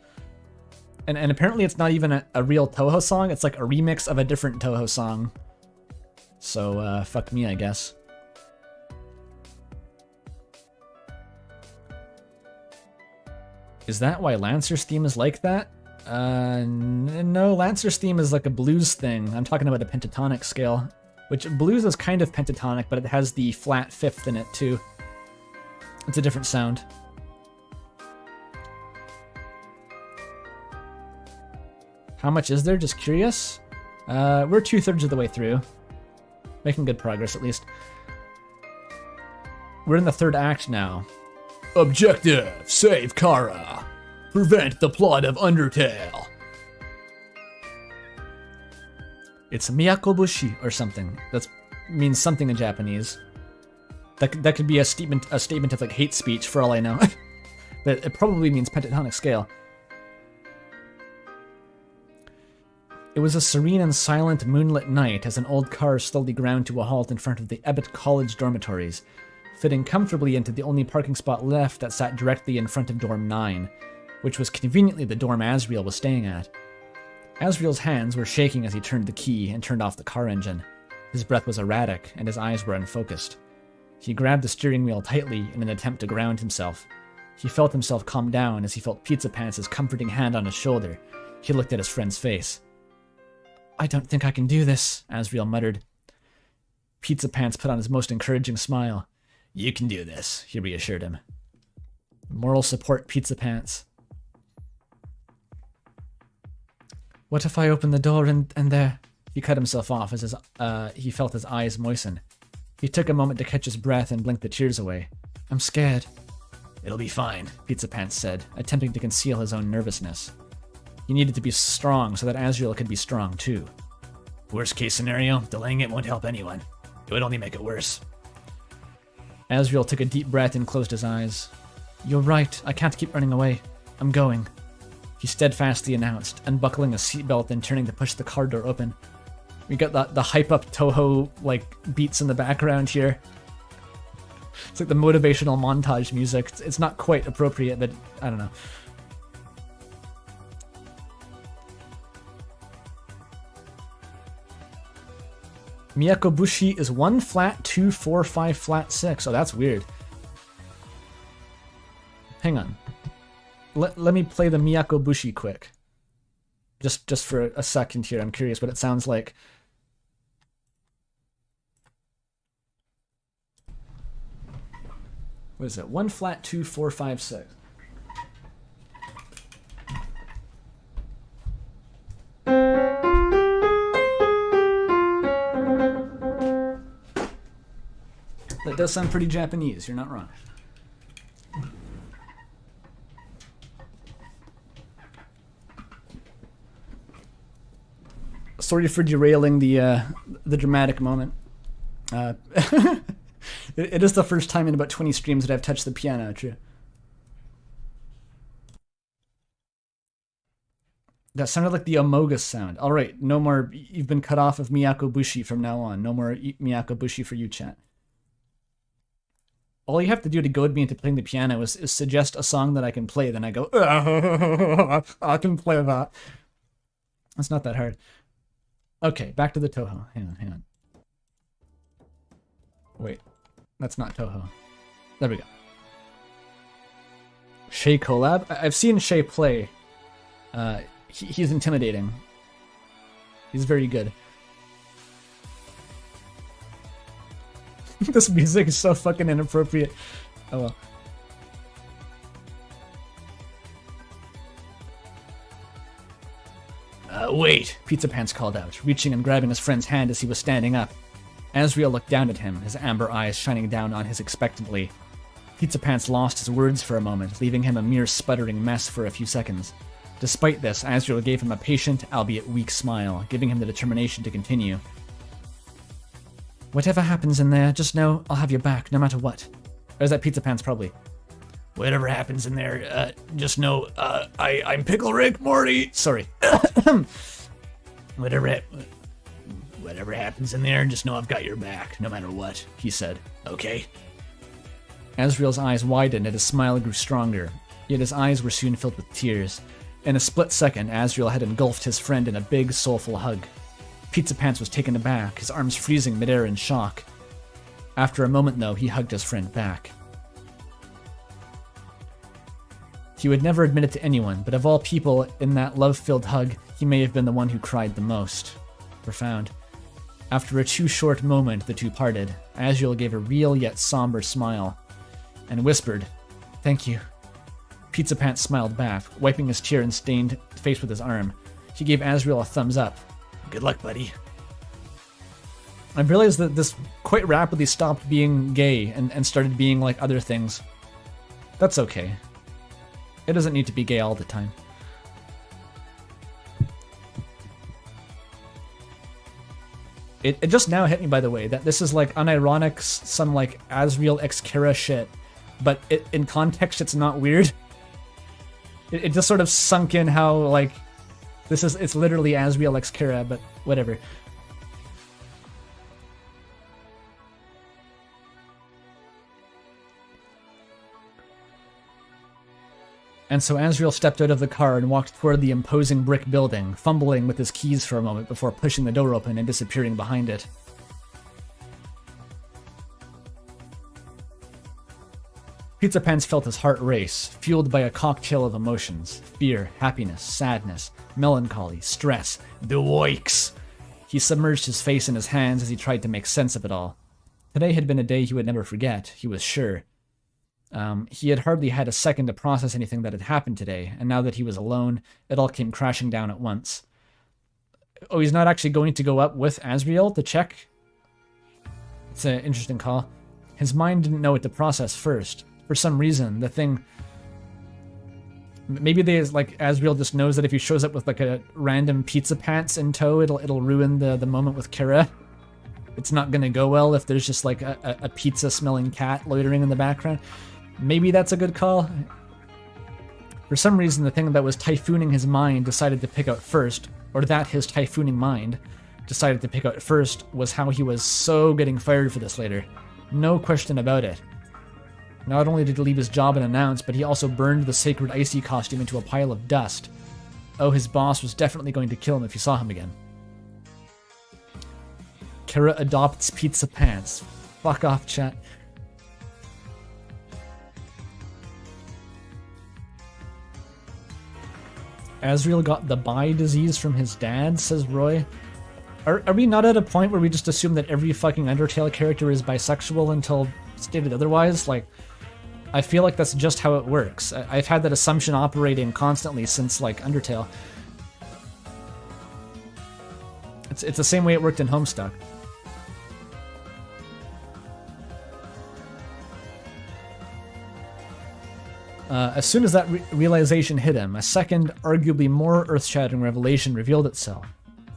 Speaker 1: And apparently it's not even a real Toho song, it's like a remix of a different Toho song. So, fuck me, I guess. Is that why Lancer's theme is like that? No, Lancer's theme is like a blues thing. I'm talking about a pentatonic scale. Which, blues is kind of pentatonic, but it has the flat fifth in it too. It's a different sound. How much is there? Just curious? We're 2/3 of the way through. Making good progress, at least. We're in the third act now.
Speaker 2: Objective, save Kara. Prevent the plot of Undertale.
Speaker 1: It's Miyakobushi or something. That means something in Japanese. That could be a statement of like hate speech for all I know. But it probably means pentatonic scale. It was a serene and silent moonlit night as an old car slowly ground to a halt in front of the Ebbett College dormitories, fitting comfortably into the only parking spot left that sat directly in front of dorm 9, which was conveniently the dorm Asriel was staying at. Asriel's hands were shaking as he turned the key and turned off the car engine. His breath was erratic and his eyes were unfocused. He grabbed the steering wheel tightly in an attempt to ground himself. He felt himself calm down as he felt Pizzapants' comforting hand on his shoulder. He looked at his friend's face. "I don't think I can do this," Asriel muttered. Pizzapants put on his most encouraging smile.
Speaker 2: "You can do this," he reassured him.
Speaker 1: Moral support, Pizzapants. "What if I open the door and there..." He cut himself off as he felt his eyes moisten. He took a moment to catch his breath and blink the tears away. "I'm scared."
Speaker 2: "It'll be fine,"
Speaker 1: Pizzapants said, attempting to conceal his own nervousness. He needed to be strong so that Asriel could be strong too.
Speaker 2: "Worst case scenario, delaying it won't help anyone. It would only make it worse."
Speaker 1: Asriel took a deep breath and closed his eyes. "You're right, I can't keep running away. I'm going," he steadfastly announced, unbuckling a seatbelt and turning to push the car door open. We got the hype-up Toho, like, beats in the background here. It's like the motivational montage music. It's not quite appropriate, but I don't know. Miyakobushi is 1 flat 2 4 5 flat 6. Oh, that's weird. Hang on. Let me play the Miyakobushi quick. Just for a second here. I'm curious what it sounds like. What is it? 1 flat 2 4 5 6. That does sound pretty Japanese, you're not wrong. Sorry for derailing the dramatic moment. It is the first time in about 20 streams that I've touched the piano, true. That sounded like the Amogus sound. Alright, no more, you've been cut off of Miyakobushi from now on. No more Miyakobushi for you, chat. All you have to do to goad me into playing the piano is suggest a song that I can play, then I go, I can play that. That's not that hard. Okay, back to the Toho. Hang on. Wait, that's not Toho. There we go. Shay collab? I've seen Shay play. He's intimidating. He's very good. This music is so fucking inappropriate. Oh well.
Speaker 2: Wait,
Speaker 1: Pizzapants called out, reaching and grabbing his friend's hand as he was standing up. Asriel looked down at him, his amber eyes shining down on his expectantly. Pizzapants lost his words for a moment, leaving him a mere sputtering mess for a few seconds. Despite this, Asriel gave him a patient, albeit weak smile, giving him the determination to continue.
Speaker 3: Whatever happens in there, just know I'll have your back, no matter what.
Speaker 1: Or is that Pizzapants, probably?
Speaker 2: Whatever happens in there, just know, I'm Pickle Rick Morty.
Speaker 1: Sorry.
Speaker 2: Whatever happens in there, just know I've got your back, no matter what, he said. Okay?
Speaker 1: Asriel's eyes widened and his smile grew stronger, yet his eyes were soon filled with tears. In a split second, Asriel had engulfed his friend in a big, soulful hug. Pizzapants was taken aback, his arms freezing midair in shock. After a moment, though, he hugged his friend back. He would never admit it to anyone, but of all people in that love-filled hug, he may have been the one who cried the most. Profound. After a too short moment, the two parted. Asriel gave a real yet somber smile, and whispered, "Thank you." Pizzapants smiled back, wiping his tear-stained face with his arm. He gave Asriel a thumbs up.
Speaker 2: Good luck, buddy.
Speaker 1: I realized that this quite rapidly stopped being gay and started being like other things. That's okay. It doesn't need to be gay all the time. It just now hit me, by the way, that this is like unironic, some like Asriel x Kira shit, but in context it's not weird. It just sort of sunk in how like it's literally Asriel x Kira, but whatever. And so Asriel stepped out of the car and walked toward the imposing brick building, fumbling with his keys for a moment before pushing the door open and disappearing behind it. Pizzapants felt his heart race, fueled by a cocktail of emotions: fear, happiness, sadness, melancholy, stress, the woiks. He submerged his face in his hands as he tried to make sense of it all. Today had been a day he would never forget, he was sure. He had hardly had a second to process anything that had happened today, and now that he was alone, it all came crashing down at once. Oh, he's not actually going to go up with Asriel to check? It's an interesting call. His mind didn't know what to process first. For some reason, the thing... Maybe Asriel just knows that if he shows up with like a random Pizzapants in tow, it'll ruin the moment with Kira. It's not gonna go well if there's just like a pizza-smelling cat loitering in the background. Maybe that's a good call. For some reason, the thing that was typhooning his mind decided to pick out first, or that his typhooning mind decided to pick out first, was how he was so getting fired for this later. No question about it. Not only did he leave his job unannounced, but he also burned the sacred icy costume into a pile of dust. Oh, his boss was definitely going to kill him if he saw him again. Kira adopts Pizzapants. Fuck off, chat. Asriel got the bi disease from his dad, says Roy. Are we not at a point where we just assume that every fucking Undertale character is bisexual until stated otherwise? Like, I feel like that's just how it works. I've had that assumption operating constantly since, like, Undertale. It's the same way it worked in Homestuck. As soon as that realization hit him, a second, arguably more earth-shattering revelation revealed itself.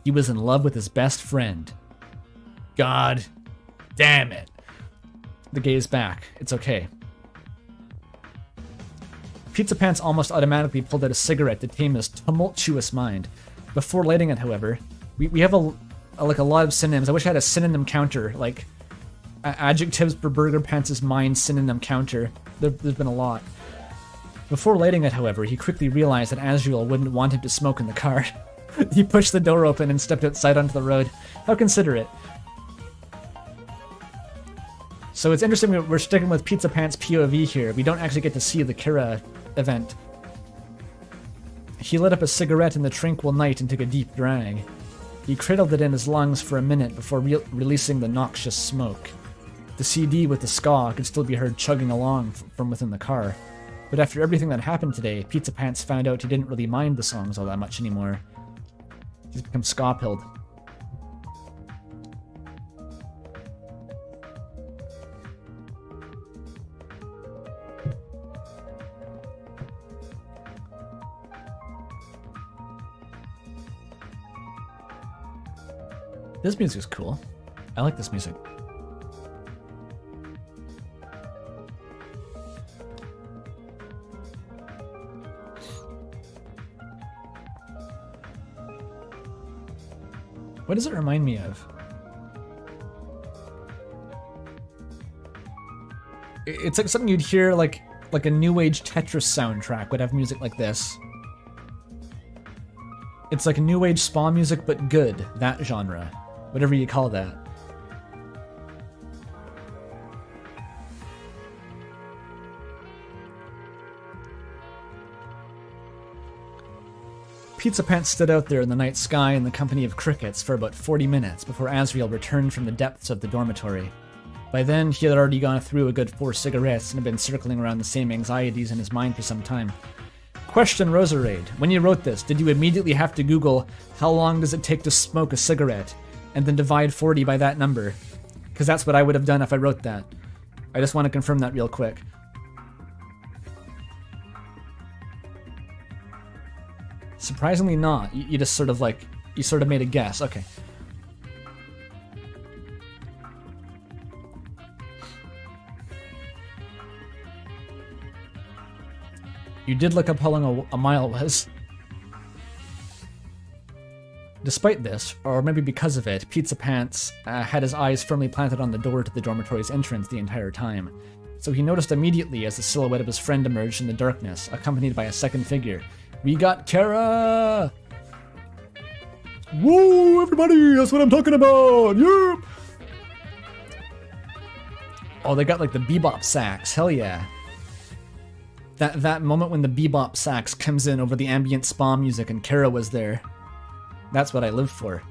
Speaker 1: He was in love with his best friend. God damn it. The gaze back. It's okay. Pizzapants almost automatically pulled out a cigarette to tame his tumultuous mind. Before lighting it, however, we have a lot of synonyms. I wish I had a synonym counter, like adjectives per Burger Pants' mind synonym counter. There's been a lot. Before lighting it, however, he quickly realized that Asriel wouldn't want him to smoke in the car. He pushed the door open and stepped outside onto the road. How considerate. So it's interesting we're sticking with Pizzapants' POV here. We don't actually get to see the Kira event. He lit up a cigarette in the tranquil night and took a deep drag. He cradled it in his lungs for a minute before releasing the noxious smoke. The CD with the ska could still be heard chugging along from within the car. But after everything that happened today, Pizzapants found out he didn't really mind the songs all that much anymore. He's become ska-pilled. This music's cool. I like this music. What does it remind me of? It's like something you'd hear like a new age Tetris soundtrack would have music like this. It's like a new age spa music, but good. That genre. Whatever you call that. Pizzapants stood out there in the night sky in the company of crickets for about 40 minutes before Asriel returned from the depths of the dormitory. By then, he had already gone through a good 4 cigarettes and had been circling around the same anxieties in his mind for some time. Question, Roserade. When you wrote this, did you immediately have to Google how long does it take to smoke a cigarette and then divide 40 by that number? Because that's what I would have done if I wrote that. I just want to confirm that real quick. Surprisingly not. You just sort of like, you sort of made a guess. Okay. You did look up how long a mile was. Despite this, or maybe because of it, Pizzapants had his eyes firmly planted on the door to the dormitory's entrance the entire time. So he noticed immediately as the silhouette of his friend emerged in the darkness, accompanied by a second figure. We got Kara! Whoa, everybody! That's what I'm talking about! Yep! Oh, they got like the bebop sax. Hell yeah. That moment when the bebop sax comes in over the ambient spa music and Kara was there. That's what I live for.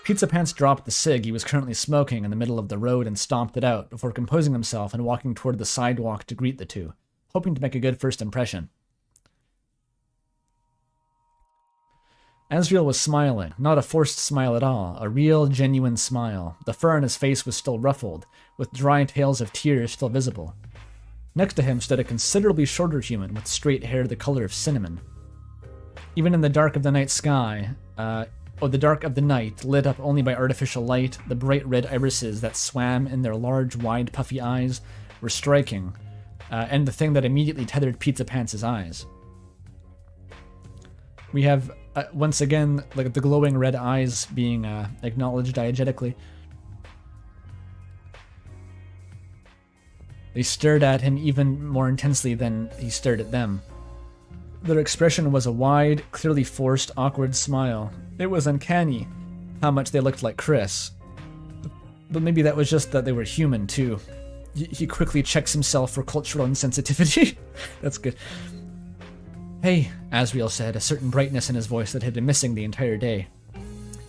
Speaker 1: Pizzapants dropped the cig he was currently smoking in the middle of the road and stomped it out before composing himself and walking toward the sidewalk to greet the two, hoping to make a good first impression. Asriel was smiling, not a forced smile at all, a real, genuine smile. The fur on his face was still ruffled, with dry tails of tears still visible. Next to him stood a considerably shorter human with straight hair the color of cinnamon. Even in the dark of the night sky, the dark of the night, lit up only by artificial light, the bright red irises that swam in their large, wide, puffy eyes were striking, and the thing that immediately tethered Pizzapants' eyes. We have, once again, like the glowing red eyes being acknowledged diegetically. They stared at him even more intensely than he stared at them. Their expression was a wide, clearly forced, awkward smile. It was uncanny how much they looked like Chris. But maybe that was just that they were human, too. He quickly checks himself for cultural insensitivity. That's good. Hey, Asriel said, a certain brightness in his voice that had been missing the entire day.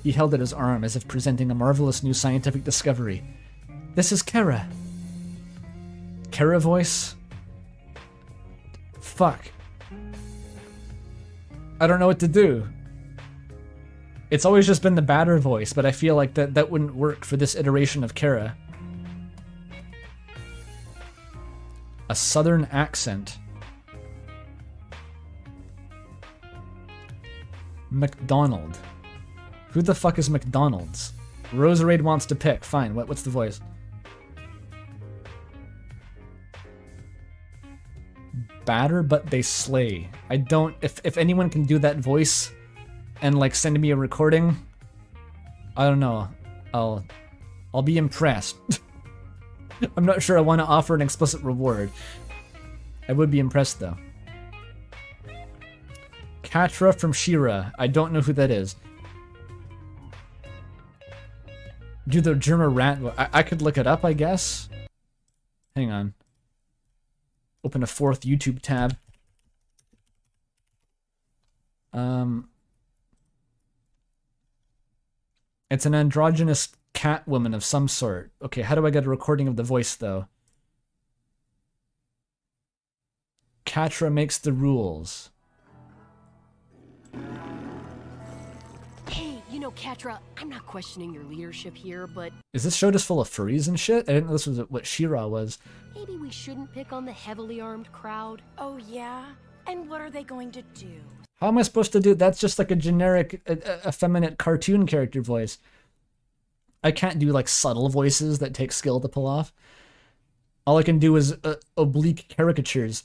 Speaker 1: He held out his arm as if presenting a marvelous new scientific discovery. This is Kara. Kara voice? Fuck. I don't know what to do. It's always just been the batter voice, but I feel like that wouldn't work for this iteration of Kara. A southern accent. McDonald. Who the fuck is McDonald's? Roserade wants to pick. Fine, what's the voice? Batter, but they slay. I don't... If anyone can do that voice and, like, send me a recording, I don't know. I'll be impressed. I'm not sure I want to offer an explicit reward. I would be impressed, though. Katra from Shira. I don't know who that is. Do the German rat... I could look it up, I guess? Hang on. Open a fourth YouTube tab. It's an androgynous cat woman of some sort. Okay, how do I get a recording of the voice, though? Katra makes the rules.
Speaker 4: Hey, you know, Katra, I'm not questioning your leadership here, but...
Speaker 1: Is this show just full of furries and shit? I didn't know this was what She-Ra was.
Speaker 4: maybe we shouldn't pick on the heavily armed crowd?
Speaker 5: Oh yeah? And what are they going to do?
Speaker 1: How am I supposed to do? That's just like a generic, effeminate cartoon character voice. I can't do like subtle voices that take skill to pull off. All I can do is oblique caricatures.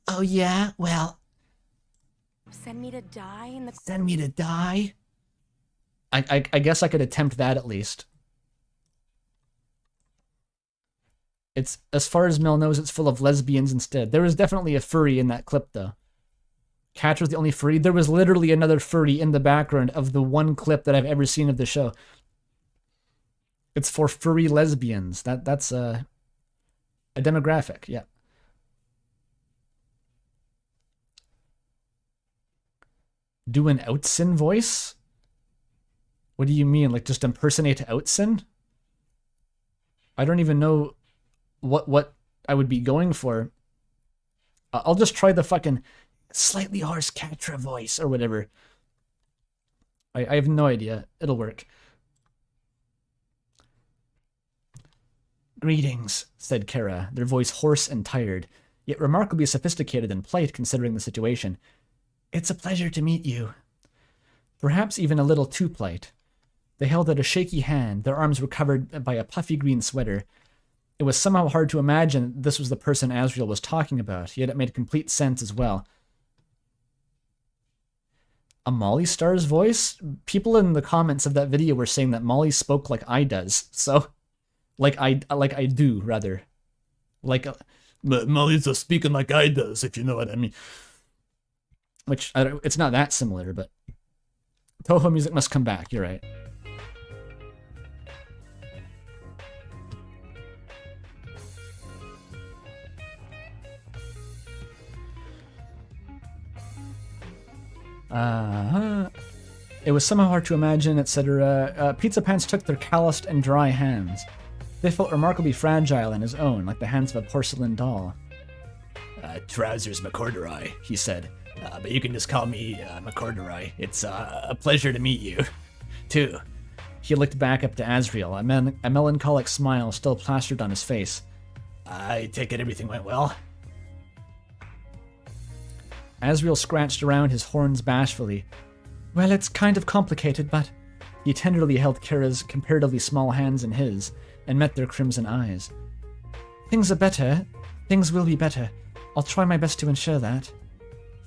Speaker 1: Oh yeah, well.
Speaker 4: Send me to die in the...
Speaker 1: Send me to die? I guess I could attempt that at least. It's, as far as Mel knows, it's full of lesbians instead. There was definitely a furry in that clip though. Catch was the only furry. There was literally another furry in the background of the one clip that I've ever seen of the show. It's for furry lesbians. That's a demographic, yeah. Do an Outsin voice? What do you mean? Like just impersonate Outsin? I don't even know what I would be going for. I'll just try the fucking slightly hoarse Catra voice or whatever. I have no idea. It'll work. Greetings, said Kara, their voice hoarse and tired, yet remarkably sophisticated and polite considering the situation. It's a pleasure to meet you. Perhaps even a little too polite. They held out a shaky hand, their arms were covered by a puffy green sweater. It was somehow hard to imagine this was the person Asriel was talking about, yet it made complete sense as well. A Molly Star's voice? People in the comments of that video were saying that Molly spoke like I does, so... Like I do, rather. Like...
Speaker 2: But Molly's a speaking like I does, if you know what I mean.
Speaker 1: Which, it's not that similar, but... Toho music must come back, you're right. It was somehow hard to imagine, etc. Pizzapants took their calloused and dry hands. They felt remarkably fragile in his own, like the hands of a porcelain doll.
Speaker 2: Trousers McCorduroy, he said. But you can just call me McCorduroy. It's a pleasure to meet you, too.
Speaker 1: He looked back up to Asriel, a melancholic smile still plastered on his face.
Speaker 2: I take it everything went well?
Speaker 1: Asriel scratched around his horns bashfully. Well, it's kind of complicated, but... He tenderly held Kara's comparatively small hands in his, and met their crimson eyes. Things are better. Things will be better. I'll try my best to ensure that.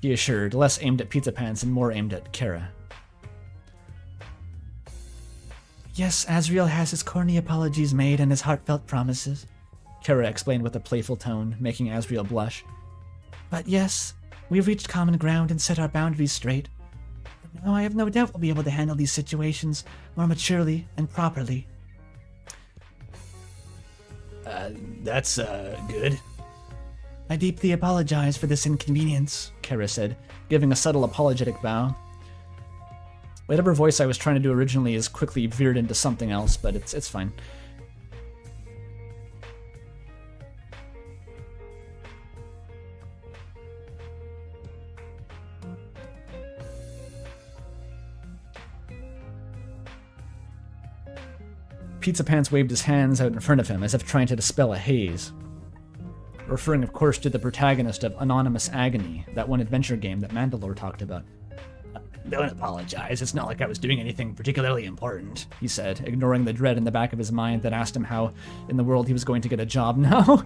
Speaker 1: He assured, less aimed at Pizzapants and more aimed at Kara. Yes, Asriel has his corny apologies made and his heartfelt promises, Kara explained with a playful tone, making Asriel blush. But yes, we've reached common ground and set our boundaries straight. But now I have no doubt we'll be able to handle these situations more maturely and properly.
Speaker 2: That's good.
Speaker 3: I deeply apologize for this inconvenience, Kara said, giving a subtle apologetic bow.
Speaker 1: Whatever voice I was trying to do originally is quickly veered into something else, but it's fine. Pizzapants waved his hands out in front of him as if trying to dispel a haze. Referring, of course, to the protagonist of Anonymous Agony, that one adventure game that Mandalore talked about.
Speaker 2: Don't apologize, it's not like I was doing anything particularly important,
Speaker 1: he said, ignoring the dread in the back of his mind that asked him how in the world he was going to get a job now.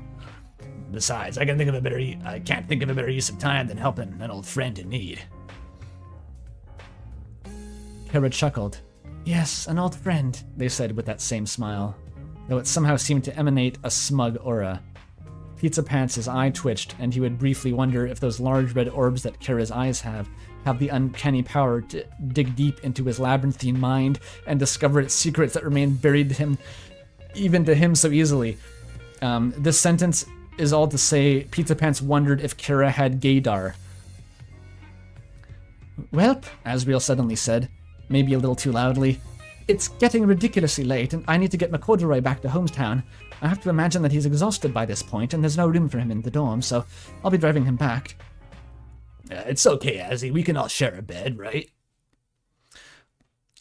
Speaker 2: Besides, I can't think of a better use of time than helping an old friend in need.
Speaker 1: Kara chuckled.
Speaker 3: Yes, an old friend,
Speaker 1: they said with that same smile, though it somehow seemed to emanate a smug aura. Pizzapants' eye twitched, and he would briefly wonder if those large red orbs that Kara's eyes have the uncanny power to dig deep into his labyrinthine mind and discover its secrets that remained buried to him, even to him so easily. This sentence is all to say Pizzapants wondered if Kara had gaydar. Welp, Asriel suddenly said, maybe a little too loudly. It's getting ridiculously late, and I need to get McCorduroy back to Homestown. I have to imagine that he's exhausted by this point, and there's no room for him in the dorm, so I'll be driving him back.
Speaker 2: It's okay, Azzy. We can all share a bed, right?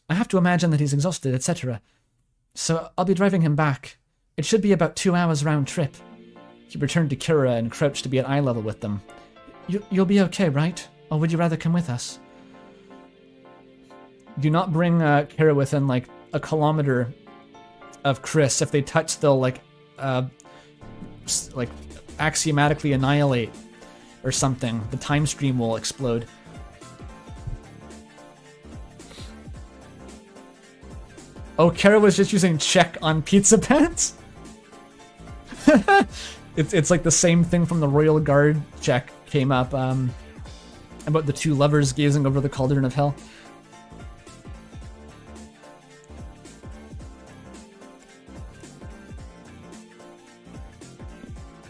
Speaker 3: I have to imagine that he's exhausted, etc. So I'll be driving him back. It should be about 2 hours round trip.
Speaker 1: He returned to Kara and crouched to be at eye level with them.
Speaker 3: You'll be okay, right? Or would you rather come with us?
Speaker 1: Do not bring Kara within like a kilometer of Chris. If they touch, they'll like axiomatically annihilate or something. The time stream will explode. Oh, Kara was just using check on Pizzapants? It's like the same thing from the Royal Guard check came up about the two lovers gazing over the cauldron of hell.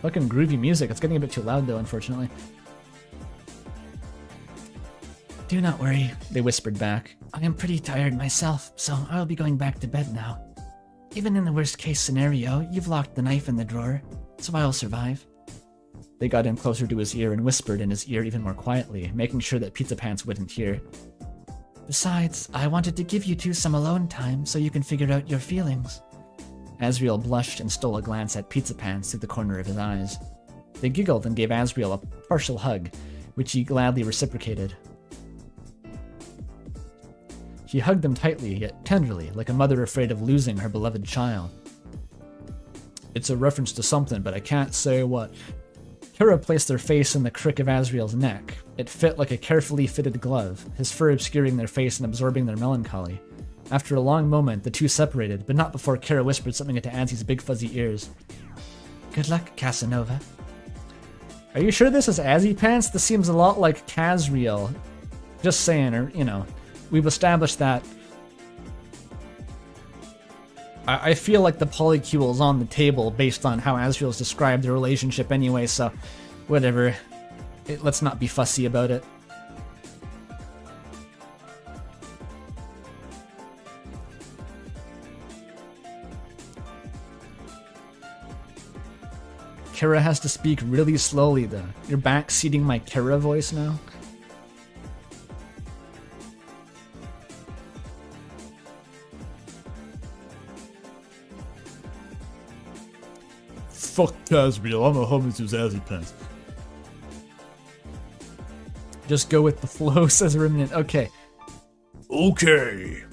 Speaker 1: Fucking groovy music. It's getting a bit too loud though, unfortunately.
Speaker 3: Do not worry,
Speaker 1: they whispered back.
Speaker 3: I am pretty tired myself, so I'll be going back to bed now. Even in the worst case scenario, you've locked the knife in the drawer, so I'll survive.
Speaker 1: They got in closer to his ear and whispered in his ear even more quietly, making sure that Pizzapants wouldn't hear.
Speaker 3: Besides, I wanted to give you two some alone time so you can figure out your feelings.
Speaker 1: Asriel blushed and stole a glance at Pizzapants through the corner of his eyes. They giggled and gave Asriel a partial hug, which he gladly reciprocated. He hugged them tightly, yet tenderly, like a mother afraid of losing her beloved child. It's a reference to something, but I can't say what. Kara placed their face in the crick of Asriel's neck. It fit like a carefully fitted glove, his fur obscuring their face and absorbing their melancholy. After a long moment, the two separated, but not before Kara whispered something into Azzy's big fuzzy ears.
Speaker 3: Good luck, Casanova.
Speaker 1: Are you sure this is Azzypants? This seems a lot like Asriel. Just saying, or, you know, we've established that. I feel like the polycule is on the table based on how Asriel's described the relationship anyway, so whatever. Let's not be fussy about it. Kara has to speak really slowly though. You're backseating my Kara voice now?
Speaker 2: Fuck Asriel, I'm a homies who's Azzypants.
Speaker 1: Just go with the flow, says Remnant. Okay.
Speaker 2: Okay.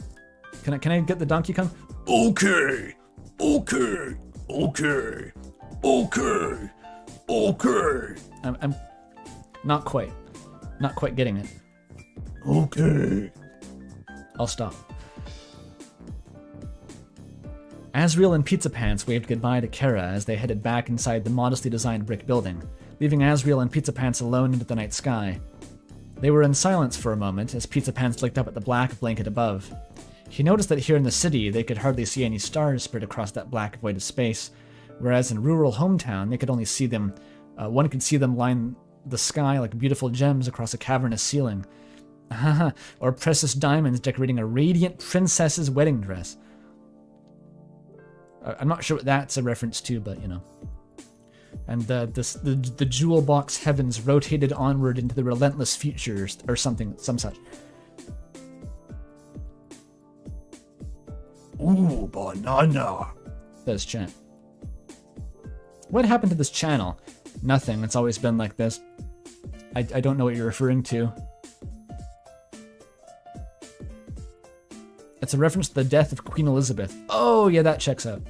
Speaker 1: Can I get the Donkey Kong?
Speaker 2: Okay. Okay. Okay. Okay. Okay.
Speaker 1: I'm not quite getting it.
Speaker 2: Okay.
Speaker 1: I'll stop. Asriel and Pizzapants waved goodbye to Kara as they headed back inside the modestly designed brick building, leaving Asriel and Pizzapants alone into the night sky. They were in silence for a moment as Pizzapants looked up at the black blanket above. He noticed that here in the city they could hardly see any stars spread across that black void of space, whereas in rural hometown they could only see them, one could see them line the sky like beautiful gems across a cavernous ceiling. Or precious diamonds decorating a radiant princess's wedding dress. I'm not sure what that's a reference to, but you know. And the jewel box heavens rotated onward into the relentless future, or something, some such.
Speaker 2: Ooh, banana,
Speaker 1: says chat. What happened to this channel? Nothing. It's always been like this. I don't know what you're referring to. It's a reference to the death of Queen Elizabeth. Oh, yeah, that checks out.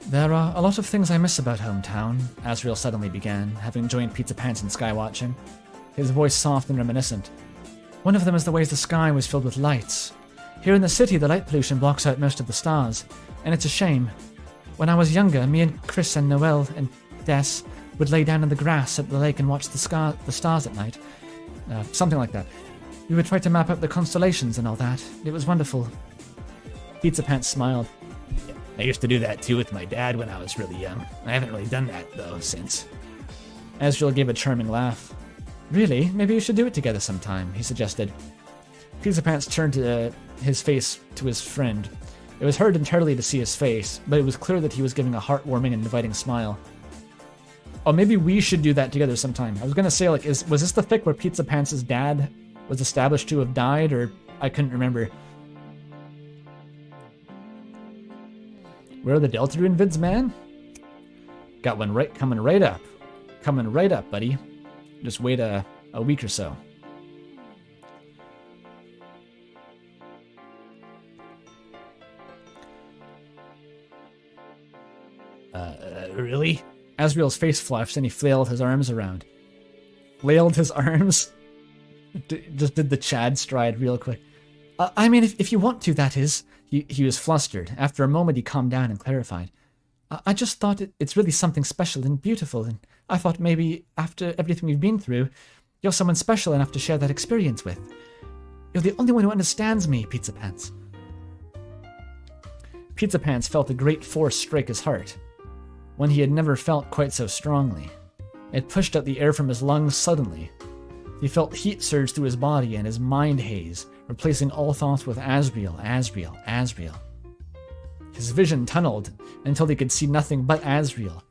Speaker 3: There are a lot of things I miss about hometown, Asriel suddenly began, having joined Pizzapants in skywatching, his voice soft and reminiscent. One of them is the ways the sky was filled with lights. Here in the city, the light pollution blocks out most of the stars, and it's a shame. When I was younger, me and Chris and Noelle and Des would lay down in the grass at the lake and watch the stars at night. Something like that. We would try to map out the constellations and all that. It was wonderful.
Speaker 1: Pizzapants smiled.
Speaker 2: I used to do that too with my dad when I was really young. I haven't really done that though since.
Speaker 1: Asriel gave a charming laugh.
Speaker 3: Really? Maybe we should do it together sometime, he suggested.
Speaker 1: Pizzapants turned his face to his friend. It was hard entirely to see his face, but it was clear that he was giving a heartwarming and inviting smile. Oh, maybe we should do that together sometime. I was gonna say, like, was this the fic where Pizzapants' dad was established to have died, or I couldn't remember. Where are the Deltarune vids, man? Got one right coming right up. Coming right up, buddy. Just wait a week or so.
Speaker 2: Really?
Speaker 1: Asriel's face flushed and he flailed his arms around. Flailed his arms? Just did the Chad stride real quick. I mean, if you want to, that is. He was flustered. After a moment, he calmed down and clarified. I just thought it's really something special and beautiful, and I thought maybe after everything we've been through, you're someone special enough to share that experience with. You're the only one who understands me, Pizzapants. Pizzapants felt a great force strike his heart, one he had never felt quite so strongly. It pushed out the air from his lungs suddenly. He felt heat surge through his body and his mind haze, replacing all thoughts with Asriel, Asriel, Asriel. His vision tunneled until he could see nothing but Asriel.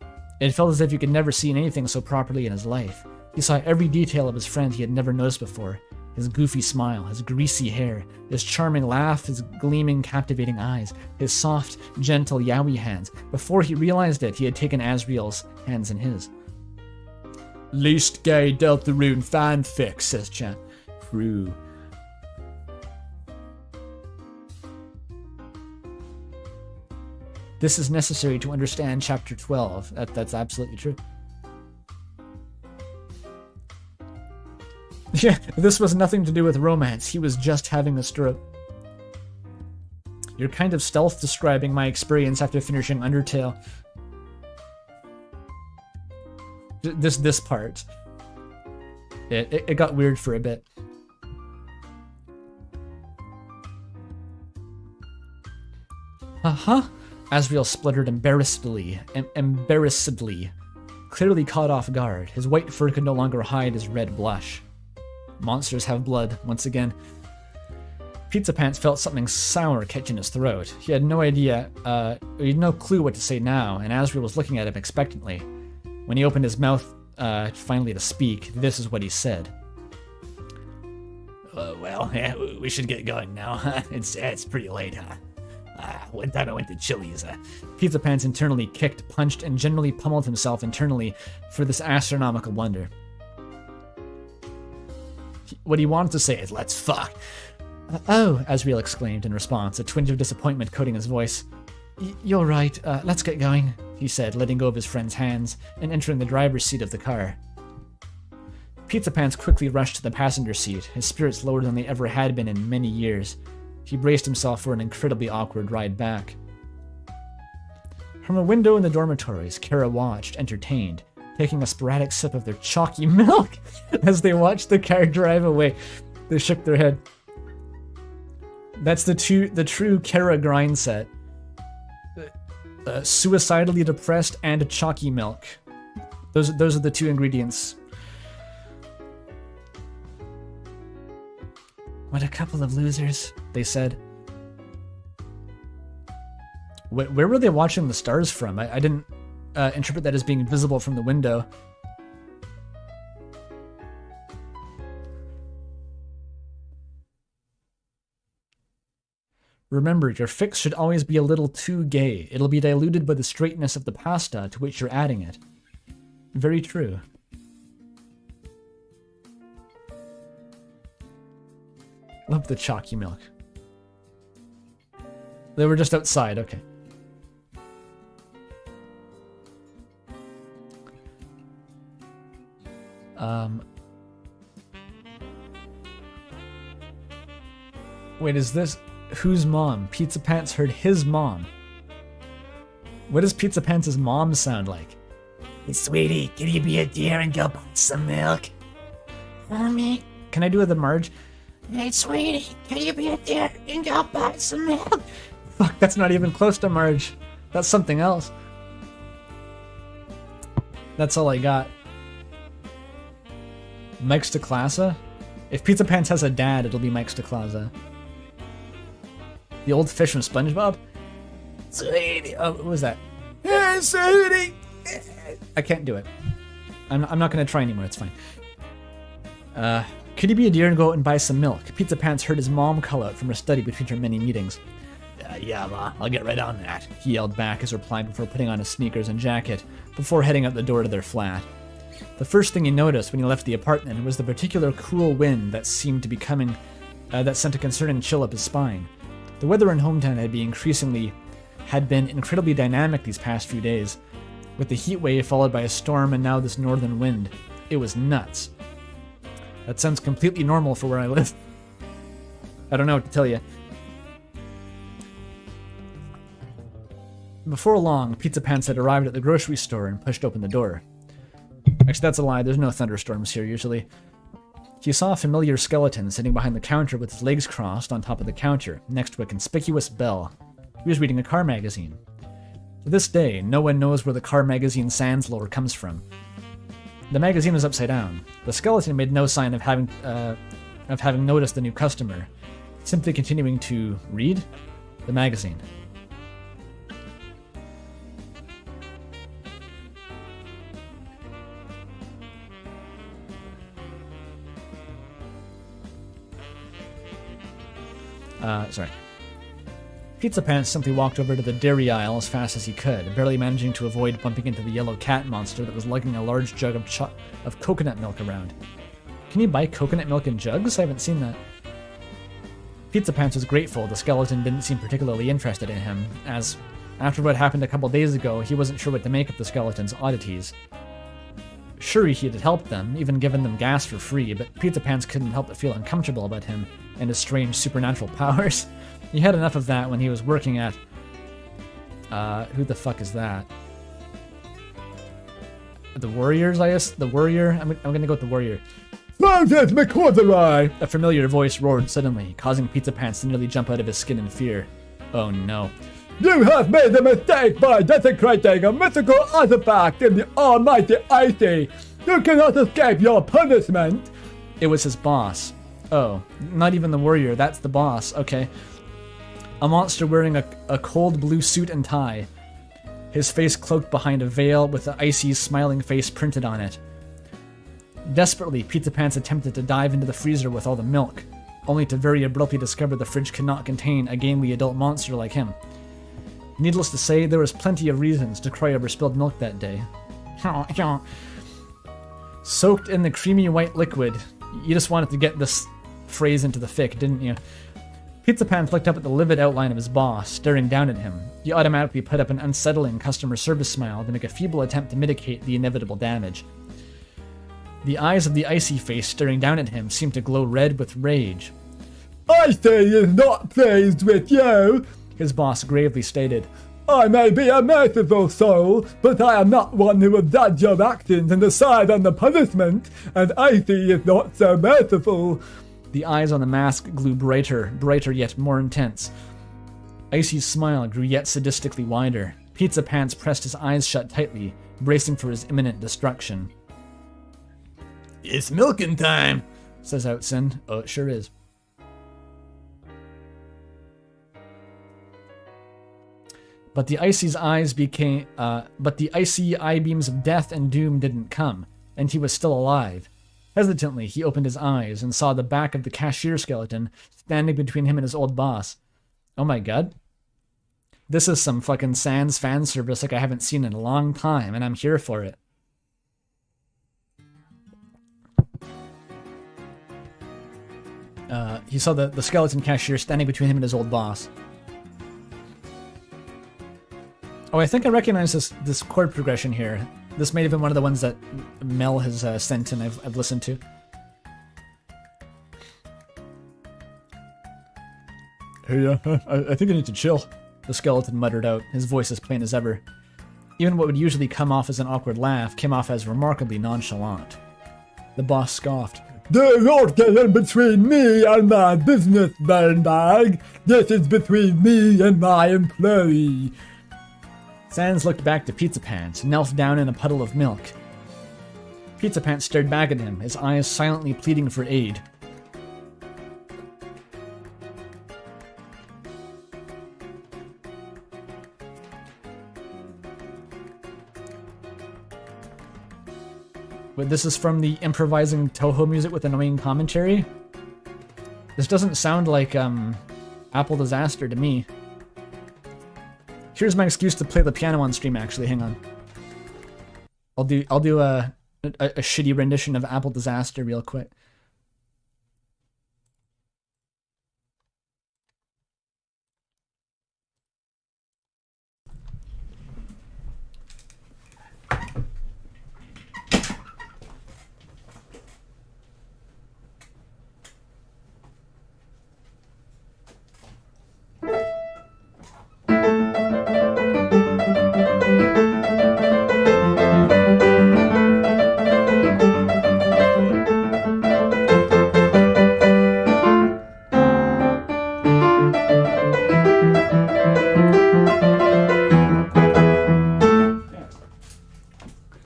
Speaker 1: It felt as if he could never see anything so properly in his life. He saw every detail of his friend he had never noticed before. His goofy smile, his greasy hair, his charming laugh, his gleaming, captivating eyes, his soft, gentle yaoi hands. Before he realized it, he had taken Asriel's hands in his. Least gay Deltarune fanfic, says chat. True. This is necessary to understand chapter 12. That's absolutely true. Yeah, this was nothing to do with romance. He was just having a stroke. You're kind of stealth describing my experience after finishing Undertale. This part. It got weird for a bit. Uh-huh. Asriel spluttered embarrassedly, clearly caught off guard. His white fur could no longer hide his red blush. Monsters have blood, once again. Pizzapants felt something sour catch in his throat. He had no idea, he had no clue what to say now, and Asriel was looking at him expectantly. When he opened his mouth, finally to speak, this is what he said.
Speaker 2: Well, yeah, we should get going now. It's pretty late, huh? One time I went to Chili's.
Speaker 1: Pizzapants internally kicked, punched, and generally pummeled himself internally for this astronomical blunder. What he wanted to say is, let's fuck. Oh, Asriel exclaimed in response, a twinge of disappointment coating his voice. You're right, let's get going, he said, letting go of his friend's hands and entering the driver's seat of the car. Pizzapants quickly rushed to the passenger seat, his spirits lower than they ever had been in many years. He braced himself for an incredibly awkward ride back. From a window in the dormitories, Kara watched, entertained, taking a sporadic sip of their chalky milk as they watched the car drive away. They shook their head. That's the true Kara grind set. Suicidally depressed and chalky milk. Those are the two ingredients. What a couple of losers, they said. Where were they watching the stars from? I didn't interpret that as being visible from the window. Remember, your fix should always be a little too gay. It'll be diluted by the straightness of the pasta to which you're adding it. Very true. Love the chalky milk. They were just outside, okay. Wait, is this... Whose mom? Pizzapants heard his mom. What does Pizzapants' mom sound like?
Speaker 2: Hey, sweetie, can you be a dear and go buy some milk?
Speaker 3: Mommy.
Speaker 1: Can I do the Marge?
Speaker 3: Hey, sweetie, can you be a dear and go buy some milk?
Speaker 1: Fuck, that's not even close to Marge. That's something else. That's all I got. Mike's to Classa? If Pizzapants has a dad, it'll be Mike's to Classa. The old fish from SpongeBob? Sweetie. Oh, what was that?
Speaker 2: Hey, sweetie!
Speaker 1: I can't do it. I'm not gonna try anymore, it's fine. Could he be a dear and go out and buy some milk? Pizzapants heard his mom call out from her study between her many meetings.
Speaker 2: Yeah, Ma, I'll get right on that.
Speaker 1: He yelled back his reply before putting on his sneakers and jacket, before heading out the door to their flat. The first thing he noticed when he left the apartment was the particular cool wind that seemed to be coming, that sent a concerning chill up his spine. The weather in Hometown had been incredibly dynamic these past few days, with the heat wave followed by a storm and now this northern wind. It was nuts. That sounds completely normal for where I live. I don't know what to tell you. Before long, Pizzapants had arrived at the grocery store and pushed open the door. Actually, that's a lie. There's no thunderstorms here, usually. He saw a familiar skeleton sitting behind the counter with his legs crossed on top of the counter, next to a conspicuous bell. He was reading a car magazine. To this day, no one knows where the car magazine Sans lore comes from. The magazine was upside down. The skeleton made no sign of having noticed the new customer, simply continuing to read the magazine. Sorry. Pizzapants simply walked over to the dairy aisle as fast as he could, barely managing to avoid bumping into the yellow cat monster that was lugging a large jug of coconut milk around. Can you buy coconut milk in jugs? I haven't seen that. Pizzapants was grateful the skeleton didn't seem particularly interested in him, as after what happened a couple days ago, he wasn't sure what to make of the skeleton's oddities. Sure, he had helped them, even given them gas for free, but Pizzapants couldn't help but feel uncomfortable about him and his strange supernatural powers. He had enough of that when he was working at... who the fuck is that? The Warriors, I guess? The Warrior? I'm gonna go with the Warrior.
Speaker 5: McCorderai!
Speaker 1: A familiar voice roared suddenly, causing Pizzapants to nearly jump out of his skin in fear. Oh no.
Speaker 5: You have made a mistake by desecrating a mythical artifact in the almighty Icy. You cannot escape your punishment.
Speaker 1: It was his boss. Oh, not even the Warrior, that's the boss, okay. A monster wearing a cold blue suit and tie. His face cloaked behind a veil with the Icy's smiling face printed on it. Desperately, Pizzapants attempted to dive into the freezer with all the milk, only to very abruptly discover the fridge could not contain a gamely adult monster like him. Needless to say, there was plenty of reasons to cry over spilled milk that day. Soaked in the creamy white liquid, you just wanted to get this phrase into the fic, didn't you? Pizzapants looked up at the livid outline of his boss, staring down at him. He automatically put up an unsettling customer service smile to make a feeble attempt to mitigate the inevitable damage. The eyes of the icy face staring down at him seemed to glow red with rage.
Speaker 5: Icy is not pleased with you,
Speaker 1: his boss gravely stated.
Speaker 5: I may be a merciful soul, but I am not one who will judge your actions and decide on the punishment, and Icy is not so merciful.
Speaker 1: The eyes on the mask grew brighter yet more intense. Icy's smile grew yet sadistically wider. Pizzapants pressed his eyes shut tightly, bracing for his imminent destruction.
Speaker 2: It's milking time,
Speaker 1: says Outsin. Oh, it sure is. But the icy eye beams of death and doom didn't come, and he was still alive. Hesitantly, he opened his eyes and saw the back of the cashier skeleton standing between him and his old boss. Oh my god. This is some fucking Sans fan service like I haven't seen in a long time, and I'm here for it. He saw the skeleton cashier standing between him and his old boss. Oh, I think I recognize this chord progression here. This may have been one of the ones that Mel has sent and I've listened to.
Speaker 5: Hey, I think I need to chill.
Speaker 1: The skeleton muttered out, his voice as plain as ever. Even what would usually come off as an awkward laugh came off as remarkably nonchalant. The boss scoffed.
Speaker 5: Do not get in between me and my business, bag. This is between me and my employee.
Speaker 1: Sans looked back to Pizzapants, knelt down in a puddle of milk. Pizzapants stared back at him, his eyes silently pleading for aid. But this is from the improvising Toho music with annoying commentary? This doesn't sound like, Apple Disaster to me.
Speaker 3: Here's my excuse to play the piano on stream, actually. Hang on. I'll do a shitty rendition of Apple Disaster real quick.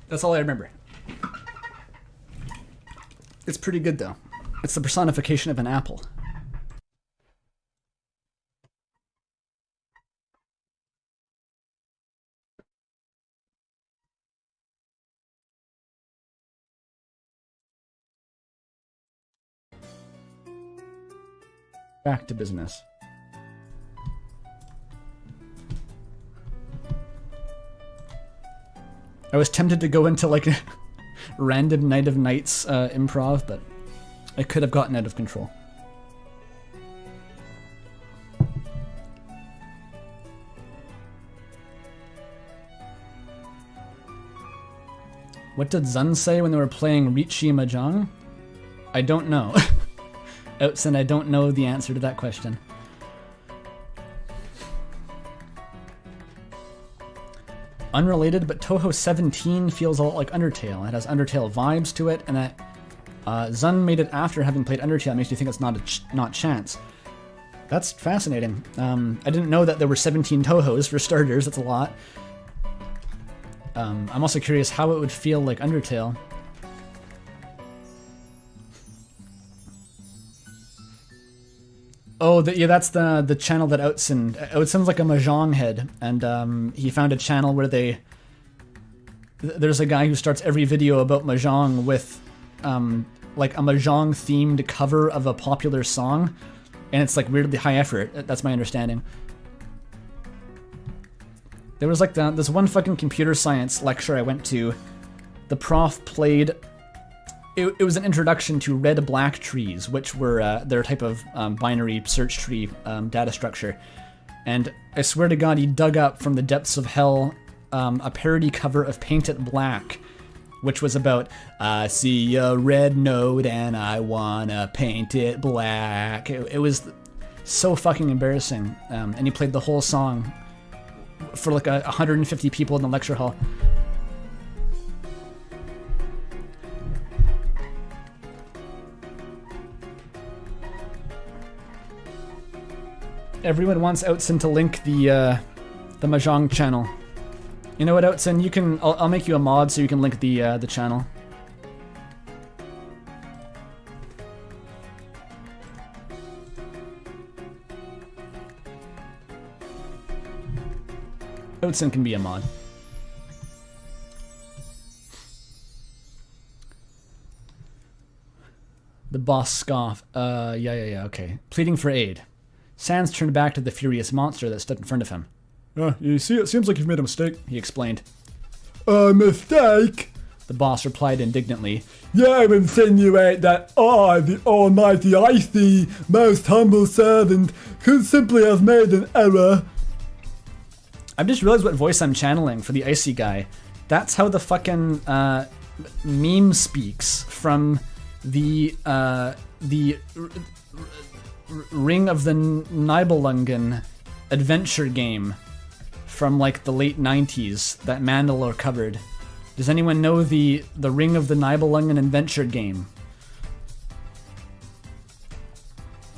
Speaker 3: That's all I remember. It's pretty good, though. It's the personification of an apple. Back to business. I was tempted to go into like a random Night of Nights improv, but I could have gotten out of control. What did Zun say when they were playing Riichi Mahjong? I don't know. Outson, I don't know the answer to that question. Unrelated, but Touhou 17 feels a lot like Undertale. It has Undertale vibes to it, and that Zun made it after having played Undertale. It makes you think it's not chance. That's fascinating. I didn't know that there were 17 Touhous, for starters. That's a lot. I'm also curious how it would feel like Undertale. Oh, yeah, that's the channel that Outson's like a Mahjong head, and he found a channel where there's a guy who starts every video about Mahjong with like a Mahjong themed cover of a popular song, and it's like weirdly high effort. That's my understanding. There was like this one fucking computer science lecture I went to. The prof played. It was an introduction to red-black trees, which were their type of binary search tree data structure. And I swear to God, he dug up from the depths of hell a parody cover of Paint It Black, which was about, I see a red node and I wanna paint it black. It was so fucking embarrassing. And he played the whole song for like 150 people in the lecture hall. Everyone wants Outson to link the Mahjong channel. You know what, Outson? You can. I'll make you a mod so you can link the channel. Outson can be a mod. The boss scoffed. Yeah, okay. Pleading for aid. Sans turned back to the furious monster that stood in front of him.
Speaker 5: You see, it seems like you've made a mistake.
Speaker 3: He explained.
Speaker 5: A mistake?
Speaker 3: The boss replied indignantly.
Speaker 5: You insinuate that I, the almighty icy, most humble servant, could simply have made an error.
Speaker 3: I've just realized what voice I'm channeling for the icy guy. That's how the fucking meme speaks from the Ring of the Nibelungen adventure game from like the late 90s that Mandalore covered. Does anyone know the Ring of the Nibelungen adventure game?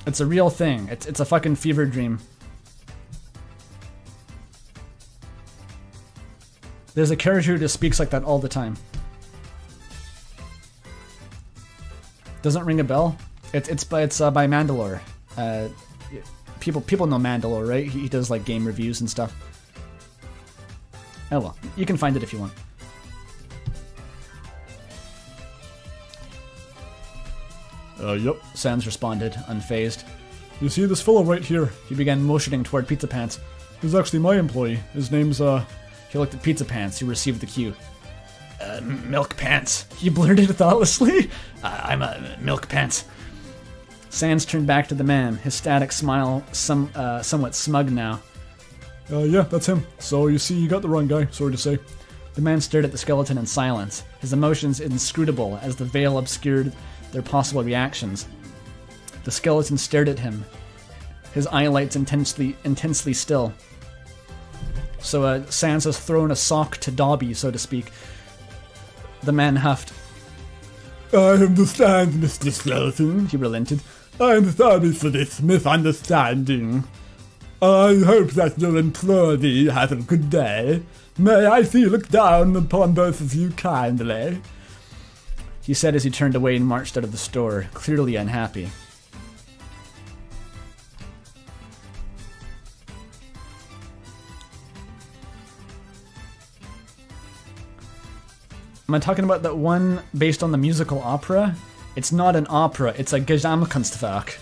Speaker 3: It's a real thing. It's a fucking fever dream. There's a character who just speaks like that all the time. Doesn't ring a bell? It's by Mandalore. People know Mandalore, right? He does like game reviews and stuff. Oh well, you can find it if you want.
Speaker 5: Yep.
Speaker 3: Sans responded, unfazed.
Speaker 5: You see this fellow right here?
Speaker 3: He began motioning toward Pizzapants.
Speaker 1: He's actually my employee. His name's, He looked at Pizzapants, who received the cue.
Speaker 2: Milk Pants.
Speaker 1: He blurted thoughtlessly.
Speaker 2: I'm a Milk Pants.
Speaker 1: Sans turned back to the man, his static smile somewhat smug now. Yeah, that's him. So you see, you got the wrong guy, sorry to say. The man stared at the skeleton in silence, his emotions inscrutable as the veil obscured their possible reactions. The skeleton stared at him, his eyelights intensely still. So Sans has thrown a sock to Dobby, so to speak. The man huffed.
Speaker 5: I understand, Mr. Skeleton,
Speaker 1: he relented.
Speaker 5: I am sorry for this misunderstanding. I hope that your employee has a good day. May I see you look down upon both of you kindly?
Speaker 1: He said as he turned away and marched out of the store, clearly unhappy. Am I talking about that one based on the musical opera? It's not an opera, it's a Gesamtkunstwerk.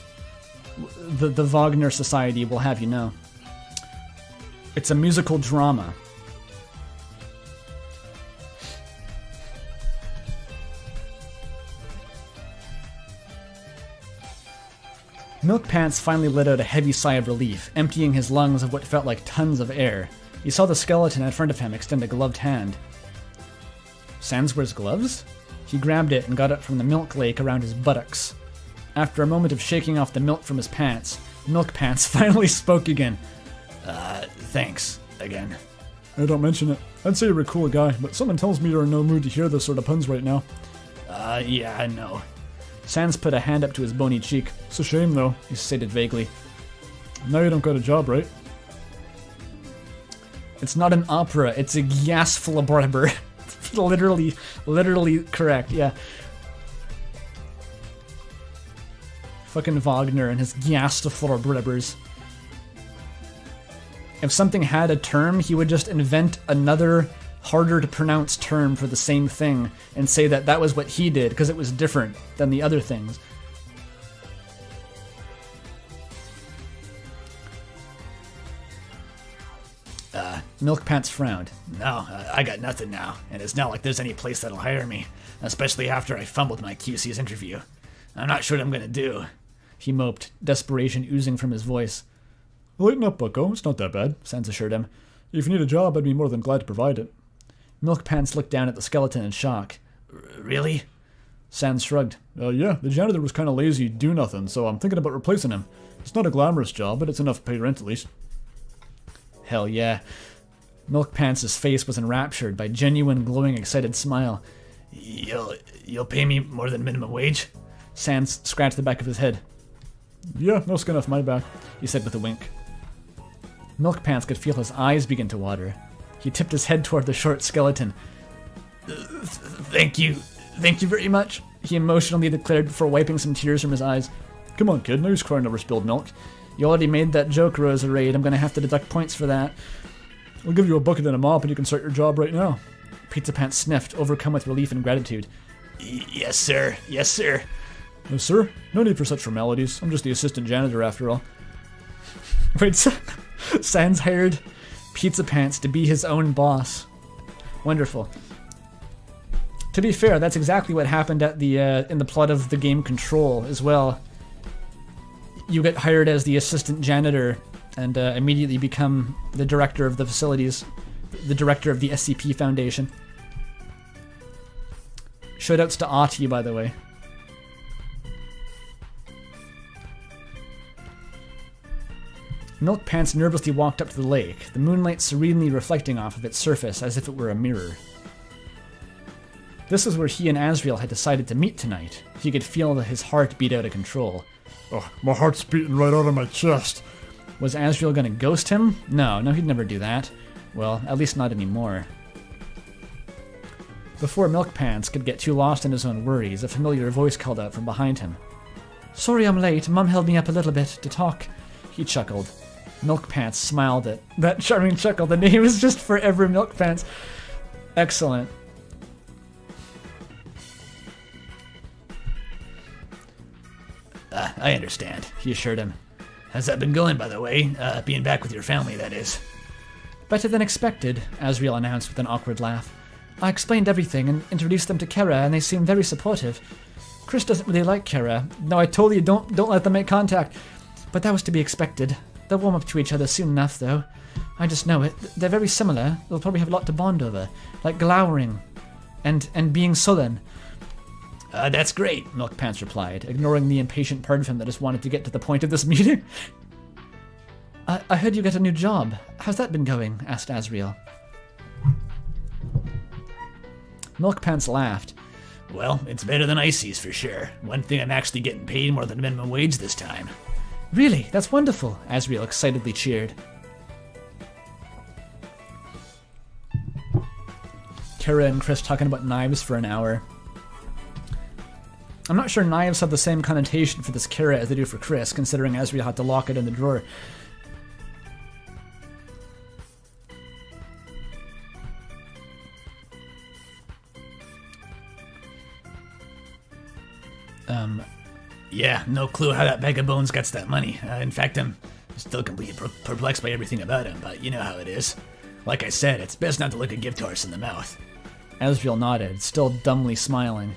Speaker 1: The Wagner Society will have you know. It's a musical drama. Milk Pants finally let out a heavy sigh of relief, emptying his lungs of what felt like tons of air. He saw the skeleton in front of him extend a gloved hand. Sans wears gloves? He grabbed it and got it from the milk lake around his buttocks. After a moment of shaking off the milk from his pants, Milk Pants finally spoke again.
Speaker 2: Thanks, again.
Speaker 1: Oh, don't mention it. I'd say you're a cool guy, but something tells me you're in no mood to hear those sort of puns right now.
Speaker 2: Yeah, I know.
Speaker 1: Sans put a hand up to his bony cheek. It's a shame, though, he stated vaguely. Now you don't got a job, right? It's not an opera, it's a Gasflaborber. literally correct, yeah. Fucking Wagner and his Gasflaborbers. If something had a term, he would just invent another harder to pronounce term for the same thing and say that that was what he did because it was different than the other things. Milk Pants frowned.
Speaker 2: No, I got nothing now, and it's not like there's any place that'll hire me, especially after I fumbled my QC's interview. I'm not sure what I'm gonna do.
Speaker 1: He moped, desperation oozing from his voice. Lighten up, bucko. It's not that bad, Sans assured him. If you need a job, I'd be more than glad to provide it. Milk Pants looked down at the skeleton in shock.
Speaker 2: Really?
Speaker 1: Sans shrugged. Yeah, the janitor was kind of lazy, do nothing, so I'm thinking about replacing him. It's not a glamorous job, but it's enough to pay rent at least. Hell yeah. Milk Pants' face was enraptured by genuine, glowing, excited smile.
Speaker 2: You'll pay me more than minimum wage?
Speaker 1: Sans scratched the back of his head. Yeah, no skin off my back, he said with a wink. Milk Pants could feel his eyes begin to water. He tipped his head toward the short skeleton.
Speaker 2: Thank you
Speaker 1: very much, he emotionally declared before wiping some tears from his eyes. Come on, kid, no use crying over spilled milk. You already made that joke, Roserade. I'm gonna have to deduct points for that. I'll give you a bucket and a mop and you can start your job right now. Pizzapants sniffed, overcome with relief and gratitude.
Speaker 2: Yes, sir. Yes, sir.
Speaker 1: No, sir? No need for such formalities. I'm just the assistant janitor after all. Wait, Sans hired Pizzapants to be his own boss. Wonderful. To be fair, that's exactly what happened at the in the plot of the game Control as well. You get hired as the assistant janitor and immediately become the director of the facilities, the director of the SCP Foundation. Shoutouts to Ati, by the way. Milk Pants nervously walked up to the lake, the moonlight serenely reflecting off of its surface as if it were a mirror. This was where he and Asriel had decided to meet tonight. He could feel his heart beat out of control.
Speaker 5: Oh, my heart's beating right out of my chest.
Speaker 1: Was Asriel gonna ghost him? No, he'd never do that. Well, at least not anymore. Before Milk Pants could get too lost in his own worries, a familiar voice called out from behind him. Sorry I'm late, Mum held me up a little bit to talk. He chuckled. Milk Pants smiled at that charming chuckle. The name is just forever Milk Pants. Excellent.
Speaker 2: I understand,
Speaker 1: he assured him.
Speaker 2: How's that been going, by the way? Being back with your family, that is.
Speaker 3: Better than expected, Asriel announced with an awkward laugh. I explained everything and introduced them to Kara, and they seemed very supportive. Chris doesn't really like Kara. No, I told you, don't let them make contact. But that was to be expected. They'll warm up to each other soon enough, though. I just know it. They're very similar. They'll probably have a lot to bond over. Like glowering. And being sullen.
Speaker 2: That's great,
Speaker 3: Milk Pants replied, ignoring the impatient part of him that just wanted to get to the point of this meeting. I heard you got a new job. How's that been going? Asked Asriel.
Speaker 1: Milk Pants laughed.
Speaker 2: Well, it's better than Icy's for sure. One thing, I'm actually getting paid more than minimum wage this time.
Speaker 3: Really? That's wonderful, Asriel excitedly cheered.
Speaker 1: Kara and Chris talking about knives for an hour. I'm not sure knives have the same connotation for this Kara as they do for Chris, considering Asriel had to lock it in the drawer.
Speaker 2: Yeah, no clue how that bag of bones gets that money. In fact, I'm still completely perplexed by everything about him, but you know how it is. Like I said, it's best not to look a gift horse in the mouth.
Speaker 1: Asriel nodded, still dumbly smiling.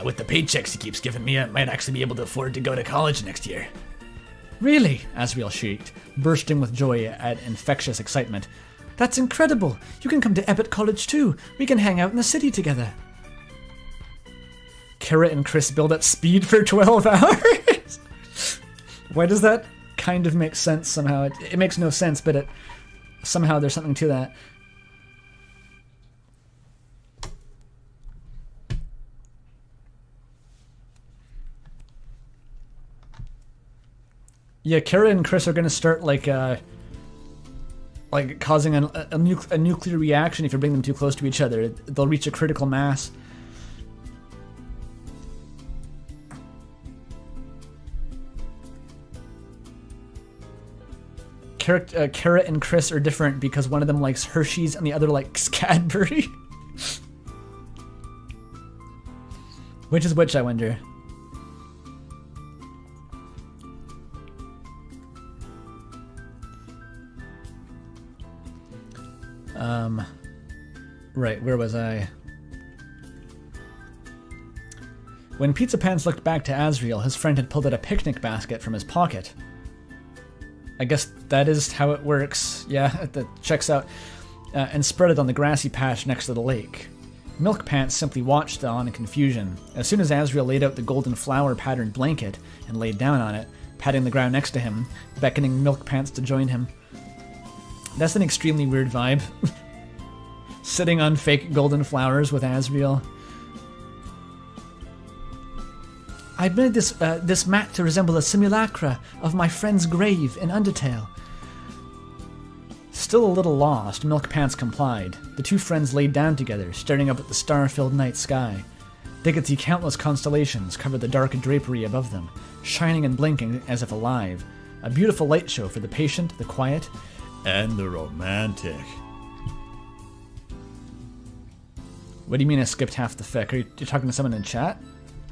Speaker 2: With the paychecks he keeps giving me, I might actually be able to afford to go to college next year.
Speaker 3: Really?
Speaker 1: Asriel shrieked, bursting with joy at infectious excitement.
Speaker 3: That's incredible! You can come to Ebbot College too! We can hang out in the city together!
Speaker 1: Kara and Chris build up speed for 12 hours? Why does that kind of make sense somehow? It makes no sense, but somehow there's something to that. Yeah, Kara and Chris are gonna start like causing a nuclear reaction if you bring them too close to each other. They'll reach a critical mass. Kara and Chris are different because one of them likes Hershey's and the other likes Cadbury. Which is which, I wonder? Right, where was I? When Pizzapants looked back to Asriel, his friend had pulled out a picnic basket from his pocket. I guess that is how it works. Yeah, that checks out. And spread it on the grassy patch next to the lake. Milk Pants simply watched on in confusion. As soon as Asriel laid out the golden flower patterned blanket and laid down on it, patting the ground next to him, beckoning Milk Pants to join him. That's an extremely weird vibe. Sitting on fake golden flowers with Asriel.
Speaker 3: I made this mat to resemble a simulacra of my friend's grave in Undertale.
Speaker 1: Still a little lost, Milk Pants complied. The two friends laid down together, staring up at the star-filled night sky. They could see countless constellations cover the dark drapery above them, shining and blinking as if alive. A beautiful light show for the patient, the quiet,
Speaker 2: and the romantic.
Speaker 1: What do you mean I skipped half the fic? Are you talking to someone in chat?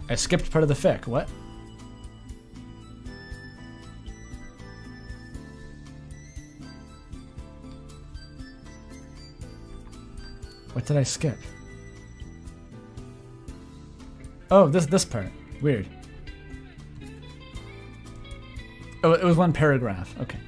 Speaker 1: I skipped part of the fic. What? What did I skip? Oh, this part. Weird. Oh, it was one paragraph. Okay.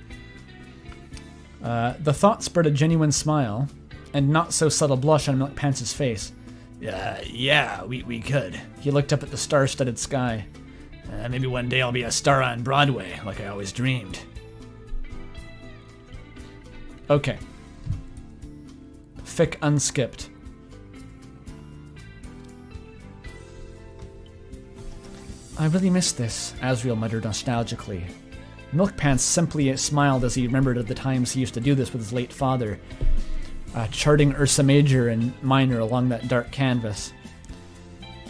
Speaker 1: The thought spurred a genuine smile, and not so subtle blush on Milk Pants' face.
Speaker 2: Yeah, we could.
Speaker 1: He looked up at the star-studded sky.
Speaker 2: Maybe one day I'll be a star on Broadway, like I always dreamed.
Speaker 1: Okay. Fic unskipped. I really miss this, Asriel muttered nostalgically. Milk Pants simply smiled as he remembered of the times he used to do this with his late father, charting Ursa Major and Minor along that dark canvas.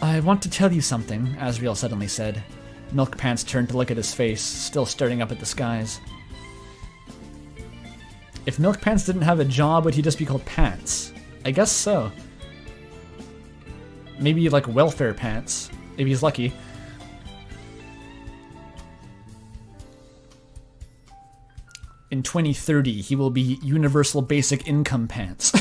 Speaker 1: I want to tell you something, Asriel suddenly said. Milk Pants turned to look at his face, still staring up at the skies. If Milk Pants didn't have a job, would he just be called Pants? I guess so. Maybe like Welfare Pants, if he's lucky. in 2030, he will be universal basic income pants.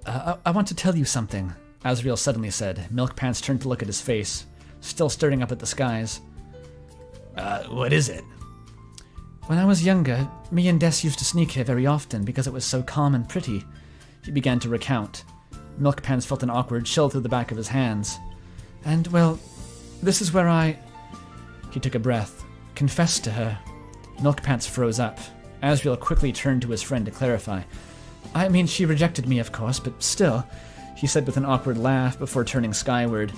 Speaker 1: I want to tell you something, Asriel suddenly said. Milk Pants turned to look at his face, still staring up at the skies.
Speaker 2: What is it?
Speaker 3: When I was younger, me and Des used to sneak here very often because it was so calm and pretty.
Speaker 1: He began to recount. Milk Pants felt an awkward chill through the back of his hands.
Speaker 3: And, well, this is where I...
Speaker 1: He took a breath. Confessed to her. Milk Pants froze up. Asriel quickly turned to his friend to clarify.
Speaker 3: I mean, she rejected me, of course, but still,
Speaker 1: he said with an awkward laugh before turning skyward.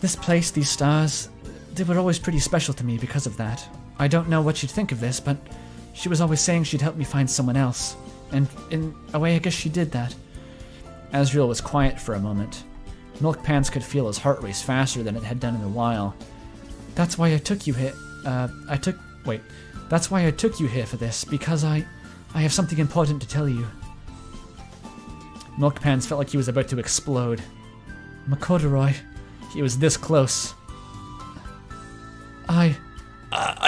Speaker 3: This place, these stars, they were always pretty special to me because of that. I don't know what she'd think of this, but she was always saying she'd help me find someone else. And in a way, I guess she did that.
Speaker 1: Asriel was quiet for a moment. Milk Pants could feel his heart race faster than it had done in a while.
Speaker 3: That's why I took you here. That's why I took you here for this, because I have something important to tell you.
Speaker 1: Milk Pants felt like he was about to explode.
Speaker 3: McCorduroy.
Speaker 1: He was this close.
Speaker 2: I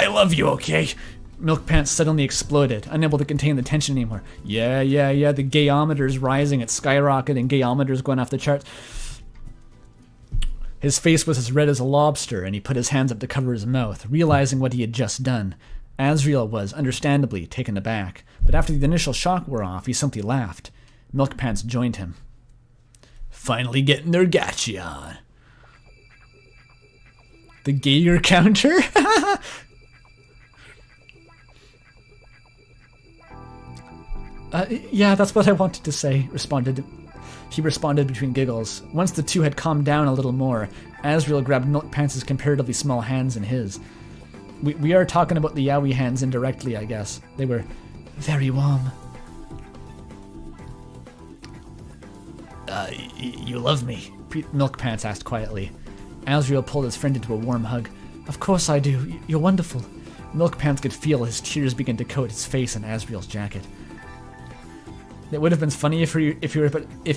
Speaker 2: love you, okay?
Speaker 1: Milk Pants suddenly exploded, unable to contain the tension anymore. Yeah, the gayometer's rising, it's skyrocketing, gayometer's going off the charts. His face was as red as a lobster, and he put his hands up to cover his mouth, realizing what he had just done. Asriel was, understandably, taken aback, but after the initial shock wore off, he simply laughed. Milk Pants joined him.
Speaker 2: Finally getting their gotcha on.
Speaker 1: The gayer counter?
Speaker 3: Yeah, that's what I wanted to say,
Speaker 1: He responded between giggles. Once the two had calmed down a little more, Asriel grabbed Milk Pants' comparatively small hands in his. We are talking about the yaoi hands indirectly, I guess. They were very warm.
Speaker 2: You love me?
Speaker 1: Milk Pants asked quietly. Asriel pulled his friend into a warm hug.
Speaker 3: Of course I do. You're wonderful.
Speaker 1: Milk Pants could feel his tears begin to coat his face and Asriel's jacket. It would have been funny if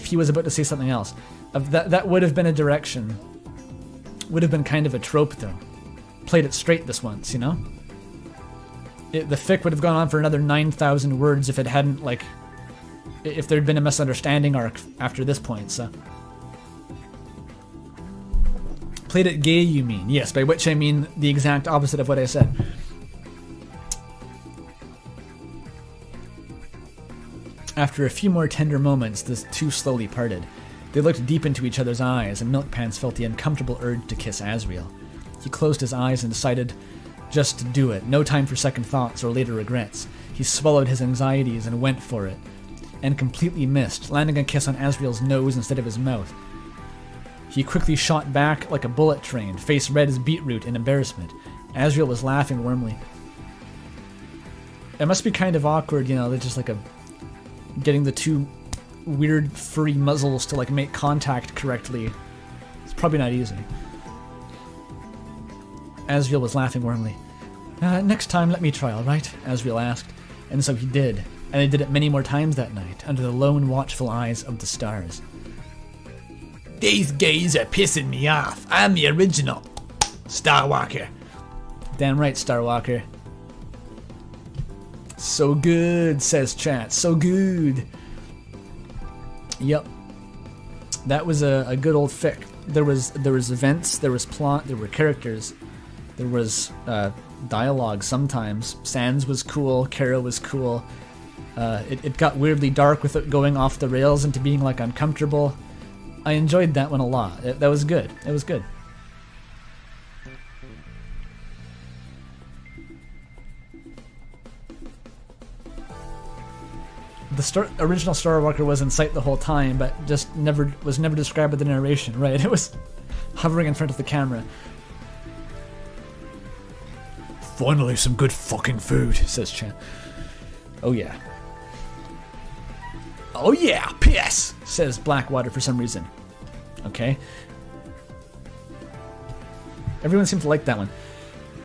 Speaker 1: he was about to say something else. That would have been a direction. Would have been kind of a trope, though. Played it straight this once, you know? The fic would have gone on for another 9,000 words if it hadn't, like... If there'd been a misunderstanding arc after this point, so... Played it gay, you mean? Yes, by which I mean the exact opposite of what I said. After a few more tender moments, the two slowly parted. They looked deep into each other's eyes, and Milk Pants felt the uncomfortable urge to kiss Asriel. He closed his eyes and decided just to do it, no time for second thoughts or later regrets. He swallowed his anxieties and went for it, and completely missed, landing a kiss on Asriel's nose instead of his mouth. He quickly shot back like a bullet train, face red as beetroot in embarrassment. Asriel was laughing warmly. It must be kind of awkward, you know, they're just like getting the two weird furry muzzles to like make contact correctly. It's probably not easy. Asriel was laughing warmly.
Speaker 3: Next time, let me try, alright?
Speaker 1: Asriel asked, and so he did, and they did it many more times that night, under the lone, watchful eyes of the stars.
Speaker 2: These gays are pissing me off. I'm the original Starwalker.
Speaker 1: Damn right, Starwalker. So good, says chat. So good. Yep. That was a good old fic. There was events, there was plot, there were characters, there was dialogue sometimes. Sans was cool, Kara was cool. It got weirdly dark with it going off the rails into being like uncomfortable. I enjoyed that one a lot. That was good. It was good. The original Starwalker was in sight the whole time, but just was never described with the narration, right? It was hovering in front of the camera.
Speaker 2: Finally some good fucking food,
Speaker 1: says Chan. Oh yeah.
Speaker 2: Oh yeah, piss,
Speaker 1: says Blackwater for some reason. Okay. Everyone seemed to like that one.